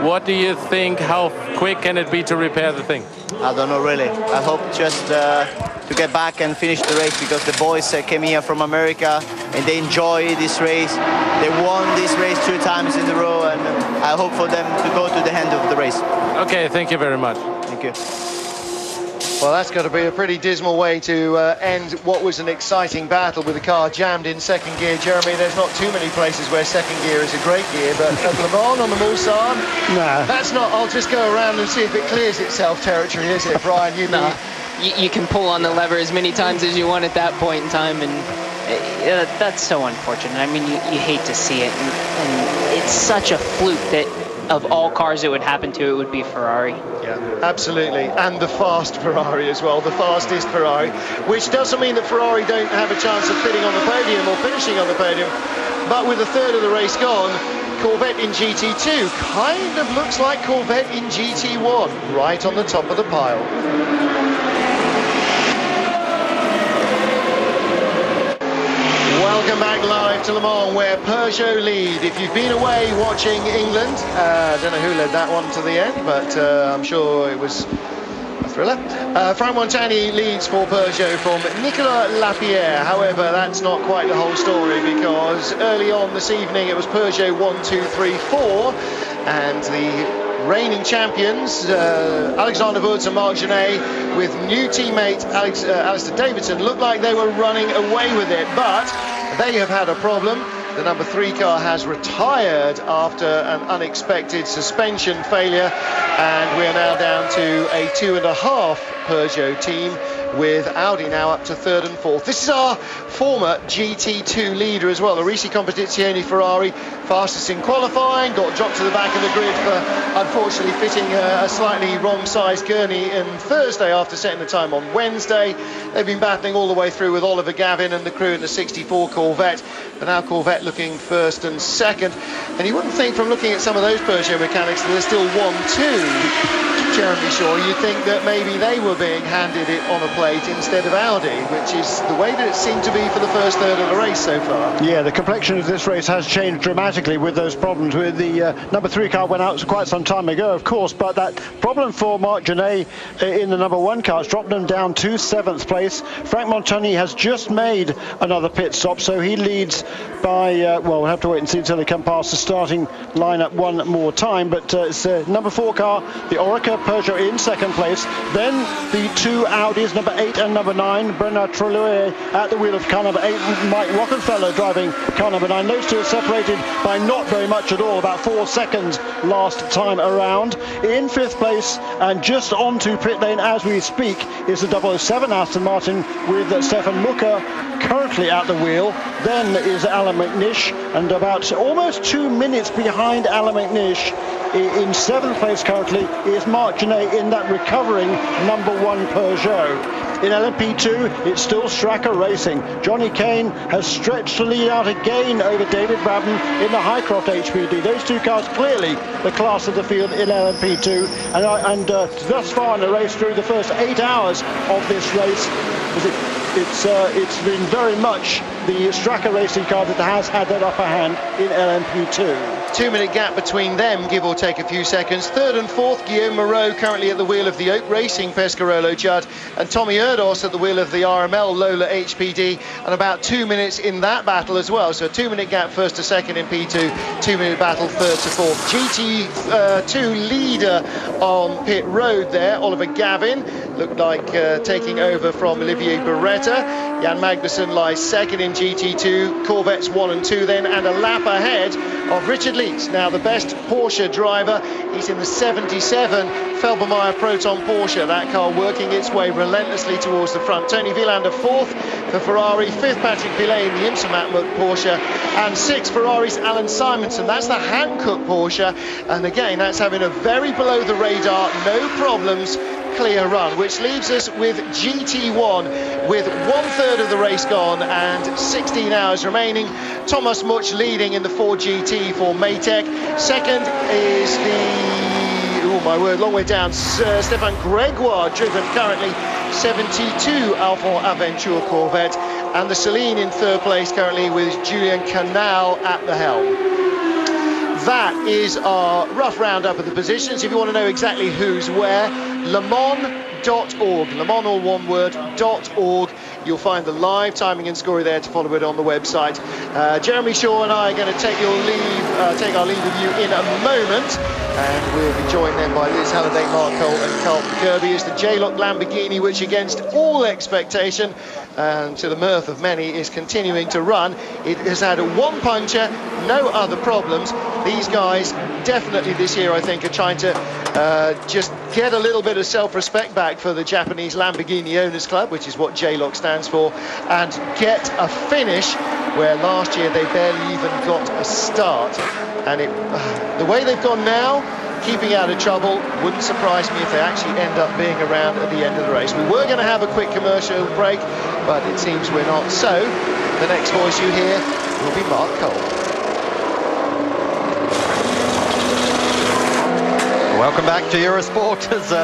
Speaker 18: What do you think? How quick can it be to repair the thing?
Speaker 22: I don't know, really. I hope just to get back and finish the race, because the boys came here from America and they enjoy this race. They won this race 2 times in a row, and I hope for them to go to the end of the race.
Speaker 18: Okay, thank you very much.
Speaker 22: Thank you.
Speaker 4: Well, that's got to be a pretty dismal way to end what was an exciting battle with the car jammed in second gear. Jeremy, there's not too many places where second gear is a great gear, but at Le Mans on the Mulsanne, that's not, I'll just go around and see if it clears itself territory, is it, Brian?
Speaker 20: You can pull on the lever as many times as you want at that point in time, and that's so unfortunate. I mean, you hate to see it, and it's such a fluke that of all cars it would happen to, it would be Ferrari.
Speaker 4: Yeah, absolutely, and the fast Ferrari as well, the fastest Ferrari, which doesn't mean that Ferrari don't have a chance of fitting on the podium or finishing on the podium, but with a third of the race gone, Corvette in GT2 kind of looks like Corvette in GT1, right on the top of the pile. Welcome back live to Le Mans, where Peugeot lead. If you've been away watching England, I don't know who led that one to the end, but I'm sure it was a thriller. Franck Montagny leads for Peugeot from Nicolas Lapierre. However, that's not quite the whole story, because early on this evening it was Peugeot 1, 2, 3, 4, and the reigning champions, Alexander Wurz and Marc Genet, with new teammate Alistair Davidson, looked like they were running away with it, but they have had a problem. The number 3 car has retired after an unexpected suspension failure, and we are now down to a 2.5 Peugeot team, with Audi now up to 3rd and 4th. This is our former GT2 leader as well, Ricci Competizione Ferrari, fastest in qualifying, got dropped to the back of the grid for unfortunately fitting a slightly wrong size gurney on Thursday after setting the time on Wednesday. They've been battling all the way through with Oliver Gavin and the crew in the 64 Corvette, but now Corvette looking 1st and 2nd, and you wouldn't think from looking at some of those Peugeot mechanics that they're still 1-2. Jeremy Shaw, you'd think that maybe they were being handed it on a plate instead of Audi, which is the way that it seemed to be for the first third of the race so far.
Speaker 6: Yeah, the complexion of this race has changed dramatically with those problems. With the number 3 car went out quite some time ago, of course, but that problem for Marc Genet in the number 1 car has dropped them down to 7th place. Franck Montagny has just made another pit stop, so he leads by, well, we'll have to wait and see until they come past the starting lineup one more time, but it's number 4 car, the Oreca Peugeot in 2nd place, then the 2 Audis, number 8 and number 9, Bernard Trellier at the wheel of car number 8, and Mike Rockenfeller driving car number 9. Those two are separated by not very much at all, about 4 seconds last time around. In 5th place and just onto pit lane as we speak is the 007 Aston Martin with Stefan Mucker currently at the wheel. Then is Alan McNish, and about almost 2 minutes behind Alan McNish in 7th place currently is Marc Genet in that recovering number 1 Peugeot. In LMP2, it's still Stracker Racing. Johnny Kane has stretched the lead out again over David Braben in the Highcroft HPD. Those 2 cars clearly the class of the field in LMP2, and thus far in the race, through the first 8 hours of this race, it's been very much the Stracker Racing car that has had that upper hand in LMP2.
Speaker 4: 2-minute gap between them, give or take a few seconds. 3rd and 4th, Guillaume Moreau currently at the wheel of the Oak Racing Pescarolo Judd, and Tommy Erdos at the wheel of the RML Lola HPD, and about 2 minutes in that battle as well. So a 2-minute gap 1st to 2nd in P2, 2-minute battle 3rd to 4th. GT2 leader on pit road there, Oliver Gavin, looked like taking over from Olivier Beretta. Jan Magnussen lies 2nd in GT2, Corvettes 1 and 2 then, and a lap ahead of Richard Lietz, now the best Porsche driver. He's in the 77 Felbermeyer Proton Porsche, that car working its way relentlessly towards the front. Tony Vilander 4th for Ferrari, 5th Patrick Pilet in the IMSA Matmut Porsche, and 6th Ferrari's Alan Simonson. That's the Hankook Porsche, and again that's having a very below the radar, no problems, clear run, which leaves us with GT1 with 1/3 of the race gone and 16 hours remaining. Thomas Much leading in the 4GT for Maytech. 2nd is the, oh my word, long way down, Stefan Gregoire, driven currently 72 Alphon Aventure Corvette, and the Celine in 3rd place currently with Julien Canal at the helm. That is our rough roundup of the positions. If you want to know exactly who's where, lemans.org, Le Mans all one word, .org. You'll find the live timing and scoring there to follow it on the website. Jeremy Shaw and I are going to take our leave of you in a moment, and we'll be joined then by Liz Halliday, Mark Cole and Carlton Kirby as the J-Lock Lamborghini, which against all expectation and to the mirth of many is continuing to run. It has had a one puncher, no other problems. These guys definitely this year, I think, are trying to just get a little bit of self-respect back for the Japanese Lamborghini Owners Club, which is what J-Lock stands for, and get a finish where last year they barely even got a start. And the way they've gone now, keeping out of trouble, wouldn't surprise me if they actually end up being around at the end of the race. We were going to have a quick commercial break, but it seems we're not. So the next voice you hear will be Mark Cole.
Speaker 3: Welcome back to Eurosport.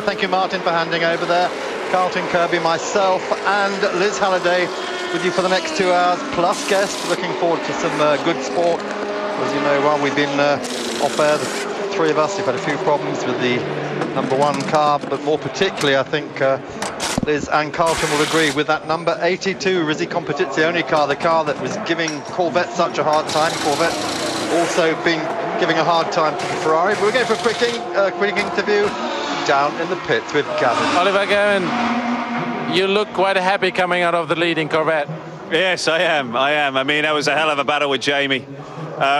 Speaker 3: Thank you, Martin, for handing over there. Carlton Kirby, myself and Liz Halliday with you for the next 2 hours, plus guests. Looking forward to some good sport. As you know, while we've been off air, the three of us have had a few problems with the #1 car, but more particularly, I think Liz and Carlton will agree with that number 82 Risi Competizione car, the car that was giving Corvette such a hard time. Corvette also been giving a hard time to the Ferrari. We're going for a quick interview down in the pits with Gavin.
Speaker 18: Oliver, Gavin, you look quite happy coming out of the leading Corvette.
Speaker 5: Yes, I am. I mean, that was a hell of a battle with Jamie.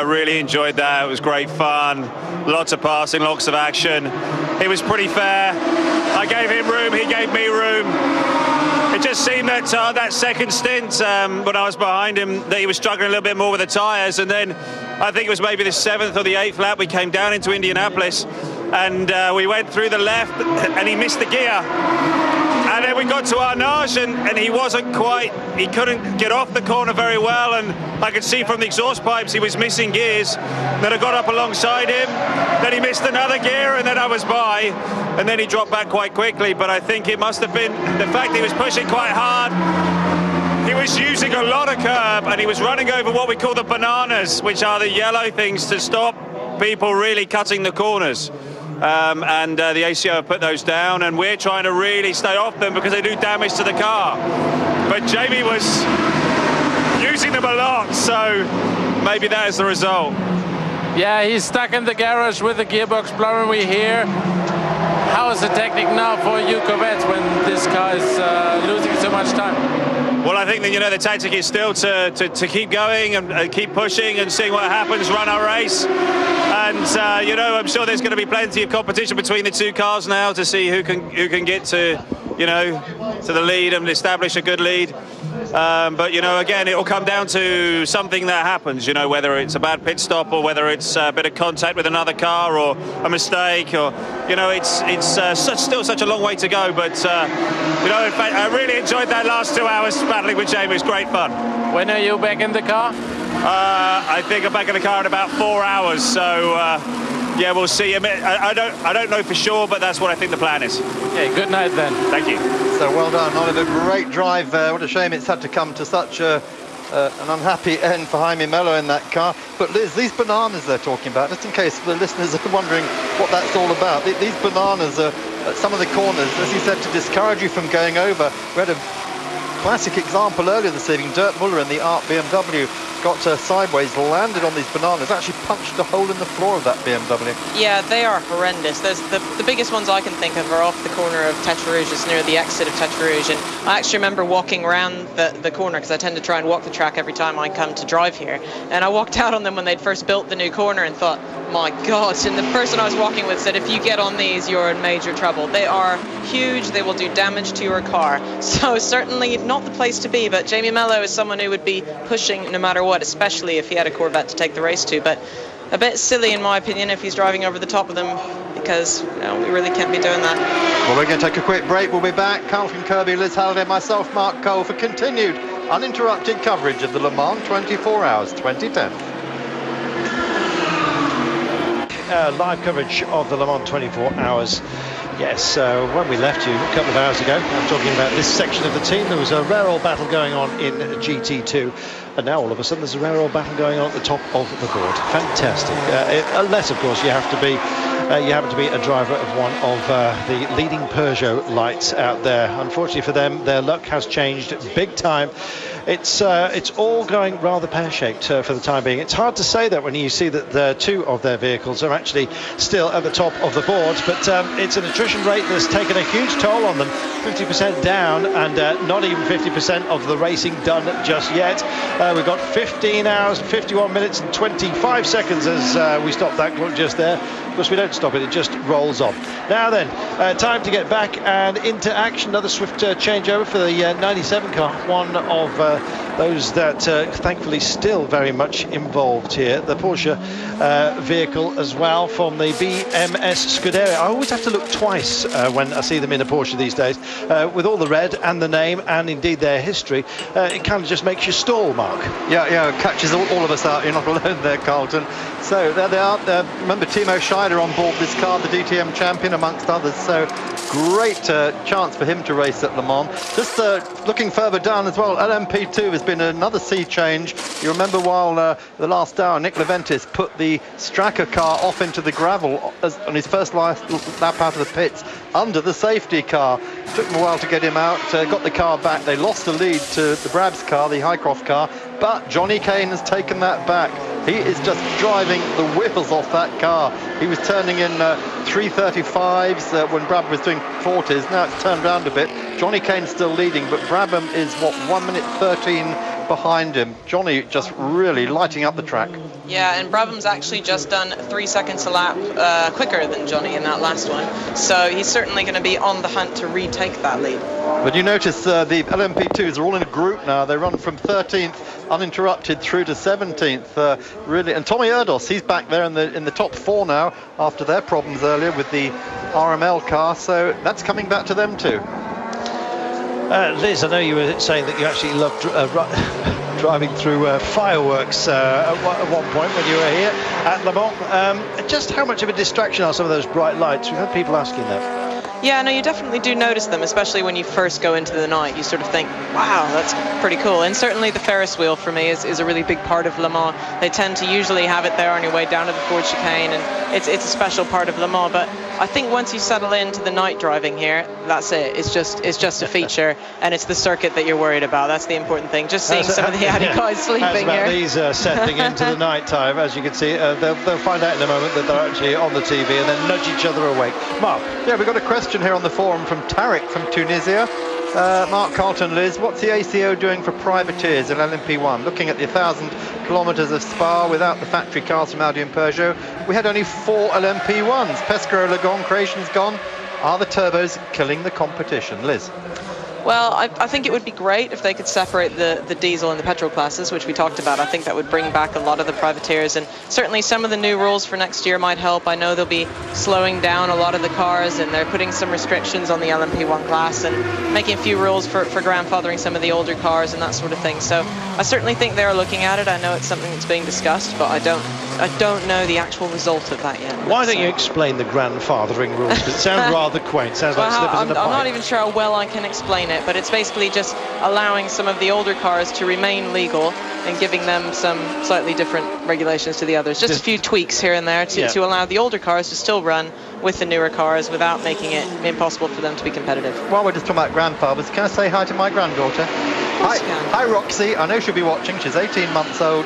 Speaker 5: Really enjoyed that. It was great fun. Lots of passing, lots of action. It was pretty fair. I gave him room, he gave me room. It just seemed that that second stint, when I was behind him, that he was struggling a little bit more with the tyres. And then I think it was maybe the 7th or the 8th lap, we came down into Indianapolis and we went through the left and he missed the gear. And then we got to Arnage and he wasn't quite, he couldn't get off the corner very well, and I could see from the exhaust pipes he was missing gears. Then I got up alongside him, then he missed another gear, and then I was by, and then he dropped back quite quickly. But I think it must have been the fact that he was pushing quite hard. He was using a lot of curb and he was running over what we call the bananas, which are the yellow things to stop people really cutting the corners. The ACO put those down, and we're trying to really stay off them because they do damage to the car. But Jamie was using them a lot, so maybe that is the result.
Speaker 18: Yeah, he's stuck in the garage with the gearbox blowing. We hear. How is the technique now for you Corvettes when this car is losing so much time?
Speaker 5: Well, I think that, you know, the tactic is still to keep going and keep pushing and seeing what happens, run our race. And, you know, I'm sure there's going to be plenty of competition between the two cars now to see who can get to, you know, to the lead and establish a good lead. But, you know, again, it will come down to something that happens, you know, whether it's a bad pit stop or whether it's a bit of contact with another car or a mistake, or, you know, it's still such a long way to go. But, you know, in fact, I really enjoyed that last 2 hours battling with Jamie. It was great fun.
Speaker 18: When are you back in the car?
Speaker 5: I think I'm back in the car in about 4 hours. So, yeah, we'll see. I don't know for sure, but that's what I think the plan is.
Speaker 18: Okay, good night then.
Speaker 5: Thank you.
Speaker 3: So well done, Oliver. Great drive. What a shame it's had to come to such an unhappy end for Jaime Mello in that car. But Liz, these bananas they're talking about, just in case the listeners are wondering what that's all about. These bananas are at some of the corners, as you said, to discourage you from going over. We had a classic example earlier this evening. Dirk Muller in the ART BMW got sideways, landed on these bananas, actually punched a hole in the floor of that BMW.
Speaker 7: Yeah, they are horrendous. There's the biggest ones I can think of are off the corner of Tête Rouge, just near the exit of Tête Rouge. And I actually remember walking around the corner, because I tend to try and walk the track every time I come to drive here. And I walked out on them when they'd first built the new corner and thought, my God. And the person I was walking with said, if you get on these, you're in major trouble. They are huge. They will do damage to your car. So certainly not the place to be. But Jamie Mello is someone who would be pushing no matter what, especially if he had a Corvette to take the race to. But a bit silly, in my opinion, if he's driving over the top of them, because, you know, we really can't be doing that.
Speaker 3: Well, we're going to take a quick break. We'll be back. Carlton Kirby, Liz Halliday, myself, Mark Cole, for continued uninterrupted coverage of the Le Mans 24 Hours 2010.
Speaker 23: Live coverage of the Le Mans 24 Hours. Yes, when we left you a couple of hours ago, I'm talking about this section of the team, there was a rare old battle going on in GT2, and now all of a sudden there's a rare old battle going on at the top of the board. Fantastic. Unless, of course, you have to be you happen to be a driver of one of the leading Peugeot lights out there. Unfortunately for them, their luck has changed big time. It's all going rather pear-shaped for the time being. It's hard to say that when you see that two of their vehicles are actually still at the top of the boards, but it's an attrition rate that's taken a huge toll on them. 50% down, and not even 50% of the racing done just yet. We've got 15 hours, 51 minutes and 25 seconds as we stop that clock just there. Of course, we don't stop it, it just rolls on. Now then, time to get back and into action. Another swift changeover for the 97 car, one of those that thankfully still very much involved here. The Porsche vehicle as well from the BMS Scuderia. I always have to look twice when I see them in a Porsche these days. With all the red and the name and indeed their history, it kind of just makes you stall, Mark.
Speaker 3: Yeah, it catches all of us out. You're not alone there, Carlton. So there they are. Remember Timo Scheider on board this car, the DTM champion amongst others. So great chance for him to race at Le Mans. Just looking further down as well, LMP2 has been another sea change. You remember while the last hour, Nick Leventis put the Stracker car off into the gravel on his first lap out of the pits under the safety car. Took them a while to get him out, got the car back. They lost the lead to the Brabs car, the Highcroft car, but Johnny Kane has taken that back. He is just driving the wheels off that car. He was turning in 335s when Brabham was doing 40s. Now it's turned around a bit. Johnny Kane's still leading, but Brabham is, 1 minute 13 behind him. Johnny just really lighting up the track.
Speaker 7: Yeah, and Brabham's actually just done 3 seconds a lap quicker than Johnny in that last one. So he's certainly going to be on the hunt to retake that lead.
Speaker 3: But you notice the LMP2s are all in a group now. They run from 13th uninterrupted through to 17th. Really, and Tommy Erdos, he's back there in the top 4 now after their problems earlier with the RML car. So that's coming back to them too.
Speaker 23: Liz, I know you were saying that you actually loved driving through fireworks at one point when you were here at Le Mans. Just how much of a distraction are some of those bright lights? We've had people asking that.
Speaker 7: Yeah, no, you definitely do notice them, especially when you first go into the night. You sort of think, wow, that's pretty cool. And certainly the Ferris wheel for me is a really big part of Le Mans. They tend to usually have it there on your way down to the Ford chicane, and it's a special part of Le Mans. But I think once you settle into the night driving here, that's it. It's just a feature, and it's the circuit that you're worried about. That's the important thing. Just seeing some of the Audi guys sleeping here.
Speaker 23: These settling into the night time, as you can see, they'll find out in a moment that they're actually on the TV and then nudge each other awake. Mark?
Speaker 3: Yeah, we've got a question here on the forum from Tariq from Tunisia. Mark, Carlton, Liz, what's the ACO doing for privateers in LMP1? Looking at the 1,000 kilometres of Spa without the factory cars from Audi and Peugeot, we had only 4 LMP1s. Pescara, Lagon, Creation's gone. Are the turbos killing the competition? Liz?
Speaker 7: Well, I think it would be great if they could separate the diesel and the petrol classes, which we talked about. I think that would bring back a lot of the privateers, and certainly some of the new rules for next year might help. I know they'll be slowing down a lot of the cars, and they're putting some restrictions on the LMP1 class and making a few rules for grandfathering some of the older cars and that sort of thing. So I certainly think they're looking at it. I know it's something that's being discussed, but I don't know the actual result of that yet.
Speaker 23: Why don't you explain the grandfathering rules? Because it sounds rather quaint. Sounds like slippers in a pipe.
Speaker 7: I'm not even sure how well I can explain it, but it's basically just allowing some of the older cars to remain legal and giving them some slightly different regulations to the others. Just a few tweaks here and there to allow the older cars to still run with the newer cars without making it impossible for them to be competitive.
Speaker 3: While we're just talking about grandfathers, can I say hi to my granddaughter? Hi, Roxy. I know she'll be watching. She's 18 months old.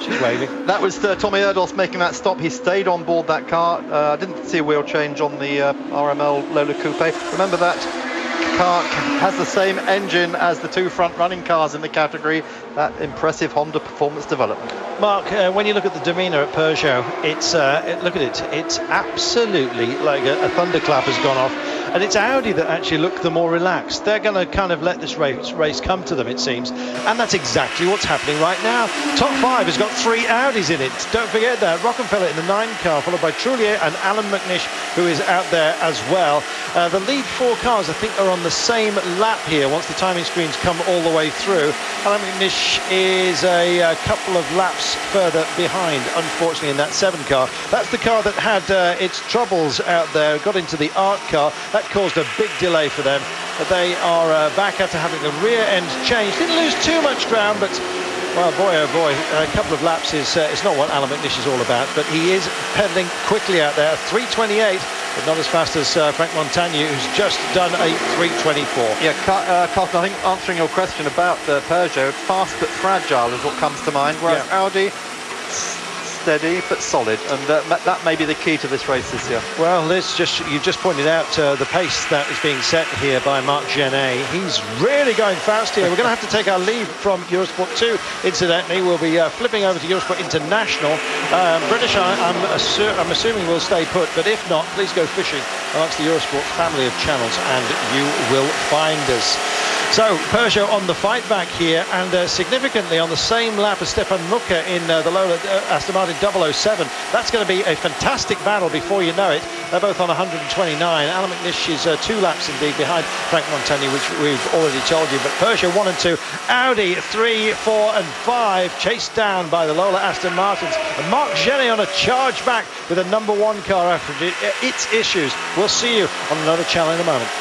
Speaker 23: She's waving.
Speaker 3: That was Tommy Erdos making that stop. He stayed on board that car. I didn't see a wheel change on the RML Lola Coupe. Remember that car has the same engine as the 2 front running cars in the category. That impressive Honda performance development.
Speaker 23: Mark, when you look at the demeanour at Peugeot, it's look at it. It's absolutely like a thunderclap has gone off. And it's Audi that actually look the more relaxed. They're going to kind of let this race come to them, it seems. And that's exactly what's happening right now. Top 5 has got 3 Audis in it. Don't forget that. Rockenfeller in the 9 car, followed by Trullier and Alan McNish, who is out there as well. The lead 4 cars, I think, are on the same lap here once the timing screens come all the way through. Alan McNish is a couple of laps further behind, unfortunately, in that 7 car. That's the car that had its troubles out there, got into the ARC car. That caused a big delay for them. They are back after having the rear end changed. Didn't lose too much ground, but Well, boy, oh boy, a couple of laps is it's not what Alan McNish is all about, but he is pedaling quickly out there. 3:28, but not as fast as Frank Montagny, who's just done a 3:24.
Speaker 3: Yeah, Carlton, I think answering your question about Peugeot, fast but fragile is what comes to mind, whereas Audi, steady but solid, and that may be the key to this race this year.
Speaker 23: Well, Liz, you've just pointed out the pace that is being set here by Marc Genet. He's really going fast here. We're going to have to take our leave from Eurosport 2, incidentally. We'll be flipping over to Eurosport International. British, I'm assuming will stay put, but if not, please go fishing amongst the Eurosport family of channels and you will find us. So, Peugeot on the fight back here, and significantly on the same lap as Stefan Mucker in the Lola Aston Martin 007. That's going to be a fantastic battle before you know it. They're both on 129. Alan McNish is 2 laps indeed behind Frank Montagny, which we've already told you. But Peugeot 1 and 2, Audi 3, 4 and 5, chased down by the Lola Aston Martins. And Marc Genet on a charge back with a #1 car after its issues. We'll see you on another channel in a moment.